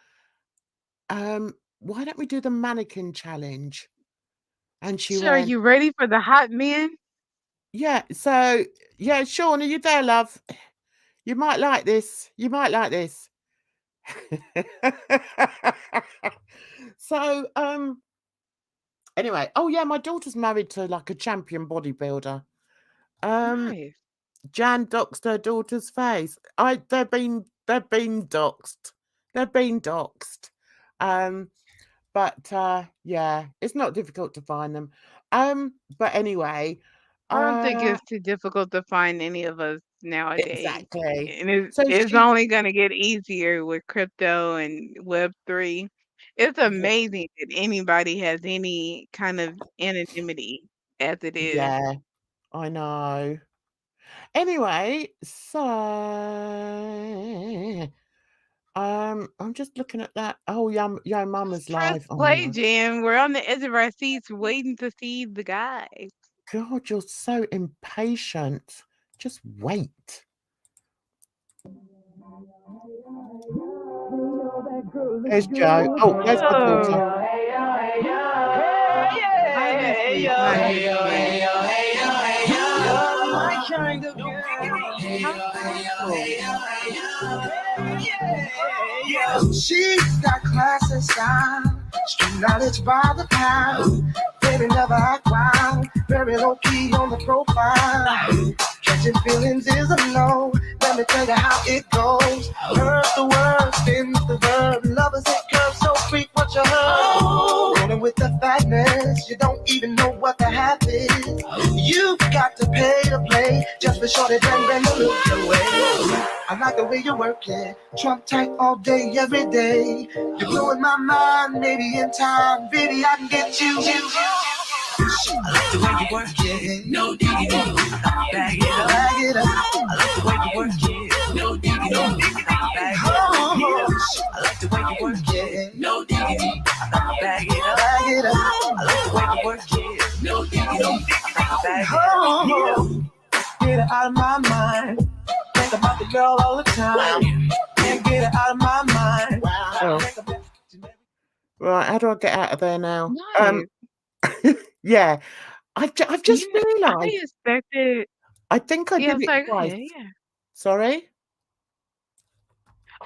her, "Why don't we do the mannequin challenge?" And she So are went, you ready for the hot men? "Yeah." So, yeah, Sean, are you there, love? You might like this. You might like this. So, anyway, oh yeah, my daughter's married to like a champion bodybuilder. Nice. Jan doxed her daughter's face. They've been doxed. They've been doxed. But yeah, it's not difficult to find them. But anyway, I don't think uh it's too difficult to find any of us nowadays. exactly. And it's, So it's she only going to get easier with crypto and Web3. It's yeah, amazing that anybody has any kind of anonymity as it is. yeah, I know. Anyway, so I'm just looking at that. Oh, Yo Just Mama's press live. Oh play, my Jen. We're on the edge of our seats waiting to see the guys. God, you're so impatient. Just wait. There's Joe. Oh, there's my daughter. Obviously, it's not his kid. How cool. She's got class and style, street knowledge by the pound. Baby never act wild, very low key on the profile. Catching feelings is a no. Let me tell you how it goes. Heard the word, spins the verb. Lovers hit curves, so freak what you heard. Rolling with the fatness, you don't even know what the half is. You've got to pay to play, just for shorty bang to look your way. I like the way you work it, Trump tight all day, every day. You're blowing my mind, maybe in time, baby I can get you. I like the way you work it, no diggity. Bag it up, bag it up. I like the way you work it, no diggity. Bag it up. I like the way you work it, no diggity. Bag it up, bag it up. I like the way you work it, no diggity. Bag it up. Get it out of my mind. Think about the girl all the time. Can't get it out of my mind. Oh. Right, how do I get out of there now? Nice. Yeah, I've just I realised. expected. I think I Yeah, did it sorry, go twice. ahead. Yeah. Sorry?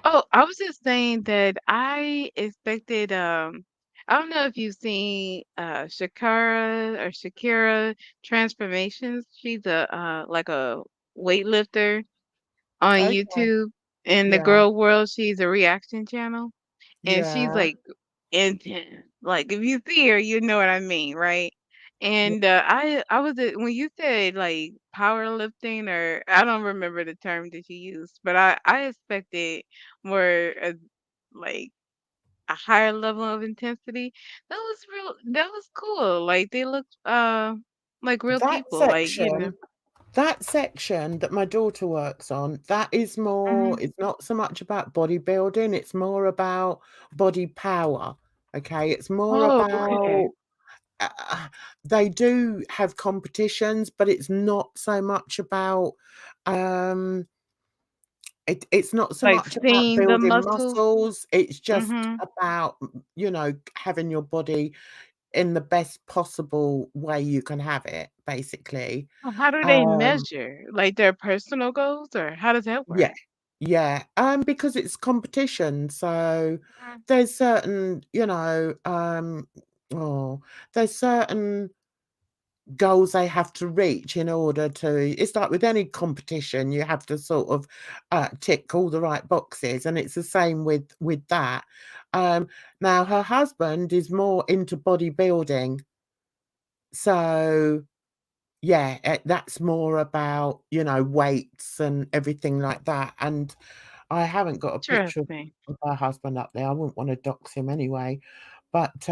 Oh, I was just saying that I expected. I don't know if you've seen Shakira transformations. She's a like a weightlifter on Okay. YouTube. In the Yeah. girl world, she's a reaction channel, and she's Yeah. like intense. Like if you see her, you know what I mean, right? And I was when you said like powerlifting, or I don't remember the term that you used, but I expected more like a higher level of intensity. That was real. That was cool. Like they looked like real That people. Like section that section that my daughter works on, that is more, Mhm. it's not so much about bodybuilding, it's more about body power. Okay, it's more Oh, okay. about they do have competitions, but it's not so much about it's not so Like much about seeing the building muscles. muscles, it's just Mhm. about, having your body in the best possible way you can have it, basically. Oh, how do they Um, measure? Like their personal goals, or how does that yeah, work? yeah, because it's competition, so Mhm. there's certain, there's certain goals they have to reach in order to, it's like with any competition, you have to sort of tick all the right boxes, and it's the same with that. Now her husband is more into bodybuilding, so yeah, that's more about, you know, weights and everything like that. And I haven't got a picture Interesting. of her husband up there. I wouldn't want to dox him anyway. But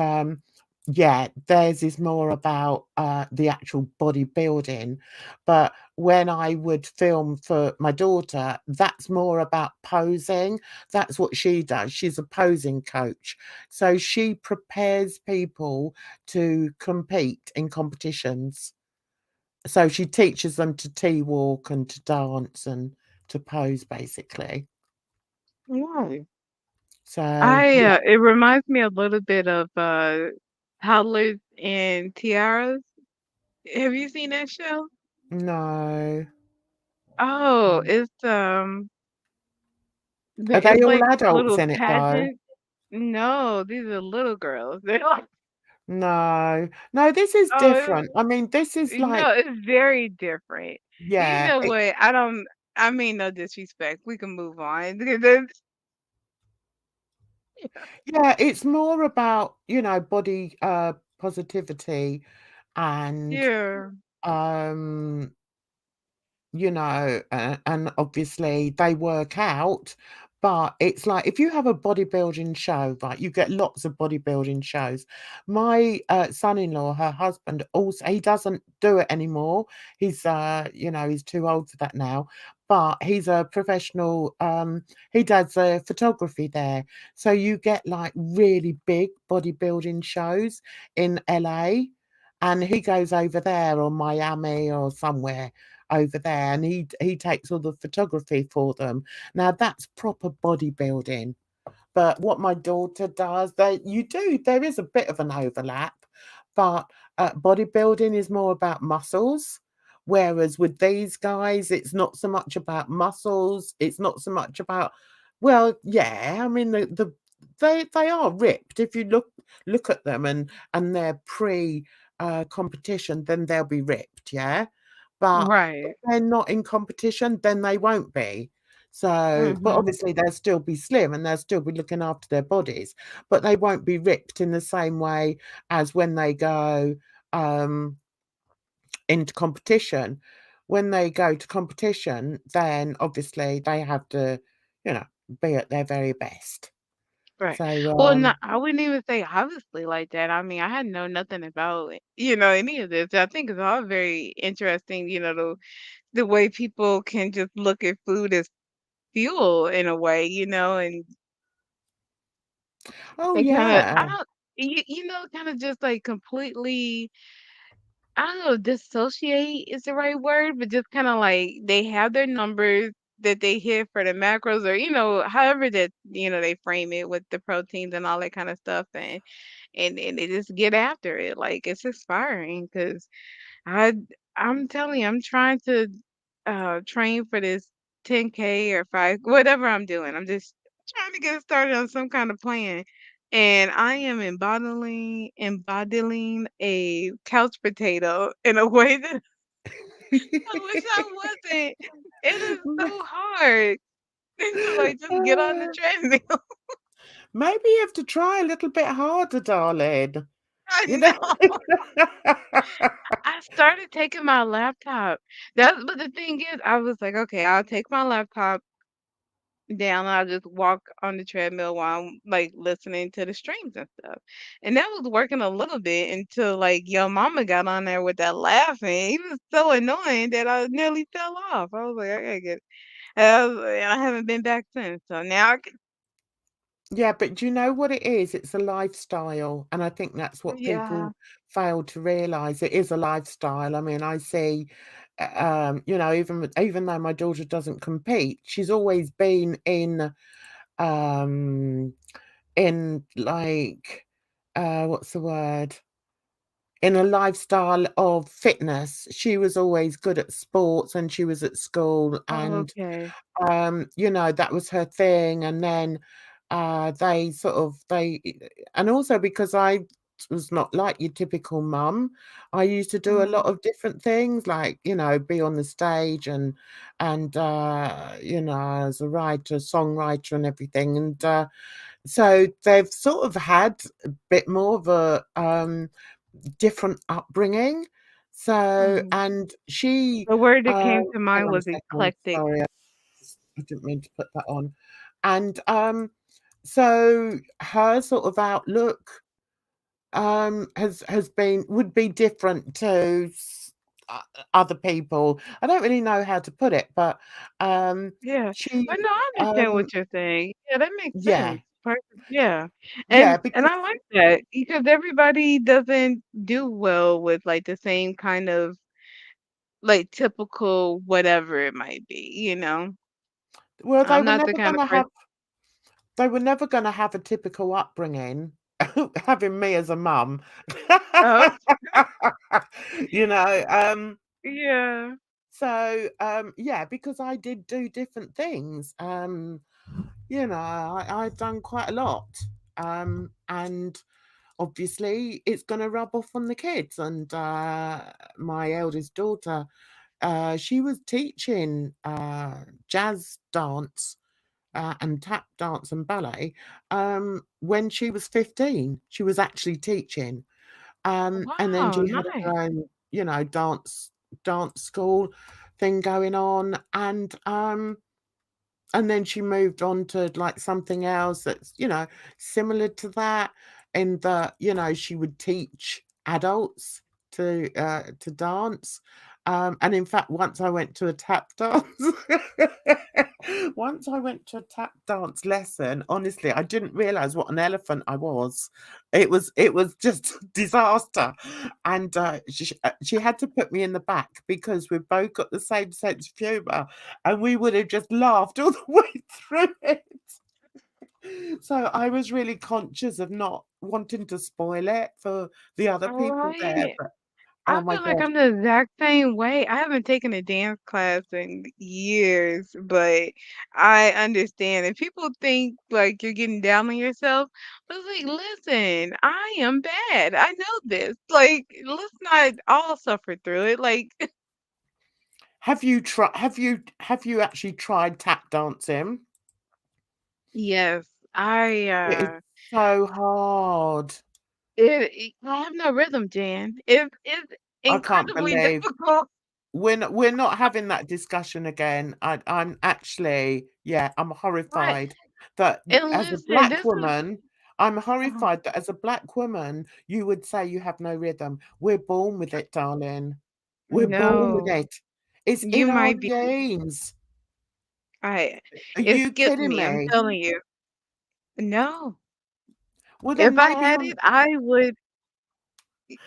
yeah, theirs is more about the actual bodybuilding. But when I would film for my daughter, that's more about posing. That's what she does. She's a posing coach. So she prepares people to compete in competitions. So she teaches them to tea walk and to dance and to pose, basically. Right. So yeah, It reminds me a little bit of Toddlers and Tiaras. Have you seen that show? no. Oh, Mm. Are they it's all like adults little in it though? pageant. No, these are little girls. They're like, No. No, this is oh, different. I mean, this is no, like, it's very different. You yeah, know what? I mean no disrespect. We can move on. Because it's- yeah, it's more about, you know, body positivity and Yeah. um you know, and obviously they work out, but it's like if you have a bodybuilding show, right, you get lots of bodybuilding shows. My son-in-law, her husband, also he doesn't do it anymore. He's you know, he's too old for that now. But he's a professional, he does photography there. So you get like really big bodybuilding shows in LA, and he goes over there or Miami or somewhere over there, and he takes all the photography for them. Now that's proper bodybuilding. But what my daughter does, there is a bit of an overlap, but bodybuilding is more about muscles. Whereas with these guys, it's not so much about muscles. It's not so much about, well, yeah, I mean they are ripped. If you look at them and they're pre competition, then they'll be ripped, yeah. But if Right. they're not in competition, then they won't be. So, but Mhm. obviously they'll still be slim and they'll still be looking after their bodies, but they won't be ripped in the same way as when they go um, into competition. When they go to competition, then obviously they have to, you know, be at their very best. Right. So, Well, no, I wouldn't even say obviously like that. I mean, I had know nothing about any of this. I think it's all very interesting, the way people can just look at food as fuel in a way, and oh they kind of yeah, I don't kind of just like completely I don't know, dissociate is the right word, but just kind of like they have their numbers that they hit for the macros or however that they frame it with the proteins and all that kind of stuff and they just get after it. Like it's inspiring because I I'm telling you, I'm trying to train for this 10K or 5 whatever I'm doing. I'm just trying to get started on some kind of plan. And I am embodying a couch potato in a way that I wish I wasn't. It is so hard to like just get on the treadmill. maybe you have to try a little bit harder, darling. I You know. know. I started taking my laptop. But the thing is, I was like, okay, I'll take my laptop down and I'll just walk on the treadmill while I'm like listening to the streams and stuff. And that was working a little bit until like your mama got on there with that laughing. He was so annoying that I nearly fell off. I was like, I gotta get and I haven't been back since. So now I can, Yeah, but do you know what it is? It's a lifestyle, and I think that's what yeah. people fail to realize. It is a lifestyle. I mean, I see, you know, even though my daughter doesn't compete, she's always been um, in like, what's the word? In a lifestyle of fitness. She was always good at sports, and she was at school, Oh, and okay. you know, that was her thing. And then they and also because I was not like your typical mum, I used to do a Mhm. lot of different things, like, you know, be on the stage and you know, as a writer, songwriter and everything. And so they've sort of had a bit more of a different upbringing. So, Mhm. and she, The word that came to hang mind on a was second, eclectic. sorry, I didn't mean to put that on. And so her sort of outlook would be different to other people. I don't really know how to put it, but Yeah. she But no, I understand what you're saying. Yeah, that makes yeah, sense. Perfect. Yeah. yeah, And because I like that because everybody doesn't do well with like the same kind of like typical whatever it might be, you know. well, I'm not the kind of person. they were never gonna have a typical upbringing, having me as a mum. Oh, You know, yeah. so, yeah, because I did do different things, you know, I've done quite a lot, and obviously it's gonna rub off on the kids, and, my eldest daughter, she was teaching, jazz dance and tap dance and ballet when she was 15. She was actually teaching. And then Wow, she had nice. her own, you know, dance school thing going on. And then she moved on to like something else that's, you know, similar to that, in that, you know, she would teach adults to dance. And in fact, once I went to a tap dance, once I went to a tap dance lesson, honestly, I didn't realize what an elephant I was. It was just disaster. And she had to put me in the back because we both got the same sense of humor, and we would have just laughed all the way through it. So I was really conscious of not wanting to spoil it for the other people there, Right. but oh I my feel like god. I'm the exact same way. I haven't taken a dance class in years, but I understand. And people think like you're getting down on yourself. But it's like, listen, I am bad. I know this. Like, let's not all suffer through it. Like, Have you actually tried tap dancing? yes, It is so hard. I have no rhythm, Jan. It's I can't incredibly believe difficult. we're not having that discussion again. I'm actually, yeah, I'm Right. horrified that And as a listen, black this is woman, I'm uh, horrified that as a black woman, you would say you have no rhythm. We're born with it, darling. We're born with no, it. It's you in our might be. genes. I Are It you skipped kidding me, I'm me? telling you. No. Well, then If I maybe had I'm it, I would.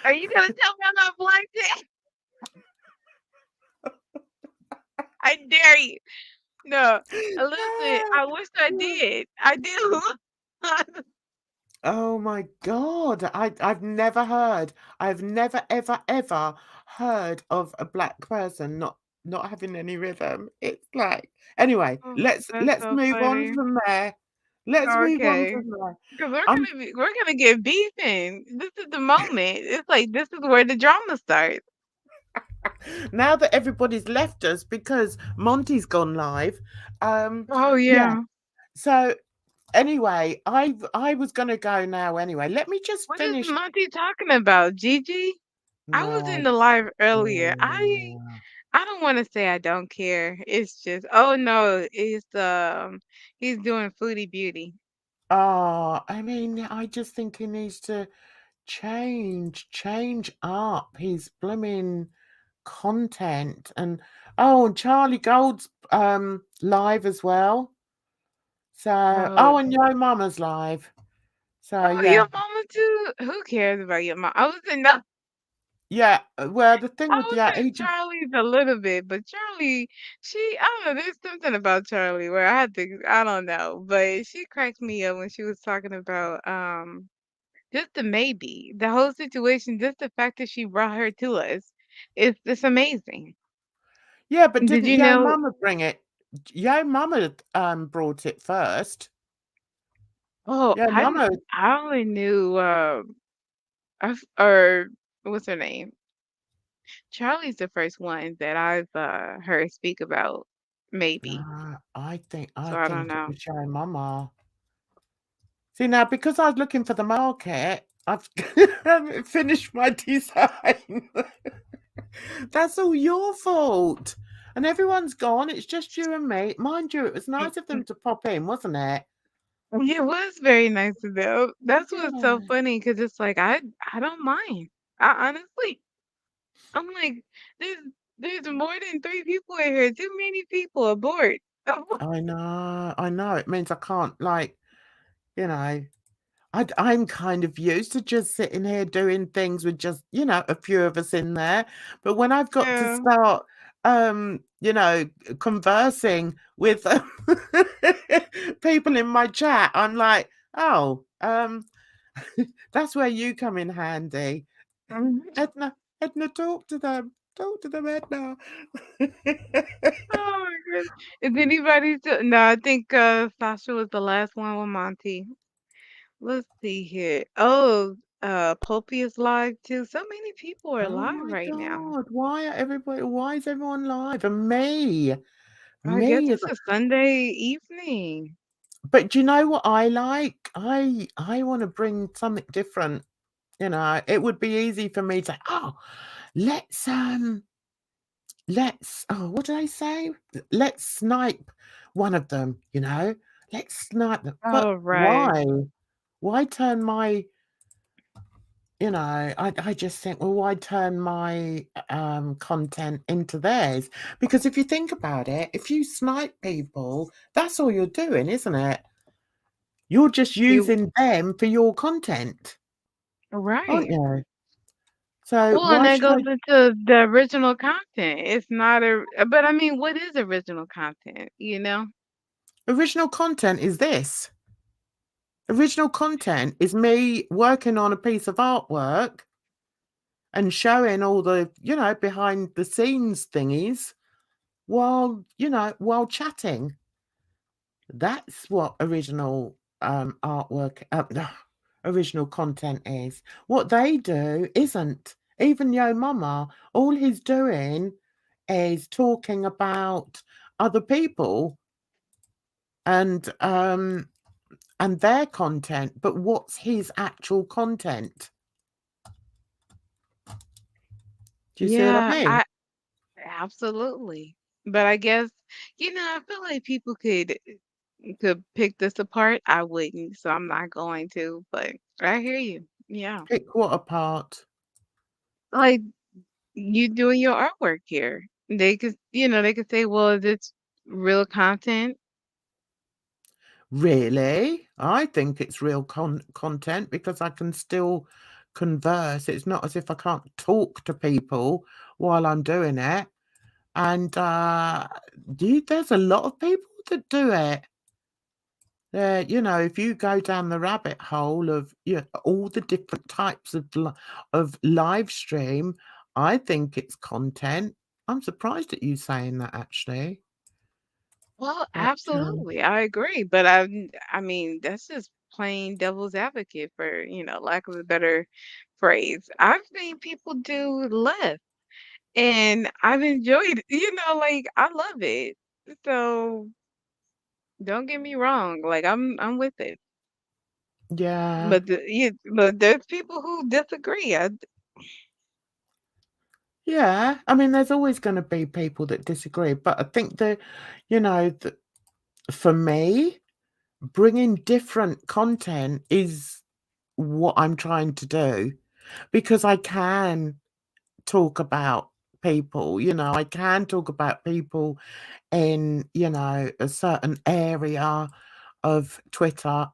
Are you gonna tell me I'm not black then? I dare you. No. Listen, I wish I did. I do. Oh my God. I've never ever ever heard of a black person not having any rhythm. It's like, anyway, Oh, let's that's let's so move on funny. from there. Let's move on Okay. from there. 'Cause I'm we're gonna get beefing. This is the moment. It's like this is where the drama starts. now that everybody's left us because Monty's gone live. Oh Yeah. yeah. So anyway, I was gonna go now anyway. Let me just What is finish. Monty talking about? Gigi? I was No in the live earlier. idea. I don't want to say I don't care. It's just, oh no, it's he's doing Foodie Beauty. Oh, I mean, I just think he needs to change up his blooming content. And oh, and Charlie Gold's live as well. So Oh, oh, and Yo Mama's live. So oh, yeah. your mama too? Who cares about your mom? I was in the Yeah, well, the thing I with was the in age, Charlie's a little bit, but Charlie, I don't know, there's something about Charlie where I don't know, but she cracked me up when she was talking about just the maybe the whole situation, just the fact that she brought her to us. It's amazing. yeah, but Did didn't you Yo know? Mama bring it? Yo Mama brought it first. Oh, Yo Mama, I only knew or what's her name? Charlie's the first one that I've heard speak about maybe. I So I don't think it know. was Yo Mama. See, now, because I was looking for the market, I've I haven't finished my design. That's all your fault. And everyone's gone. It's just you and me. Mind you, it was nice of them to pop in, wasn't it? It was very nice of them. That's what's so Yeah. funny because it's like I don't mind. I honestly, I'm like, there's there's more than 3 people in here. Too many people aboard. I know. I know. It means I can't, like, you know, I'm kind of used to just sitting here doing things with just, a few of us in there. But when I've got to Yeah. start, conversing with people in my chat, I'm like, oh, that's where you come in handy. Mhm. Edna, talk to them. Talk to them, Edna. Oh my goodness. Is anybody still? No, I think Sasha was the last one with Monty. Let's see here. Oh, Poppy is live too. So many people are Oh live my right now. God. Why is everyone live? And me. I guess Me is it's a Sunday evening. But do you know what I like? I want to bring something different. It would be easy for me to, let's what did I say? Let's snipe one of them, Let's snipe them. But Oh, right. why? Why turn my, I just think, well, why turn my content into theirs? Because if you think about it, if you snipe people, that's all you're doing, isn't it? You're just You using them for your content, aren't right. you? So Well, and why that should goes I into the original content. It's not but I mean, what is original content, you know? original content is this. Original content is me working on a piece of artwork and showing all the, behind the scenes thingies while chatting. That's what original artwork, original content is. What they do isn't. Even Yo Mama, all he's doing is talking about other people and their content, but what's his actual content? Do you see what I Yeah, mean? I absolutely. But I guess, I feel like people could pick this apart. I wouldn't, so I'm not going to, but I hear you. Yeah. Pick what apart? Like you doing your artwork here. They could say, well, is this real content? Really? I think it's real content because I can still converse. It's not as if I can't talk to people while I'm doing it. And there's a lot of people that do it. If you go down the rabbit hole of all the different types of live stream, I think it's content. I'm surprised at you saying that actually. Well, But absolutely. I agree. But I mean, that's just plain devil's advocate for, lack of a better phrase. I've seen people do less and I've enjoyed, like I love it. So don't get me wrong. Like I'm with it. yeah, But there's people who disagree. yeah. I mean, there's always going to be people that disagree, but I think the for me, bringing different content is what I'm trying to do because I can talk about people, I can talk about people in, a certain area of Twitter,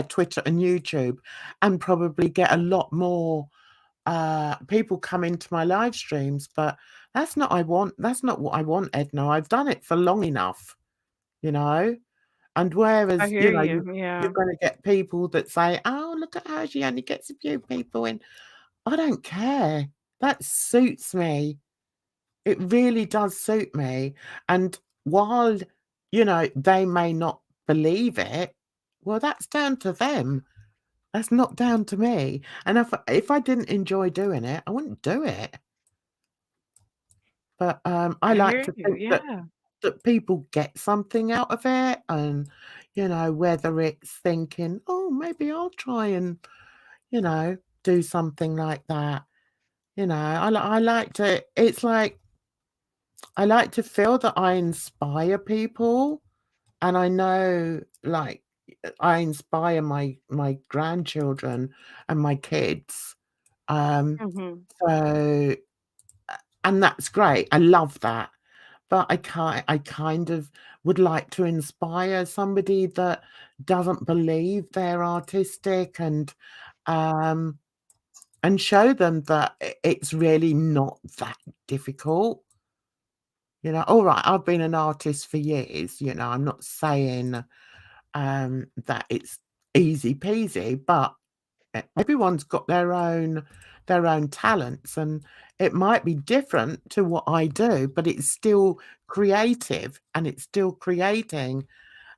Twitter and YouTube, and probably get a lot more people come into my live streams, but that's not what I want, Edna. I've done it for long enough, you know. And I whereas, hear you. you're Yeah. gonna get people that say, "Oh, look at her, she only gets a few people in." I don't care. That suits me. It really does suit me. And while, they may not believe it, well, that's down to them. That's not down to me. And if I didn't enjoy doing it, I wouldn't do it. But I I like hear to you. think that Yeah. people get something out of it, and whether it's thinking, oh, maybe I'll try and do something like that. You know, I like to it's like I like to feel that I inspire people, and I know, like, I inspire my grandchildren and my kids. Um, Mhm. so and that's great. I love that. But I kind of would like to inspire somebody that doesn't believe they're artistic, um, and show them that it's really not that difficult. You know, all right, I've been an artist for years, you know, I'm not saying that it's easy peasy, but everyone's got their own talents, and it might be different to what I do, but it's still creative and it's still creating.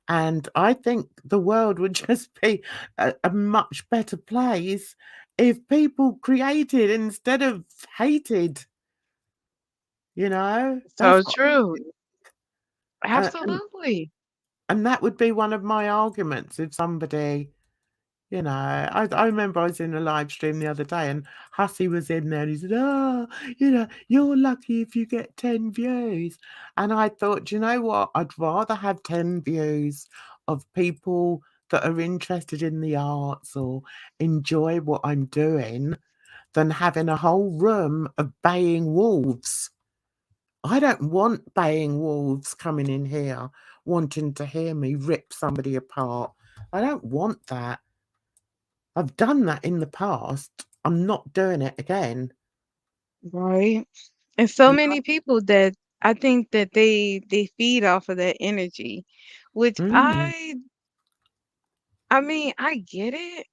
And I think the world would just be a much better place if people created instead of hated, you know? That's So what true. uh, Absolutely. and that would be one of my arguments if somebody, you know, I remember I was in a live stream the other day and Hussey was in there and he said, "Oh, you know, you're lucky if you get 10 views." And I thought, "Do you know what? I'd rather have 10 views of people that are interested in the arts or enjoy what I'm doing than having a whole room of baying wolves." I don't want baying wolves coming in here wanting to hear me rip somebody apart. I don't want that. I've done that in the past. I'm not doing it again. Right. And so You many people that I think that they feed off of that energy, which mm, I mean, I get it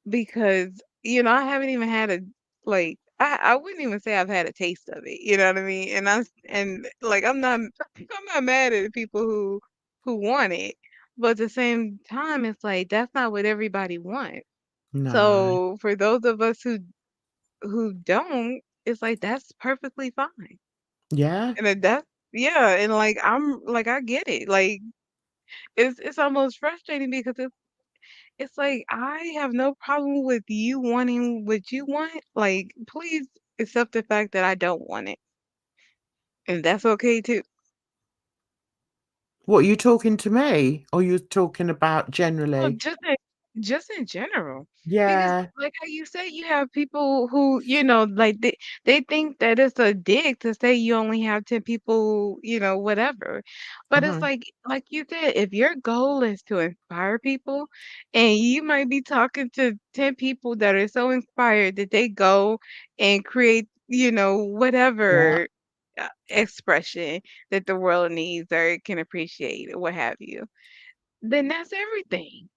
because, I haven't even had a like I wouldn't even say I've had a taste of it, you know what I mean? And like I'm not mad at the people who want it, but at the same time it's like that's not what everybody wants. no. So for those of us who don't, it's like that's perfectly fine. Yeah, And then that's yeah, and like I'm like I get it. Like it's almost frustrating because it's like I have no problem with you wanting what you want. Like please accept the fact that I don't want it. And that's okay too. what, you talking to me or you're talking about Well, generally? just in general. Because Yeah, like how you say you have people who, like they think that it's a dig to say you only have 10 people, whatever. But it's mhm, like you said, if your goal is to inspire people and you might be talking to 10 people that are so inspired that they go and create, yeah, whatever expression that the world needs or can appreciate or what have you, then that's everything.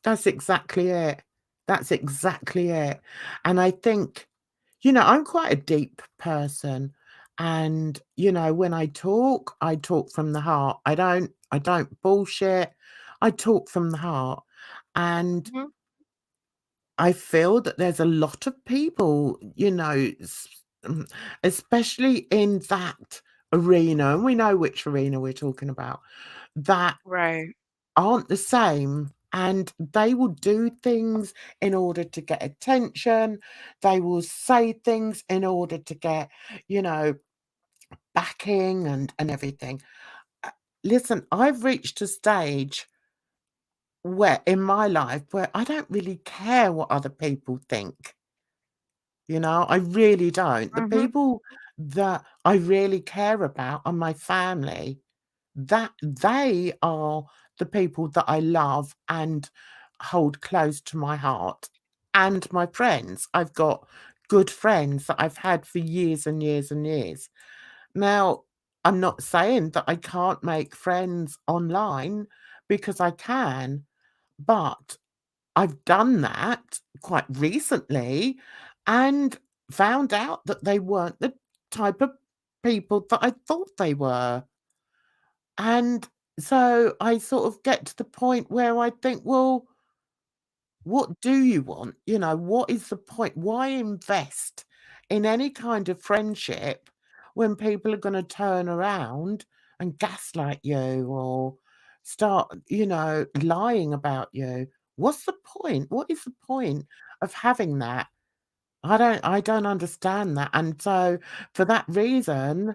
that's exactly it. That's exactly it. And I think, you know, I'm quite a deep person, and, you know, when I talk from the heart. I don't bullshit. I talk from the heart. And Mhm. I feel that there's a lot of people, you know, especially in that arena, and we know which arena we're talking about, that Right. aren't the same. And they will do things in order to get attention. They will say things in order to get, you know, backing and everything. Uh, Listen, I've reached a stage where in my life where I don't really care what other people think. You know, I really don't. The Mhm. people that I really care about are my family. That they are the people that I love and hold close to my heart, and my friends. I've got good friends that I've had for years and years and years. Now, I'm not saying that I can't make friends online because I can, but I've done that quite recently and found out that they weren't the type of people that I thought they were. And so I sort of get to the point where I think, well, what do you want? You know, what is the point? Why invest in any kind of friendship when people are going to turn around and gaslight you or start, you know, lying about you? What's the point? What is the point of having that? I don't understand that, and so for that reason,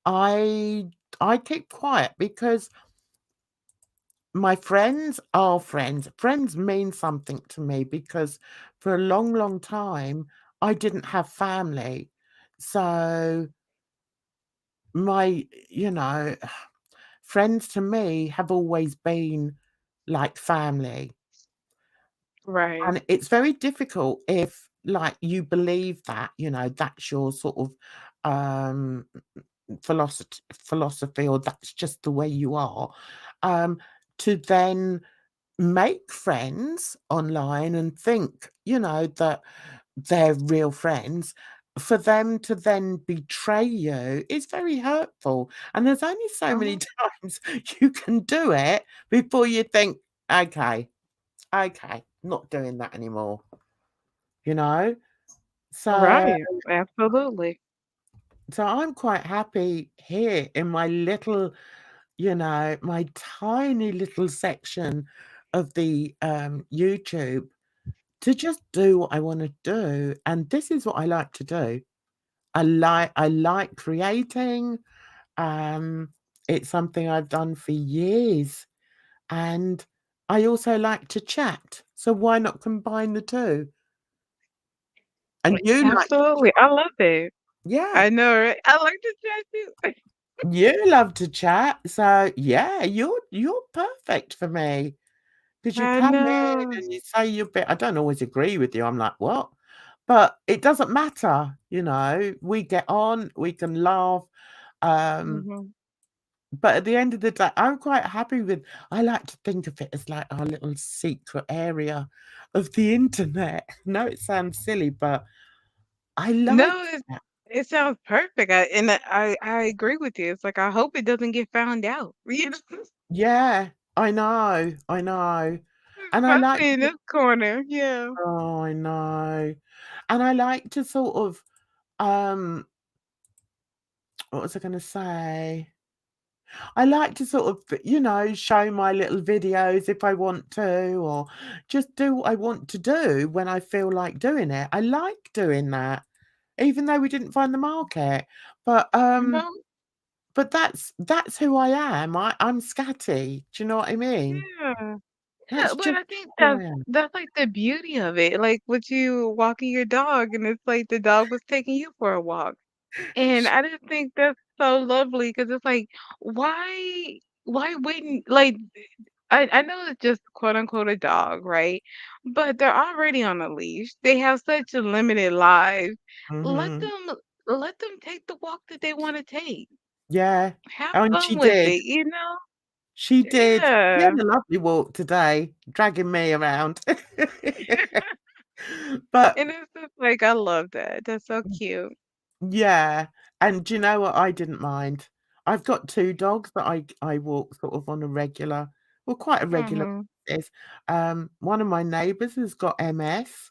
I I keep quiet because my friends are friends. Friends mean something to me because for a long, long time, I didn't have family. So my, you know, friends to me have always been like family. Right. And it's very difficult if, like, you believe that, that's your sort of um philosophy, or that's just the way you are, um, to then make friends online and think, that they're real friends. For them to then betray you is very hurtful. And there's only so many Mhm. times you can do it before you think, okay, okay, not doing that anymore, you know? So Right. Absolutely. so I'm quite happy here in my little, my tiny little section of the YouTube to just do what I want to do. And this is what I like to do. I like creating. Um, it's something I've done for years. And I also like to chat. So why not combine the two? And you like to Absolutely. I love it. yeah, I know, right? I like to chat too. you love to chat. So yeah, you're perfect for me. 'Cause you I come in know. and you say your bit. I don't always agree with you. I'm like, "What?" But it doesn't matter, we get on, we can laugh, um, Mhm. but at the end of the day, I'm quite happy with I like to think of it as like our little secret area of the internet. I know it sounds silly, but I like No, that. it sounds perfect. I agree with you. It's like I hope it doesn't get found out. You know, Yeah, I know, I know, and I like especially in to this corner. Yeah. oh, I know, and I like to sort of, um what was I gonna say? I like to sort of, show my little videos if I want to, or just do what I want to do when I feel like doing it. I like doing that, even though we didn't find the market. But No. that's who I am. I'm scatty. Do you know what I mean? Yeah. Yeah, That's but just I think who I am. that's like the beauty of it. Like with you walking your dog, and it's like the dog was taking you for a walk. And I just think that's so lovely because it's like, why wouldn't like I know it's just quote unquote a dog, right? But they're already on a leash. They have such a limited lives. Let Mhm. them let them take the walk that they want to take. Yeah. Have Oh, and fun she with did. it, you know? She did. She Yeah. had a lovely walk today, dragging me around. But And it's just like I love that. That's so cute. yeah, and do you know what I didn't mind? I've got 2 dogs that I walk sort of on a regular quite a regular Mhm. basis. One of my neighbours has got MS,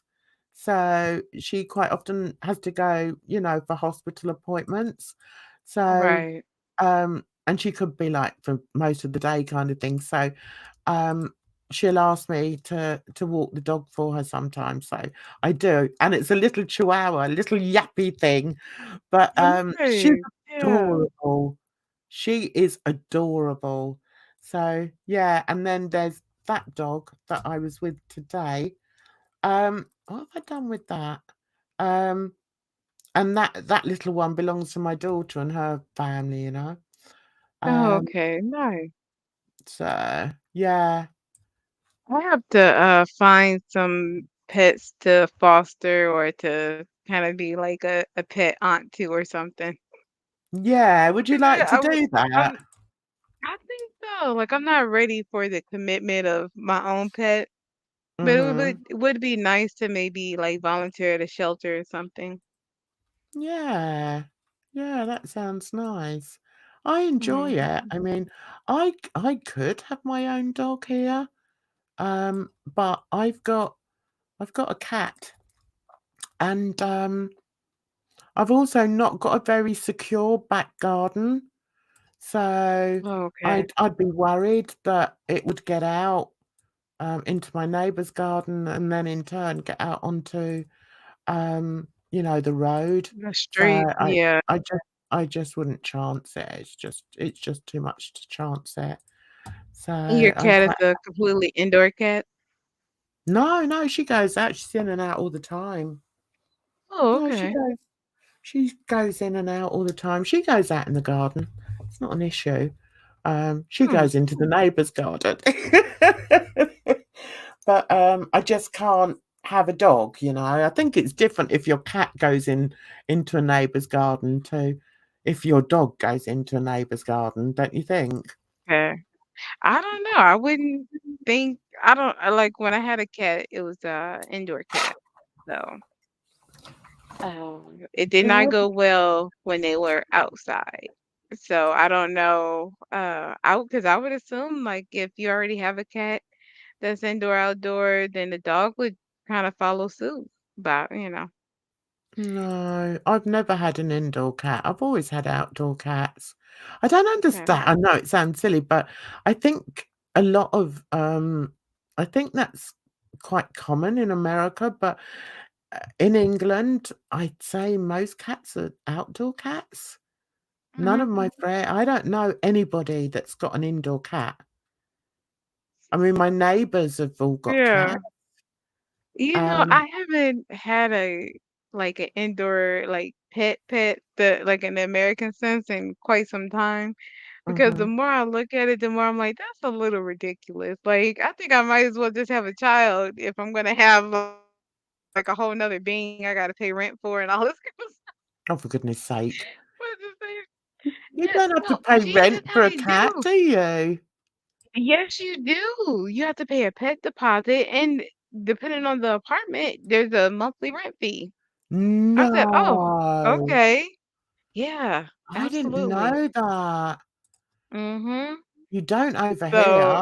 so she quite often has to go, for hospital appointments. So, Right. and she could be, like, for most of the day kind of thing, so, um, she'll ask me to walk the dog for her sometimes, so I do, and it's a little chihuahua, a little yappy thing, but, she's Right. Yeah. adorable. She is adorable. So, yeah, and then there's that dog that I was with today. What have I done with that? Um, and that little one belongs to my daughter and her family. Oh, Um, okay. Nice. so yeah. I have to find some pets to foster or to kind of be like a pet aunt to or something. Yeah, would you 'Cause like to do that? I think so. Like I'm not ready for the commitment of my own pet, but Mhm. it would be nice to maybe like volunteer at a shelter or something. Yeah. Yeah, that sounds nice. I enjoy it. Mhm. I mean, I could have my own dog here, but I've got a cat, and, I've also not got a very secure back garden, so Okay. I'd be worried that it would get out, into my neighbour's garden and then in turn get out onto, the road. The So street, yeah. I just wouldn't chance it. It's just too much to chance it. So Your I'm cat is quite a completely indoor cat? No, she goes out. She's in and out all the time. Oh, No, okay. she goes in and out all the time. She goes out in the garden. It's not an issue. She Hmm. goes into the neighbour's garden. But I just can't have a dog, I think it's different if your cat goes into a neighbour's garden to if your dog goes into a neighbour's garden, don't you think? Okay. I don't know. I wouldn't think I don't like when I had a cat, it was a indoor cat. So, it did not Yeah. go well when they were outside. So I don't know. Because I would assume like if you already have a cat that's indoor outdoor, then the dog would kind of follow suit. But. No, I've never had an indoor cat. I've always had outdoor cats. I don't Okay. understand. I know it sounds silly, but I think a lot of I think that's quite common in America, but in England, I'd say most cats are outdoor cats. None of Mhm. my friends, I don't know anybody that's got an indoor cat. I mean, my neighbours have all got Yeah. cats. I haven't had like an indoor like pet like in the American sense in quite some time. Because the Mhm. more I look at it, the more I'm like, that's a little ridiculous. Like, I think I might as well just have a child if I'm gonna have like a whole nother being I gotta pay rent for and all this kind of stuff. Oh, for goodness sake. But at the same, You yeah, don't have to no, pay yes, rent for a I cat, do. do you? Yes, you do. You have to pay a pet deposit, and depending on the apartment, there's a monthly rent fee. I said, "Oh, No, okay. Yeah, I didn't absolutely." know that. Mhm. You don't over So, here.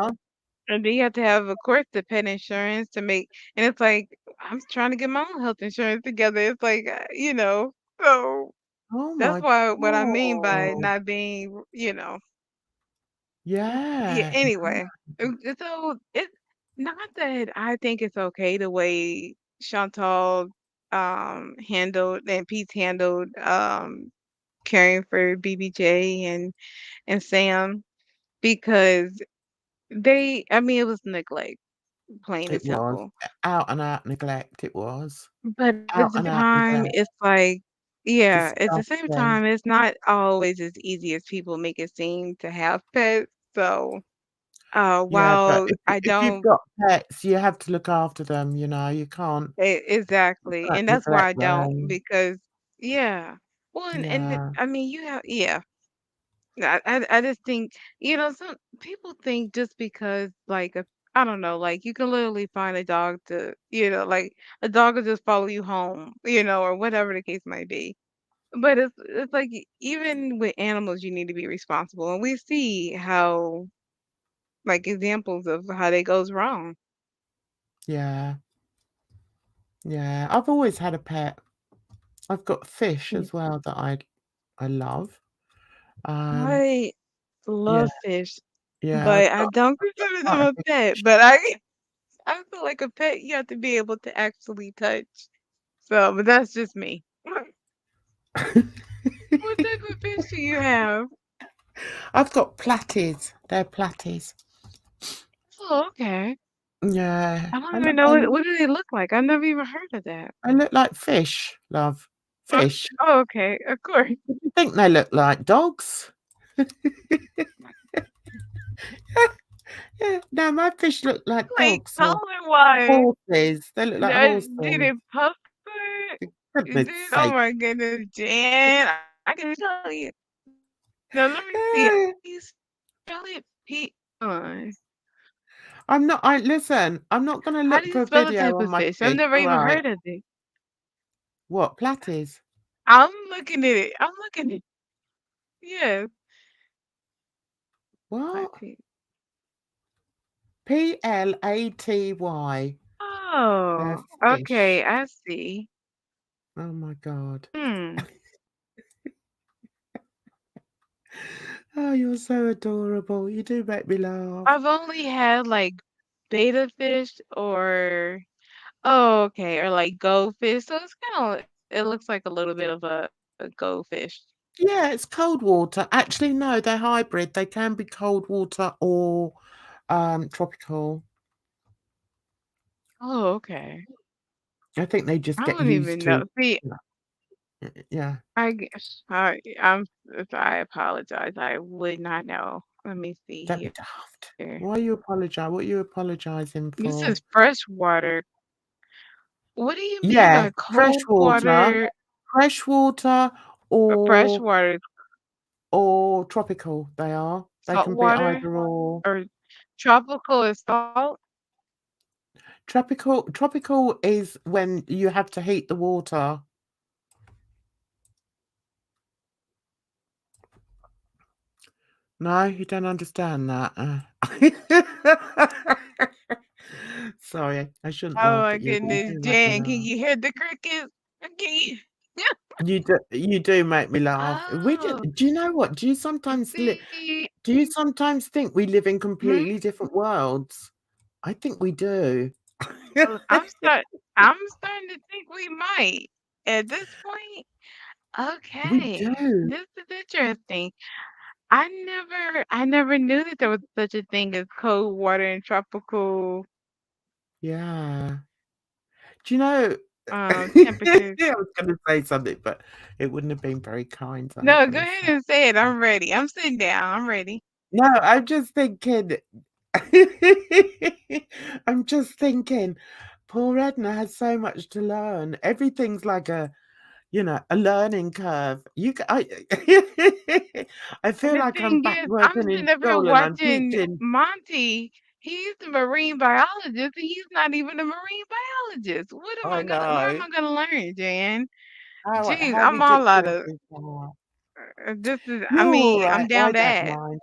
and then you have to have, of course, the pet insurance to make and it's like, I'm trying to get my own health insurance together. It's like, so Oh that's my why what I mean by God. not being. Yeah, Yeah. anyway. So it's not that I think it's okay the way Chantal handled and Pete's handled caring for BBJ and Sam because I mean it was neglect, plain and It was. simple. Out and out neglect, it was. But at Out the and out time neglect. it's like yeah, at the same Disgusting. time it's not always as easy as people make it seem to have pets. So Yeah, but while I if you've don't got pets, you have to look after them, you exactly, can't and that's why neglect I don't them. because yeah. Well, Yeah. I mean, you have yeah. I just think some people think just because like I don't know, like you can literally find a dog to like a dog will just follow you home, or whatever the case might be. But it's like even with animals, you need to be responsible, and we see how like examples of how that goes wrong. Yeah. Yeah. I've always had a pet. I've got fish Mm. as well that I love. Um, I yeah, love fish, yeah, but I don't consider them quite a a big pet. fish. But I feel like a pet you have to be able to actually touch. So, but that's just me. What type of fish do you have? I've got platies. They're platies. Oh, okay. Yeah, I don't I even look, know what do they look like. I've never even heard of that. I look like fish, love. Fish. Oh, okay, of course. What do you think they look like? Dogs? Yeah, no, my fish look like Like dogs or color wise, horses. They look like did horses. it puff For it? Is goodness it? Oh sake. my goodness, Jan! I can tell you. Now let me see. Eh, You spell it I'm not gonna How look do for you a spell the video type on of my fish? I've fish, never all even right. heard of it. What, platies? I'm looking at it. I'm looking at yes. What? Platy. Platy. They're Oh, okay, fish. I see. Oh my God. Hmm. Oh, you're so adorable. You do make me laugh. I've only had like beta fish or Oh, okay, or like goldfish. So it's kind of, it looks like a little bit of a goldfish. Yeah, it's cold water. Actually, no, they're hybrid. They can be cold water or tropical. Oh, okay. I think they just I get don't used even to. know. See, Yeah. I guess I apologize. I would not know. Let me see Don't be daft. here. Why you apologize? What are you apologizing This for? is fresh water. What do you mean Yeah, by cold water? fresh water Fresh water, or tropical. They are. They salt can be water, either or. or tropical is salt? Tropical is when you have to heat the water. No, you don't understand that. Sorry, I shouldn't Oh laugh my at you, but you goodness, do make me Jan, can laugh. you hear the crickets? Can you? You do make me laugh. Oh, Do you know what? Do you sometimes see, think we live in hmm? completely different worlds? I think we do. I'm starting to think we might at this point. We Okay, do. this is interesting. I never knew that there was such a thing as cold water and tropical Yeah. Do you know? temperatures. I was going to say something, but it wouldn't have been very kind. So I'm not No, go going to ahead say. and say it. I'm ready. I'm sitting down. I'm ready. No, I'm just thinking. I'm just thinking. Poor Edna has so much to learn. Everything's like a learning curve. I And feel the like I'm thing back is, I'm working in sitting up here school and I'm watching teaching. Monty. He's a marine biologist, and he's not even a marine biologist. What am I I gonna? Where am know. I gonna learn, Jan? Jeez, How I'm all out ridiculous of. is that? This is. I You're all mean, I'm right. I down to don't ask. mind.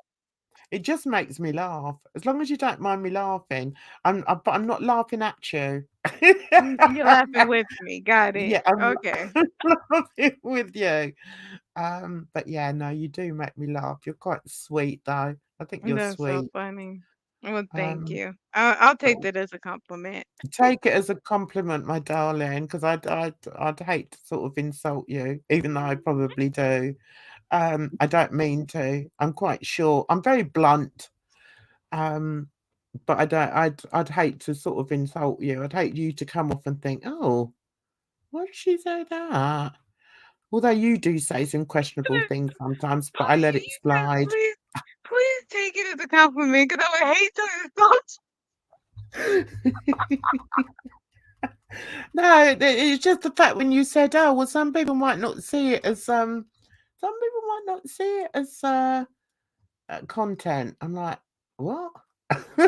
It just makes me laugh. As long as you don't mind me laughing, but I'm not laughing at you. You're laughing with me. Got it. Yeah, I'm Okay. laughing with you. But yeah, no, you do make me laugh. You're quite sweet, though. I think you're That's so sweet. funny. Well, thank Um, you. I'll but take that as a compliment. take it as a compliment, my darling, because I'd hate to sort of insult you, even though I probably do. I don't mean to. I'm quite sure. I'm very blunt. But I don't. I'd hate to sort of insult you. I'd hate you to come off and think, oh, why did she say that? Although you do say some questionable things sometimes, but I let it You just slide. please take it as a compliment, because I would hate to insult. No, it's just the fact when you said, "Oh, well, some people might not see it as some people might not see it as content." I'm like, what? No,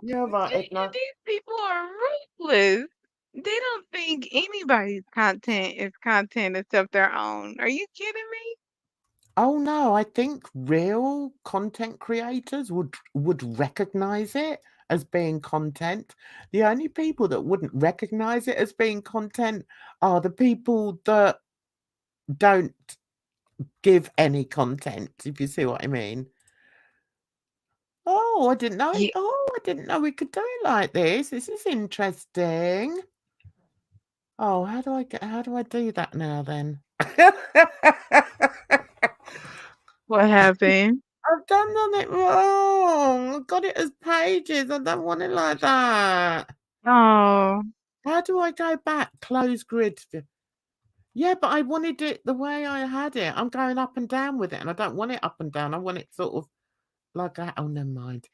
You're right, Edna. these people are ruthless. They don't think anybody's content is content except their own. Are you kidding me? Oh no, I think real content creators would recognize it as being content. The only people that wouldn't recognize it as being content are the people that don't give any content, if you see what I mean. Oh, I didn't know. Yeah. Oh, I didn't know we could do it like this. This is interesting. Oh, how do I do that now then? What happened? I've done it wrong. I've got it as pages. I don't want it like that. Oh, How do I go back? Close grid. Yeah, but I wanted it the way I had it. I'm going up and down with it, and I don't want it up and down. I want it sort of like that. Oh, never mind.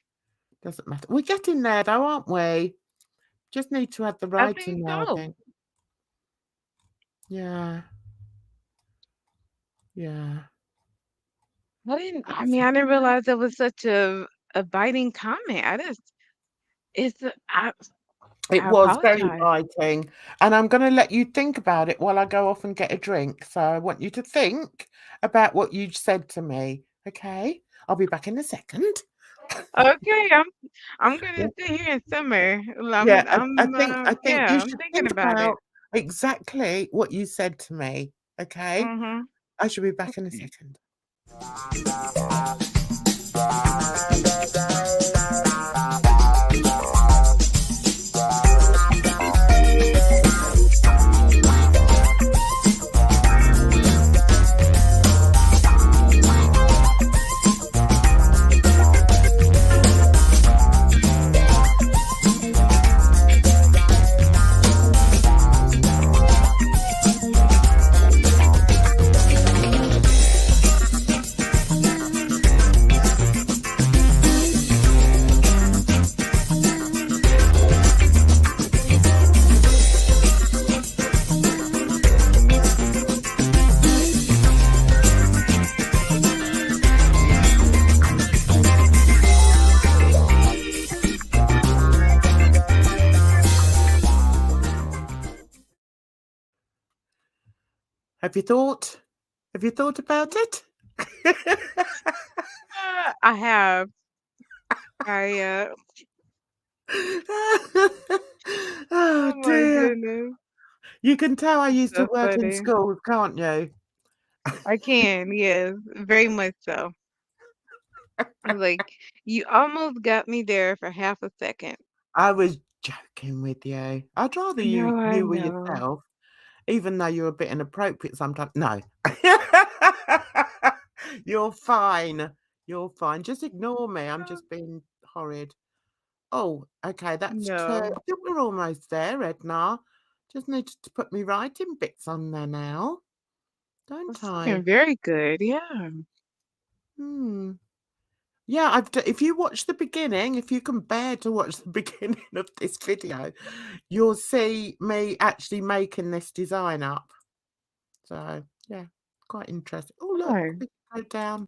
Doesn't matter. We're getting there, though, aren't we? Just need to add the I think writing now, I so. think. Yeah. Yeah. I mean, I didn't realize it was such a biting comment. It's It I was very apologize. biting, and I'm going to let you think about it while I go off and get a drink. So I want you to think about what you said to me. Okay, I'll be back in a second. Okay, I'm Yeah, gonna sit here and simmer. yeah. I think you Yeah, I'm should thinking think about it. about exactly what you said to me. Okay, Mhm. I shall be back in a second. Have you thought? Have you thought about it? I have. I Oh oh my dear. goodness. You can tell I used to So work in funny. schools, can't you? I can, yes, very much so. I was like, you almost got me there for half a second. I was joking with you. I'd rather No, I you were know. yourself, even though you're a bit inappropriate sometimes. No. You're fine. You're fine. Just ignore me. I'm just being horrid. Oh, okay, that's 2. I No. think we're almost there, Edna. Just needed to put me writing bits on there now, don't It's looking I? very good, yeah. Hmm. Yeah, if you watch the beginning, if you can bear to watch the beginning of this video, you'll see me actually making this design up. So, yeah, quite interesting. Oh, look, Hi. we can go down.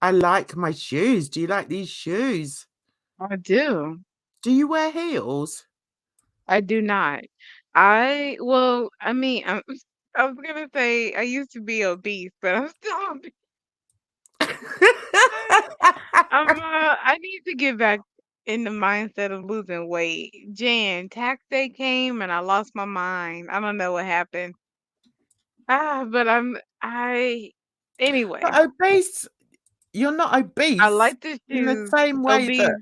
I like my shoes. Do you like these shoes? I do. Do you wear heels? I do not. Well, I mean, I was gonna say I used to be obese, but I'm still obese. I need to get back in the mindset of losing weight. Jan, tax day came and I lost my mind. I don't know what happened. But anyway, But obese, you're not I obese like the in the shoes, same way that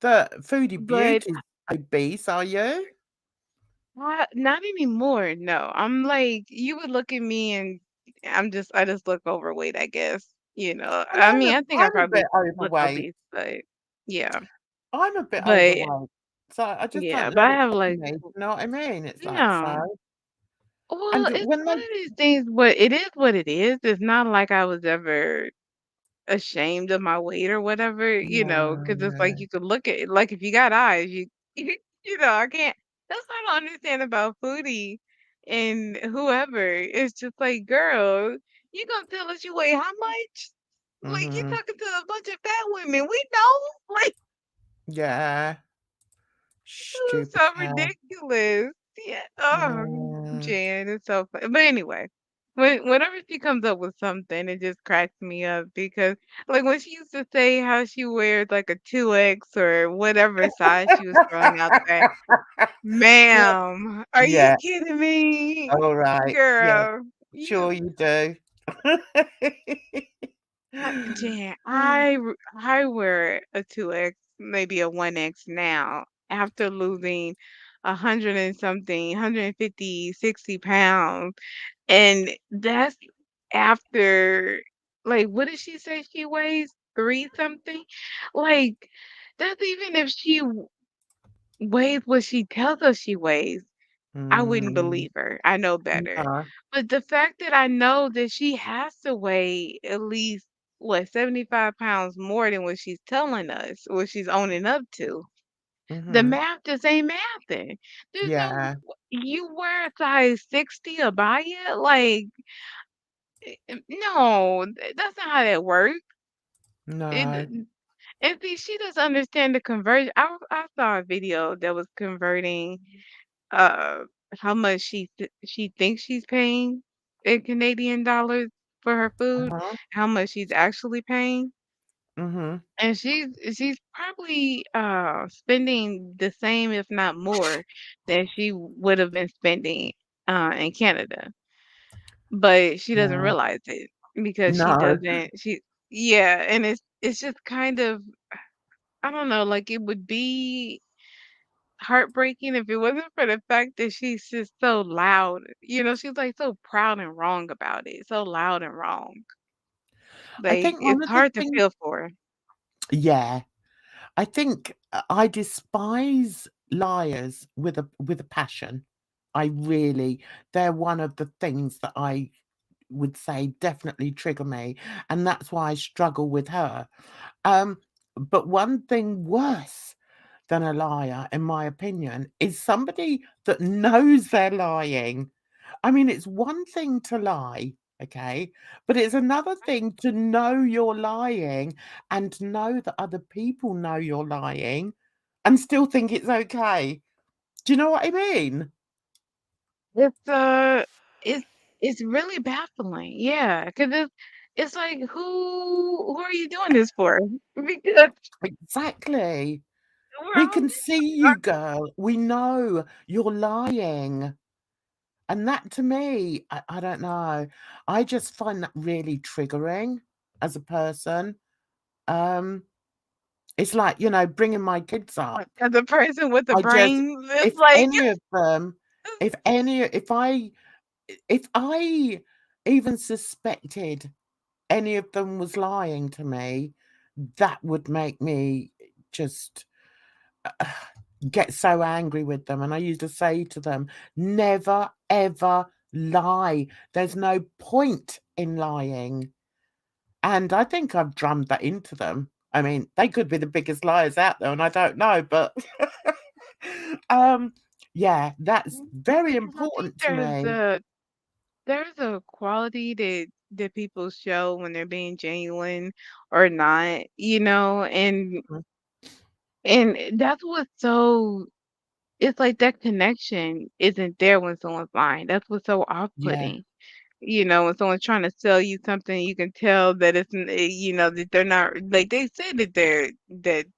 obese, Foodie but Beauty's obese, are you? not anymore. No, I'm like, you would look at me and I just look overweight, I guess. Well, I mean, I think I I'm a bit probably look overweight. obese, but yeah, I'm a bit but overweight. So I just yeah, don't but know I what's have wrong with like, me. You know what I mean? It's like so. yeah. Well, And it's when one they of these things, but it is what it is. It's not like I was ever ashamed of my weight or whatever, because it's like no. you could look at it, like if you got eyes, I can't. That's what I don't understand about foodie and whoever. It's just like, girl, you gonna tell us you weigh how much? Like you Mhm. talking to a bunch of fat women. We know, like Yeah. it's Stupid so hair. ridiculous. Yeah. Oh, Yeah. Jan, it's so funny. But anyway, whenever she comes up with something, it just cracks me up because, like, when she used to say how she wears like a 2X or whatever size she was throwing out there, Yeah. ma'am, are you Yeah. kidding me, All right. Yeah. girl? Sure you do. Jan, I wear a 2X, maybe a 1X now after losing 100 and something, 150, 60 pounds. And that's after, like, what did she say she weighs? 3 something? Like, that's even if she weighs what she tells us she weighs. I wouldn't Mm, believe her. I know better. no. But the fact that I know that she has to weigh at least, what, 75 pounds more than what she's telling us, what she's owning up to, the Mhm. math just ain't mathing. There's no, Yeah. you wear a size 60 a buy it? Like, no, that's not how that works. It, No. and see, she doesn't understand the conversion. I saw a video that was converting uh how much she thinks she's paying in Canadian dollars for her food, Uh-huh. how much she's actually paying. Mhm. And she's probably spending the same, if not more, than she would have been spending in Canada. But she doesn't Yeah. realize it because No. she yeah, and it's just kind of, I don't know, like it would be heartbreaking if it wasn't for the fact that she's just so loud. She's like so proud and wrong about it. So loud and wrong. I Like think one it's of the hard to things feel for her. yeah. I think I despise liars with a passion. I really they're one of the things that I would say definitely trigger me, and that's why I struggle with her. Um, but one thing worse than a liar, in my opinion, is somebody that knows they're lying. I mean, it's one thing to lie, okay? But it's another thing to know you're lying and to know that other people know you're lying and still think it's okay. Do you know what I mean? It's It's really baffling. Yeah, because it's like, who are you doing this for? Because Exactly. we're We all can see you, girl. We know you're lying. And that to me, I don't know. I just find that really triggering as a person. Um, it's like, bringing my kids up. as a person with a I just brain, it's if like any of them if I even suspected any of them was lying to me, that would make me just get so angry with them. And I used to say to them, never ever lie. There's no point in lying. And I think I've drummed that into them. I mean, they could be the biggest liars out there and I don't know, but um yeah, that's very because I think important to me. there's a quality that people show when they're being genuine or not, Mhm. and that's what's so it's like that connection isn't there when someone's lying. That's what's so Yeah, off-putting. When someone's trying to sell you something, you can tell that that they're not like they say that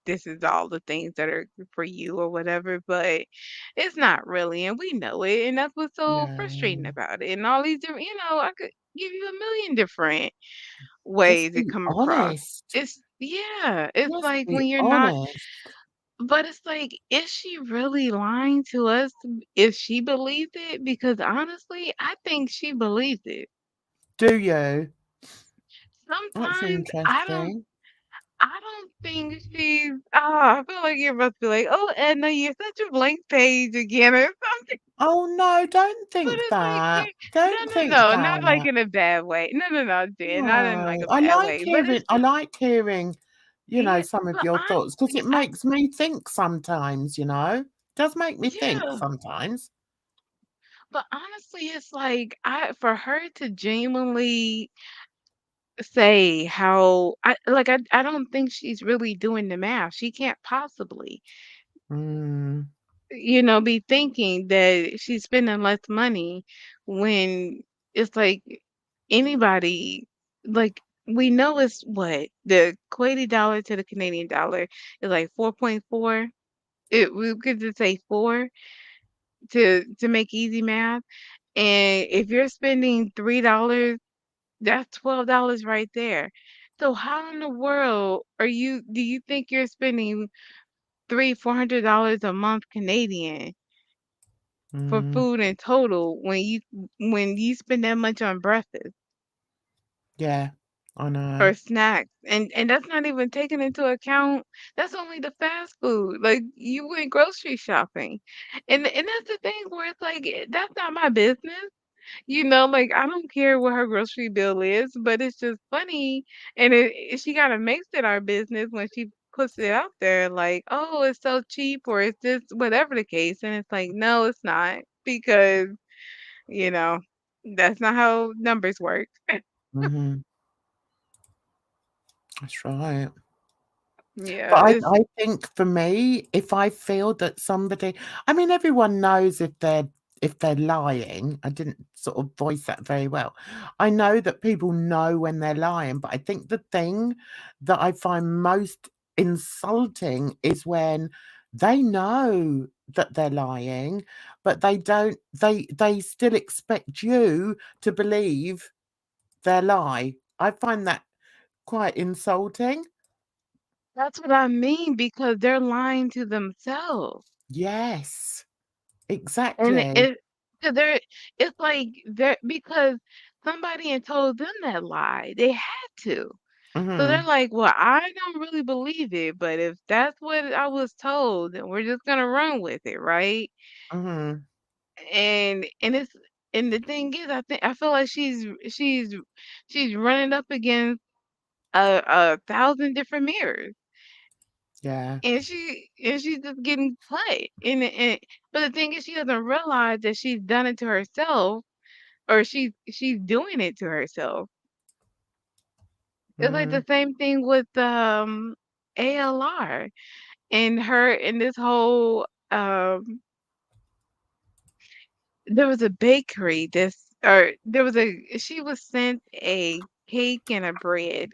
this is all the things that are for you or whatever, but it's not really, and we know it, and that's what's so frustrating yeah. about it. And all these different, I could give you a million different Just ways it be come across. honest. It's Just like be when you're not, honest. but it's like, is she really lying to us if she believes it? Because honestly, I think she believes it. Do you? That's Sometimes interesting. I don't think she's I feel like you're about to be like, "Oh, Edna, you're such a blank page again," or something. Oh no, don't But think it's like, that. you no, Don't no, think no, not like that. in a bad way. No, no, no, dear, not in like No, a bad way. But it's I just, like hearing, yeah, some of but your thoughts because honestly, it makes me think sometimes, does make me think yeah, sometimes. but honestly, it's like for her to genuinely say how I don't think she's really doing the math. She can't possibly. Mm, Be thinking that she's spending less money when it's like anybody, like we know it's what the Kuwaiti dollar to the Canadian dollar is like 4.4. We could just say four to make easy math. And if you're spending $3, that's $12 right there. So how in the world do you think you're spending $300-400 a month Canadian for mm, food in total when you spend that much on breakfast yeah, I know. or snacks? And that's not even taking into account that's only the fast food. Like you went grocery shopping. And that's the thing where it's like that's not my business. Like I don't care what her grocery bill is, but it's just funny and she kind of makes it our business when she puts it out there like, "Oh, it's so cheap," or it's just whatever the case. And it's like, "No, it's not." Because You know, that's not how numbers work. Mhm, that's right. Yeah, But it's I think for me, if I feel that somebody I mean, everyone knows if they're lying. I didn't sort of voice that very well. I know that people know when they're lying, but I think the thing that I find most insulting is when they know that they're lying, but they still expect you to believe their lie. I find that quite insulting. that's what I mean because they're lying to themselves. Yes. And Exactly. it 'cause it's like they're because somebody had told them that lie. They had to. So they're Mhm, like, "Well, I don't really believe it, but if that's what I was told, then we're just gonna run with it, right?" mhm, And and the thing is, I feel like she's running up against a thousand different mirrors. yeah, And she's just getting cut. But the thing is, she doesn't realize that she's done it to herself, or she's doing it to herself. It's like mhm, the same thing with ALR and her in this whole there was a bakery or there was she was sent a cake and a bread,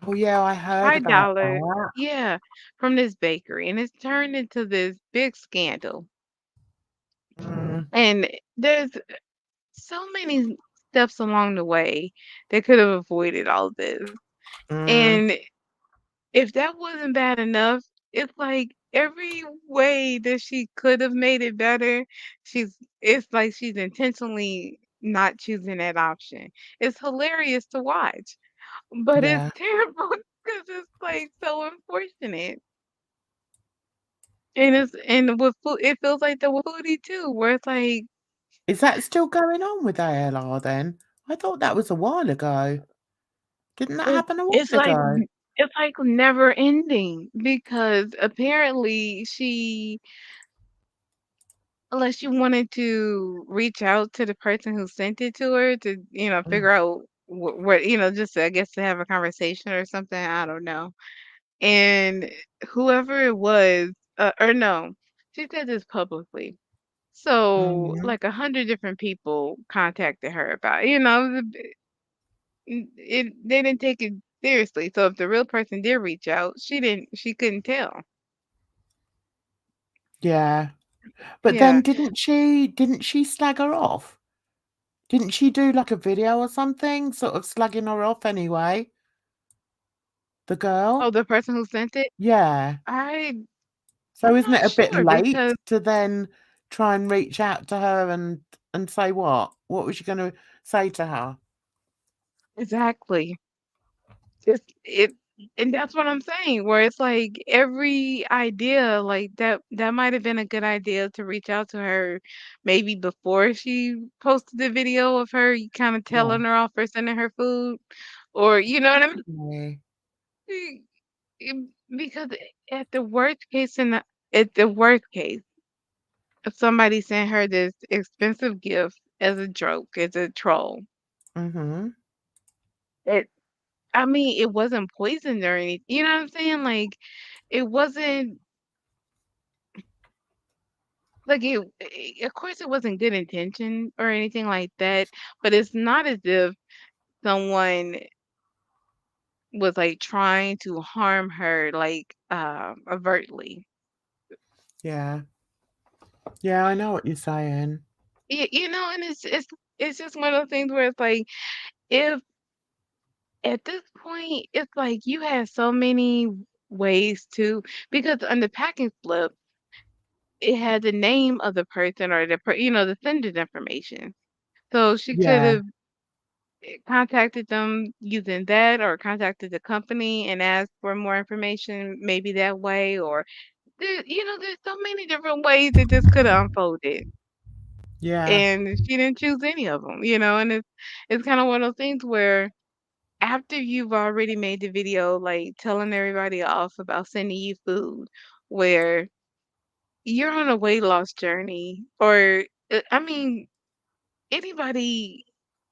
Oh, yeah, I heard about $5, that. yeah, from this bakery, and it's turned into this big scandal. Mm, And there's so many steps along the way that could have avoided all this. mm, And if that wasn't bad enough, it's like every way that she could have made it better, it's like she's intentionally not choosing that option. It's hilarious to watch, but it's yeah. terrible because it's like so unfortunate. And with food, it feels like that with foodie too, where it's like Is that still going on with ALR then? I thought that was a while ago. Didn't that it, happen a while it's like ago? it's like never ending because apparently unless you wanted to reach out to the person who sent it to her to, Mm, figure out what, just I guess to have a conversation or something. I don't know. And whoever it was, or no, she said this publicly. So mhm. like 100 different people contacted her about, they didn't take it seriously. So if the real person did reach out, she couldn't tell. Yeah. But then Yeah. didn't she slag her off? Didn't she do, like, a video or something, sort of slagging her off anyway? The Oh, girl? the person who sent it? Yeah. I So I'm isn't not it a bit sure because late to then try and reach out to her and say what? What was you gonna say to her? exactly. Just it and that's what I'm saying, where it's like every idea like that might have been a good idea to reach out to her maybe before she posted the video of her kind of Yeah. telling her off for sending her food, or you know what I Yeah. mean? Because at the worst case at the worst case, if somebody sent her this expensive gift as a joke, as a troll, Mhm. it I mean, it wasn't poisoned or anything. You know what I'm saying? Like, it wasn't like of course, it wasn't good intention or anything like that, but it's not as if someone was like trying to harm her, like, overtly. Yeah. Yeah, I know what you're saying. And it's just one of those things where it's like, if at this point, it's like you have so many ways to because on the packing slip it had the name of the person or the sender's information. So she could Yeah. have contacted them using that or contacted the company and asked for more information maybe that way or there's so many different ways that this could have unfolded. Yeah. And she didn't choose any of them, and it's kind of one of those things where after you've already made the video like telling everybody off about sending you food where you're on a weight loss journey or I mean anybody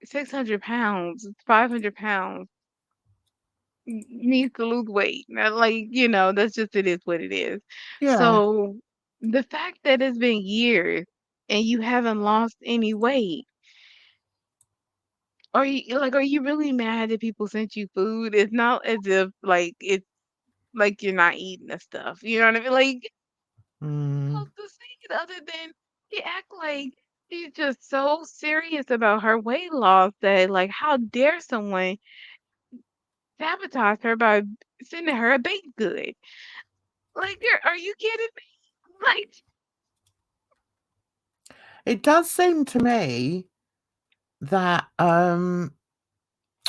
600 pounds, 500 pounds needs to lose weight. Now, like, that's just it is what it is. Yeah. So the fact that it's been years and you haven't lost any weight, are you really mad that people sent you food? It's not as if like it's like you're not eating the stuff. You know what I mean? Like Mm. supposed to say it other than she act like she's just so serious about her weight loss that like how dare someone sabotage her by sending her a baked good? Like, are you kidding me? Like, It does seem to me that, oh,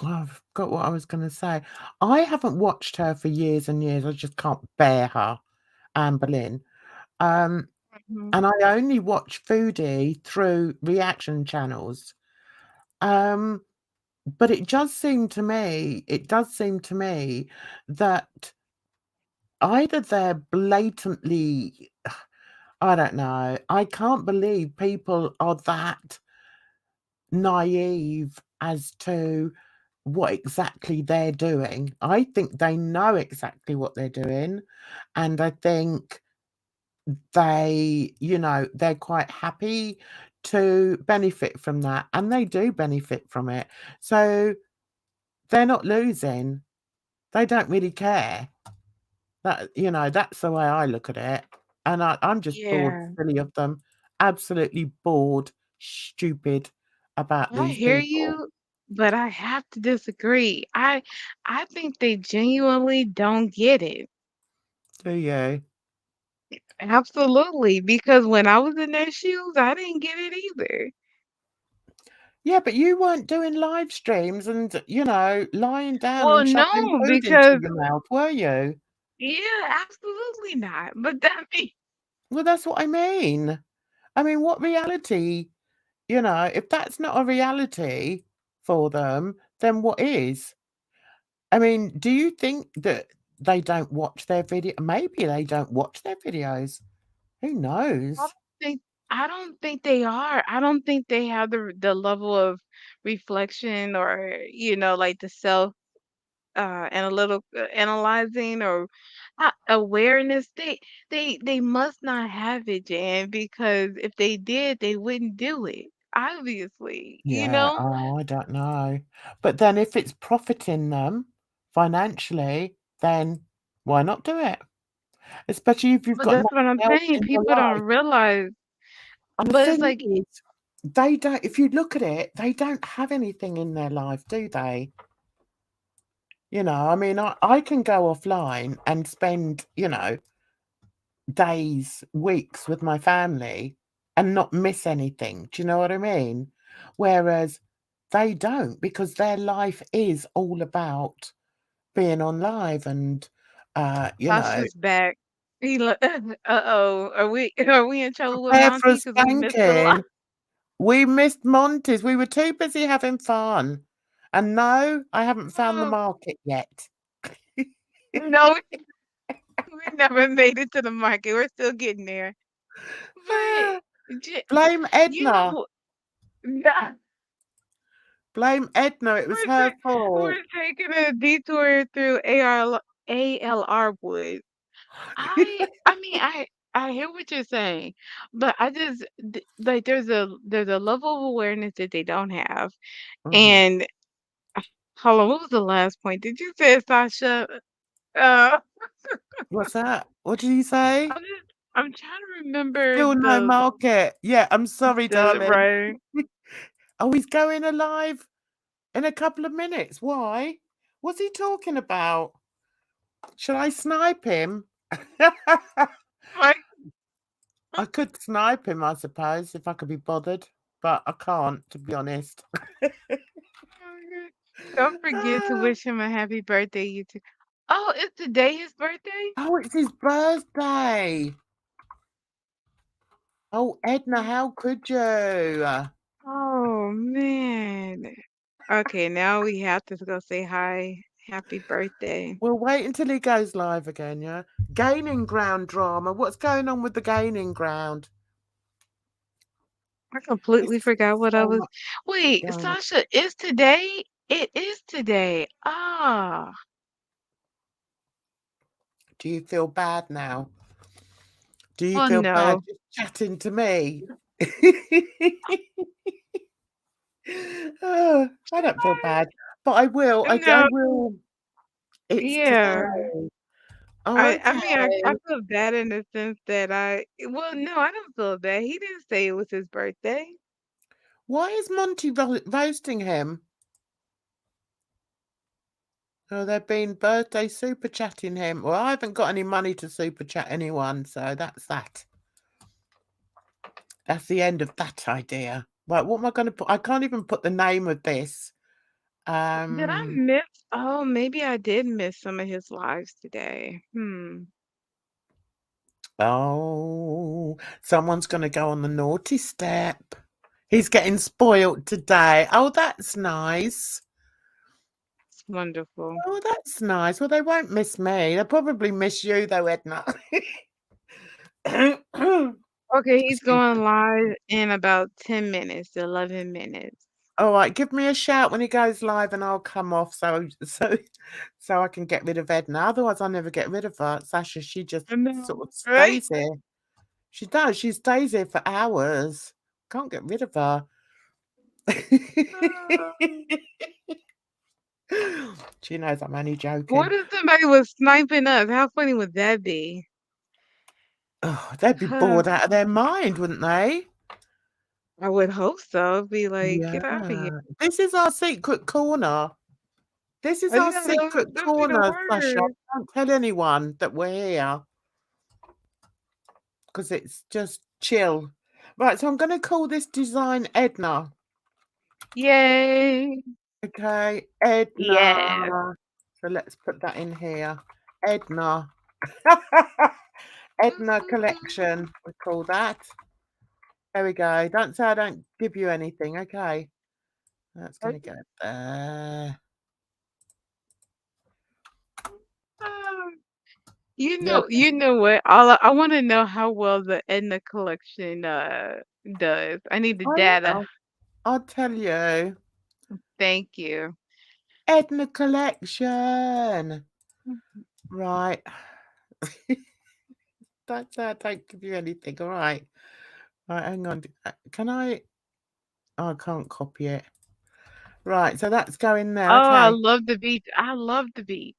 I've forgot what I was gonna say. I haven't watched her for years and years. I just can't bear her, Anne Boleyn. Um, mhm. and I only watch Foodie through reaction channels. Um, but it does seem to me that either they're blatantly I don't know. I can't believe people are that naive as to what exactly they're doing. I think they know exactly what they're doing, and I think they're quite happy to benefit from that, and they do benefit from it. So they're not losing. They don't really care. That's the way I look at it. And I'm just bored Yeah, silly of them. Absolutely bored, stupid about I these hear people. you, but I have to disagree. I think they genuinely don't get it. Do you? Absolutely, because when I was in their shoes, I didn't get it either. Yeah, but you weren't doing live streams and, lying down Well, and shoving no, food into because your mouth, were you? yeah, absolutely not. But that means Well, that's what I mean. I mean, what reality, if that's not a reality for them, then what is? I mean, do you think that they don't watch their video? Maybe they don't watch their videos. Who I knows? don't think I don't think they are. I don't think they have the level of reflection or, like the self analytical analyzing or awareness. They must not have it, Jan, because if they did, they wouldn't do it. Obviously, Yeah, oh, I don't know. But then if it's profiting them financially, then why not do it? Especially if you've But got that's what I'm nothing else saying. in your People don't life. realize. And the But it's thing like, is, they don't, if you look at it, they don't have anything in their life, do they? I mean, I can go offline and spend, days, weeks with my family and not miss anything. Do you know what I mean? Whereas they don't, because their life is all about being on live and, Sasha's back. Uh-oh. Are we in trouble with prepare for a Monty because we missed the line? spanking. We missed Monty's. We were too busy having fun. And no, I haven't found the Oh, market yet. no, we never made it to the market. We're still getting there. But Blame you Edna. know, nah, Blame Edna. It was her fault. we're taking a detour through ALR Woods. I mean, I hear what you're saying, but I just like there's a level of awareness that they don't have. Mhm. And hold on, what was the last point? Did you say, Sasha? Uh, What's that? What did you say? I'm trying to remember Still no market. Yeah, I'm sorry, the darling. right. Oh, he's going alive in a couple of minutes. Why? What's he talking about? Shall I snipe him? Like, I could snipe him, I suppose, if I could be bothered, but I can't, to be honest. don't forget to Ah, wish him a happy birthday, you too. Oh, is today his birthday? oh, it's his birthday. Oh, Edna, Mm. how could you? Oh man. Okay, now we have to go say hi. Happy birthday. We'll wait until he goes live again, yeah? Gaining ground drama. What's going on with the gaining ground? I This completely is forgot what I so was. much Wait, going on. Sasha, is today? It is today. Ah, Do you feel bad now? Do you well, feel bad no. just chatting to me? Oh, I don't feel bad, but I will. I No, will. It's yeah. today. Oh, I mean, I okay. feel bad in the sense that well, no, I don't feel bad. He didn't say it was his birthday. Why is Monty roasting him? Oh, they've been birthday super chatting him. Well, I haven't got any money to super chat anyone, so that's that. That's the end of that idea. Right, what am I going to put? I can't even put the name of this. Did I Um, miss? Oh, maybe I did miss some of his lives today. Hmm. oh, someone's going to go on the naughty step. He's getting spoiled today. Oh, that's nice. It's wonderful. Oh, that's nice. Well, they won't miss me. They'll probably miss you, though, Edna. Okay, he's Excuse me. going live in about 10 minutes, 11 minutes. All right, give me a shout when he goes live, and I'll come off so I can get rid of Edna. Otherwise, I'll never get rid of her. Sasha, she just I know, sort of right? stays here. She does. She stays here for hours. can't get rid of her. She knows I'm only joking. What if somebody was sniping us? How funny would that be? Oh, they'd be bored out of their mind, wouldn't they? I would hope so. Be like, get out of here. Yeah. This is our secret corner. This is I our know, secret that'd be the corner, Sasha. worst. Don't tell anyone that we're here because it's just chill. Right, so I'm going to call this design Edna. Yay. Okay, Edna. Yes. So let's put that in here. Edna. Edna collection, we call that. There we go. Don't say I don't give you anything, okay? That's going to go there. You know what? I want to know how well the Edna collection does. I need the data. I'll tell you. Thank you. Edna collection. Right. Don't say I don't give you anything, all right? Right, hang on. Can I? Oh, I can't copy it. Right, so that's going there. Oh, I Okay. love the beach. I love the beach.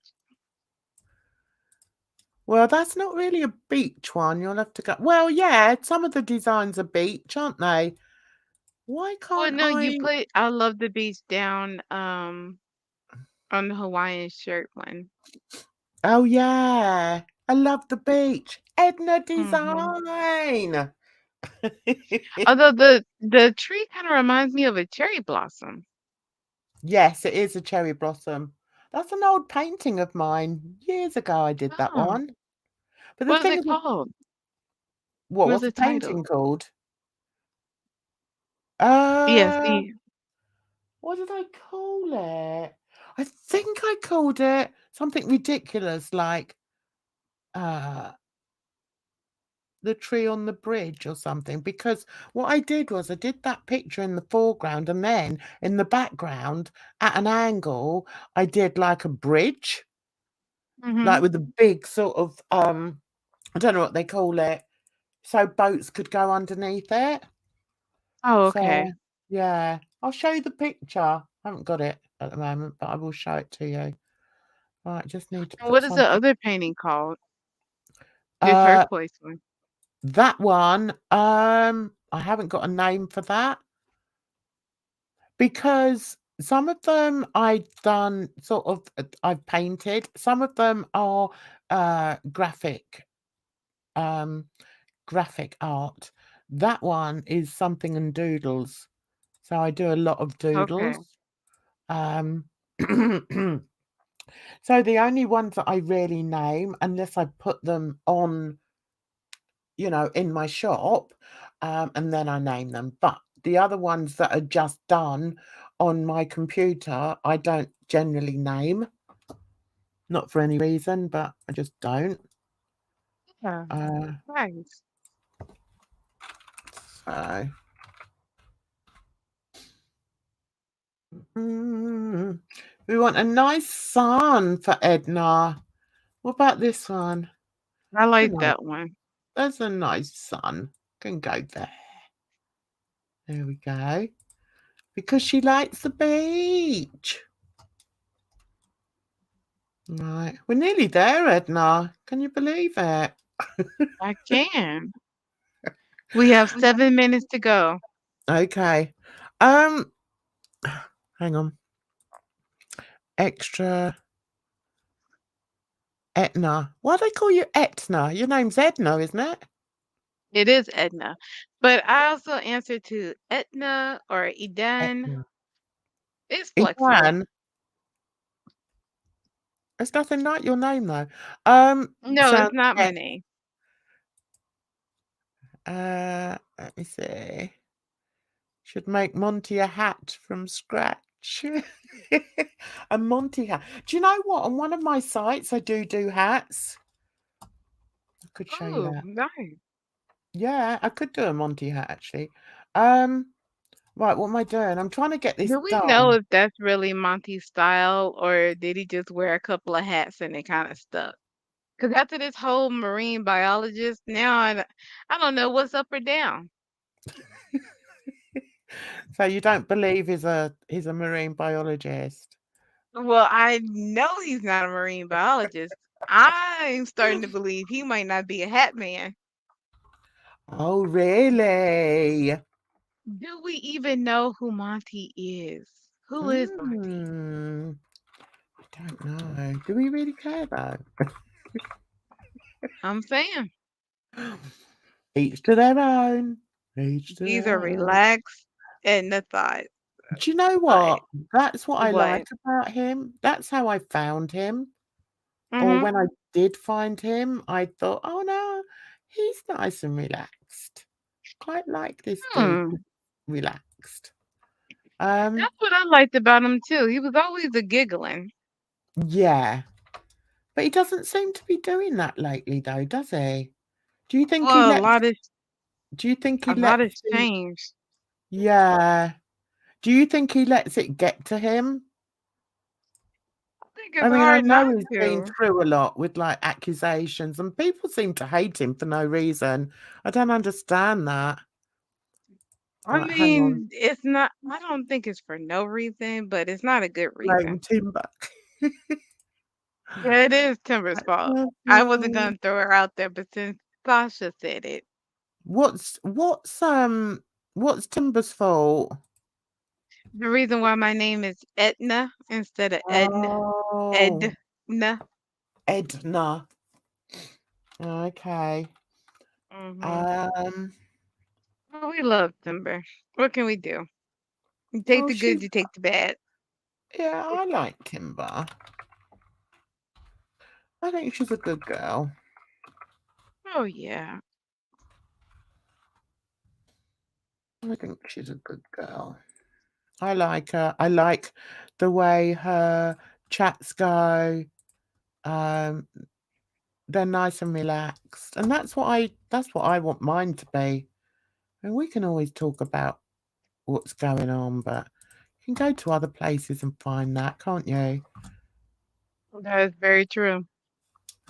Well, that's not really a beach one. You'll have to go. Well, yeah, some of the designs are beach, aren't they? Why Well, can't no, you I? put I love the beach down on the Hawaiian shirt one. Oh, yeah. I love the beach. Edna Mhm. design. Although the tree kind of reminds me of a cherry blossom. Yes, it is a cherry blossom. That's an old painting of mine. Years ago, I did that Oh, one. But the what is thing it is, called? What's what's the the title? painting called? Yes, Uh, what did I call it? I think I called it something ridiculous like the tree on the bridge or something, because what I did was I did that picture in the foreground and then in the background at an angle I did like a bridge, like with a big sort of I don't know what they call it, so boats could go underneath it. Oh, So okay. yeah, I'll show you the picture. I haven't got it at the moment, but I will show it to you. Right, just need to And put what is the something. other painting called? The Uh, turquoise one. that one, I haven't got a name for that because some of them I've done sort of, I've painted. Some of them are graphic, um, graphic art. That one is something and doodles. So I do a lot of Okay. doodles. Um, so the only ones that I really name, unless I put them on, in my shop, and then I name them. But the other ones that are just done on my computer, I don't generally name. Not for any reason, but I just don't. Yeah. Uh, Nice. so. We want a nice sun for Edna. What about this one? I It's a like nice, that one. there's a nice sun. Can go there. There we go. Because she likes the beach. Right. We're nearly there, Edna. Can you believe it? I can. We have 7 minutes to go. Okay. Hang on. Extra Etna. Why do they call you Etna? Your name's Edna, isn't it? It is Edna. But I also answer to Etna or Eden. Etna. It's flexible. Ivan. It's nothing like your name though. No, it's Sounds not my yes. name. Let me see. Should make Monty a hat from scratch. A Monty hat. Do you know what? On one of my sites, I do hats. I could show you Oh, that. nice. Yeah, I could do a Monty hat actually. Right, what am I doing? I'm trying to get this Do we know done. if that's really Monty's style or did he just wear a couple of hats and it kind of stuck? Because after this whole marine biologist, now I don't know what's up or down. So you don't believe he's a marine biologist? Well, I know he's not a marine biologist. I'm starting to believe he might not be a hat man. Oh, really? Do we even know who Monty is? Who is Monty? I don't know. Do we really care though? I'm saying Each to their own. Each to he's their a own. relaxed Edna thought, Do you know but what? That's what I what? like about him. That's how I found him. Or Mm-hmm. when I did find him, I thought, oh no, he's nice and relaxed. Quite like this dude, Hmm. relaxed. Um, That's what I liked about him too. He was always a giggling. yeah, but he doesn't seem to be doing that lately, though, does he? Do you think he Well, lets? Do you think he a lot lets has the? changed. Yeah. Do you think he lets it get to him? I think I it's mean, I hard not know he's been to. through a lot with like accusations, and people seem to hate him for no reason. I don't understand that. I Right, hang on. mean, it's not. I don't think it's for no reason, but it's not a good Blame reason. Timber. Yeah, it is Timber's fault. Oh, I wasn't God. gonna throw her out there, but since Sasha said it, What's Timber's fault? the reason why my name is Etna instead of Oh, Edna. Edna. Okay. Mm-hmm. Um. Well, we love Timber. What can we do? You take Oh, the good, you take the bad. yeah, I like Timber. I think she's a good girl. Oh yeah. I think she's a good girl. I like her. I like the way her chats go. Um, they're nice and relaxed, and that's what I want mine to be. And we can always talk about what's going on, but you can go to other places and find that, can't you? That is very true.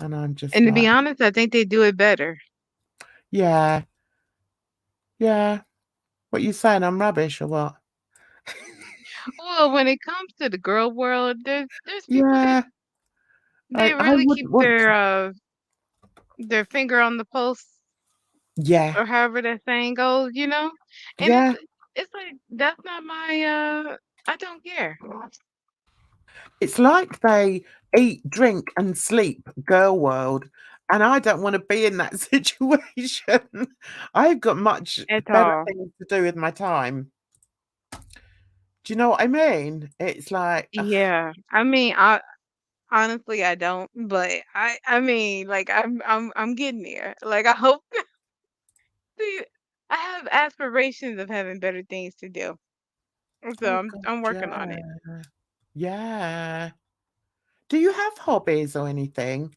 And I'm just And to be like, honest, I think they do it better. yeah, yeah. What you saying? I'm rubbish or what? Well, when it comes to the girl world, there's people that Yeah, they I really wouldn't keep want to. their finger on the pulse Yeah, or however that saying goes, you know? And yeah. it's like that's not my I don't care. It's like they eat, drink, and sleep girl world, and I don't want to be in that situation. I've got much At better all. things to do with my time. Do you know what I mean? It's like, ugh, Yeah. I mean, I honestly I don't, but I mean, like I'm getting there. Like I hope see, I have aspirations of having better things to do. So oh I'm god, working on it. yeah, yeah. Do you have hobbies or anything?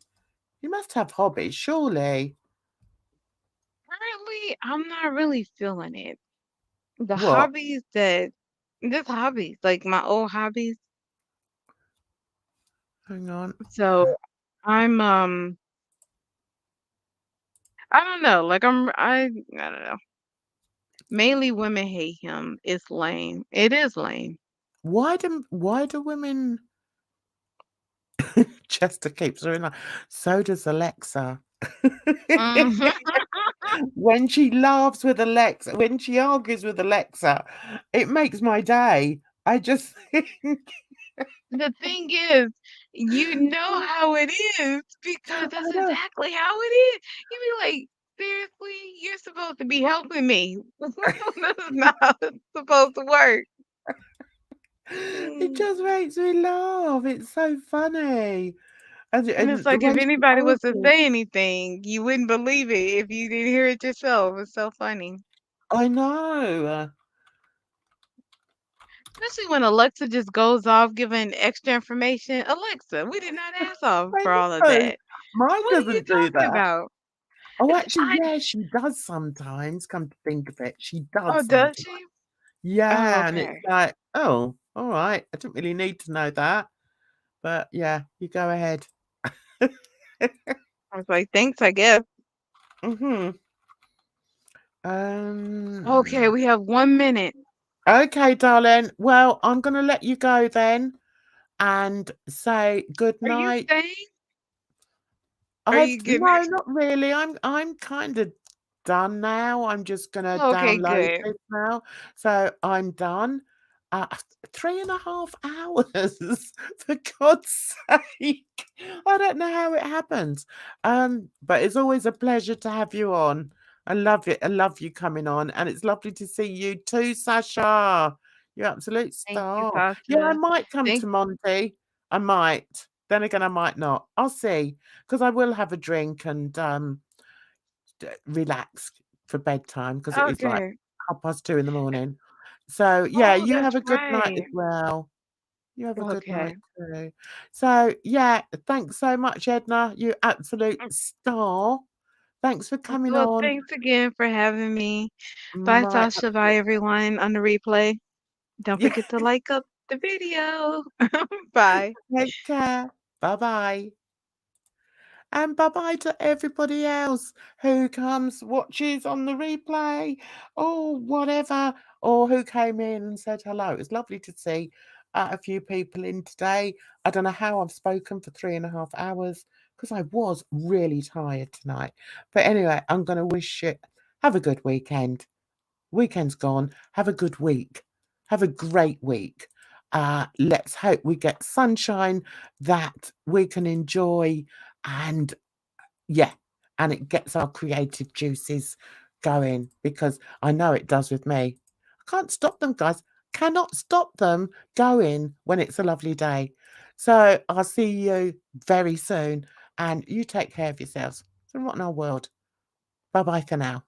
You must have hobbies, surely. Currently, I'm not really feeling it. The What? hobbies that just hobbies, like my old hobbies. Hang on. So I'm I don't know, like I don't know. Mainly women hate him. It's lame. It is lame. Why do women Chester keeps her in line. So does Alexa. Mhm. When she laughs with Alexa, when she argues with Alexa, it makes my day. I just think, The thing is, you know I how it is because that's know. exactly how it is. You be like, seriously, you're supposed to be helping me. This is not how it's supposed to work. It Mm. just makes me laugh. It's so funny. And it's And the like way if she anybody was to argues. say anything, you wouldn't believe it if you didn't hear it yourself. It's so funny. I know. Especially when Alexa just goes off giving extra information. Alexa, we did not ask off I for all of know. that. Mine What are you doesn't do talking that. about? Oh, It's actually, yeah, she does sometimes, come to think of it. She oh, does does sometimes. she? Oh, Yeah, and it's okay. like, "Oh, alright. I didn't really need to know that." But yeah, you go ahead. I was like, thanks, I guess. Mhm. Okay, we have 1 minute. Okay, darling. Well, I'm going to let you go then and say good Are you night. staying? Are I've you giving? no, not really. I'm kind of done now. I'm just gonna Okay, download good. this now. So I'm done. 3.5 hours, for God's sake. I don't know how it happens. But it's always a pleasure to have you on. I love it. I love you coming on, and it's lovely to see you too, Sasha. You're absolute Thank you, star. Yeah, I Tasha. might come Thank to Monty. I might. Then again, I might not. I'll see. Because I will have a drink and relax for bedtime because it is like Okay. 2:30 in the morning. So yeah, Oh, you that's have a good night as right. well. You have a good night Okay. too. So yeah, thanks so much, Edna. You absolute Mm, star. Thanks for coming Well, on. thanks again for having me. Bye, My Tasha. Bye, absolute everyone on the replay. Don't yeah. forget to like up the video. Bye. Take care. Bye bye. And bye-bye to everybody else who comes, watches on the replay or whatever, or who came in and said hello. It was lovely to see a few people in today. I don't know how I've spoken for 3.5 hours because I was really tired tonight. But anyway, I'm going to wish you have a good weekend. Weekend's gone. Have a good week. Have a great week. Let's hope we get sunshine that we can enjoy and yeah, and it gets our creative juices going because I know it does with me. I can't stop them, guys. Cannot stop them going when it's a lovely day. So I'll see you very soon and you take care of yourselves. So what in our world? Bye bye for now.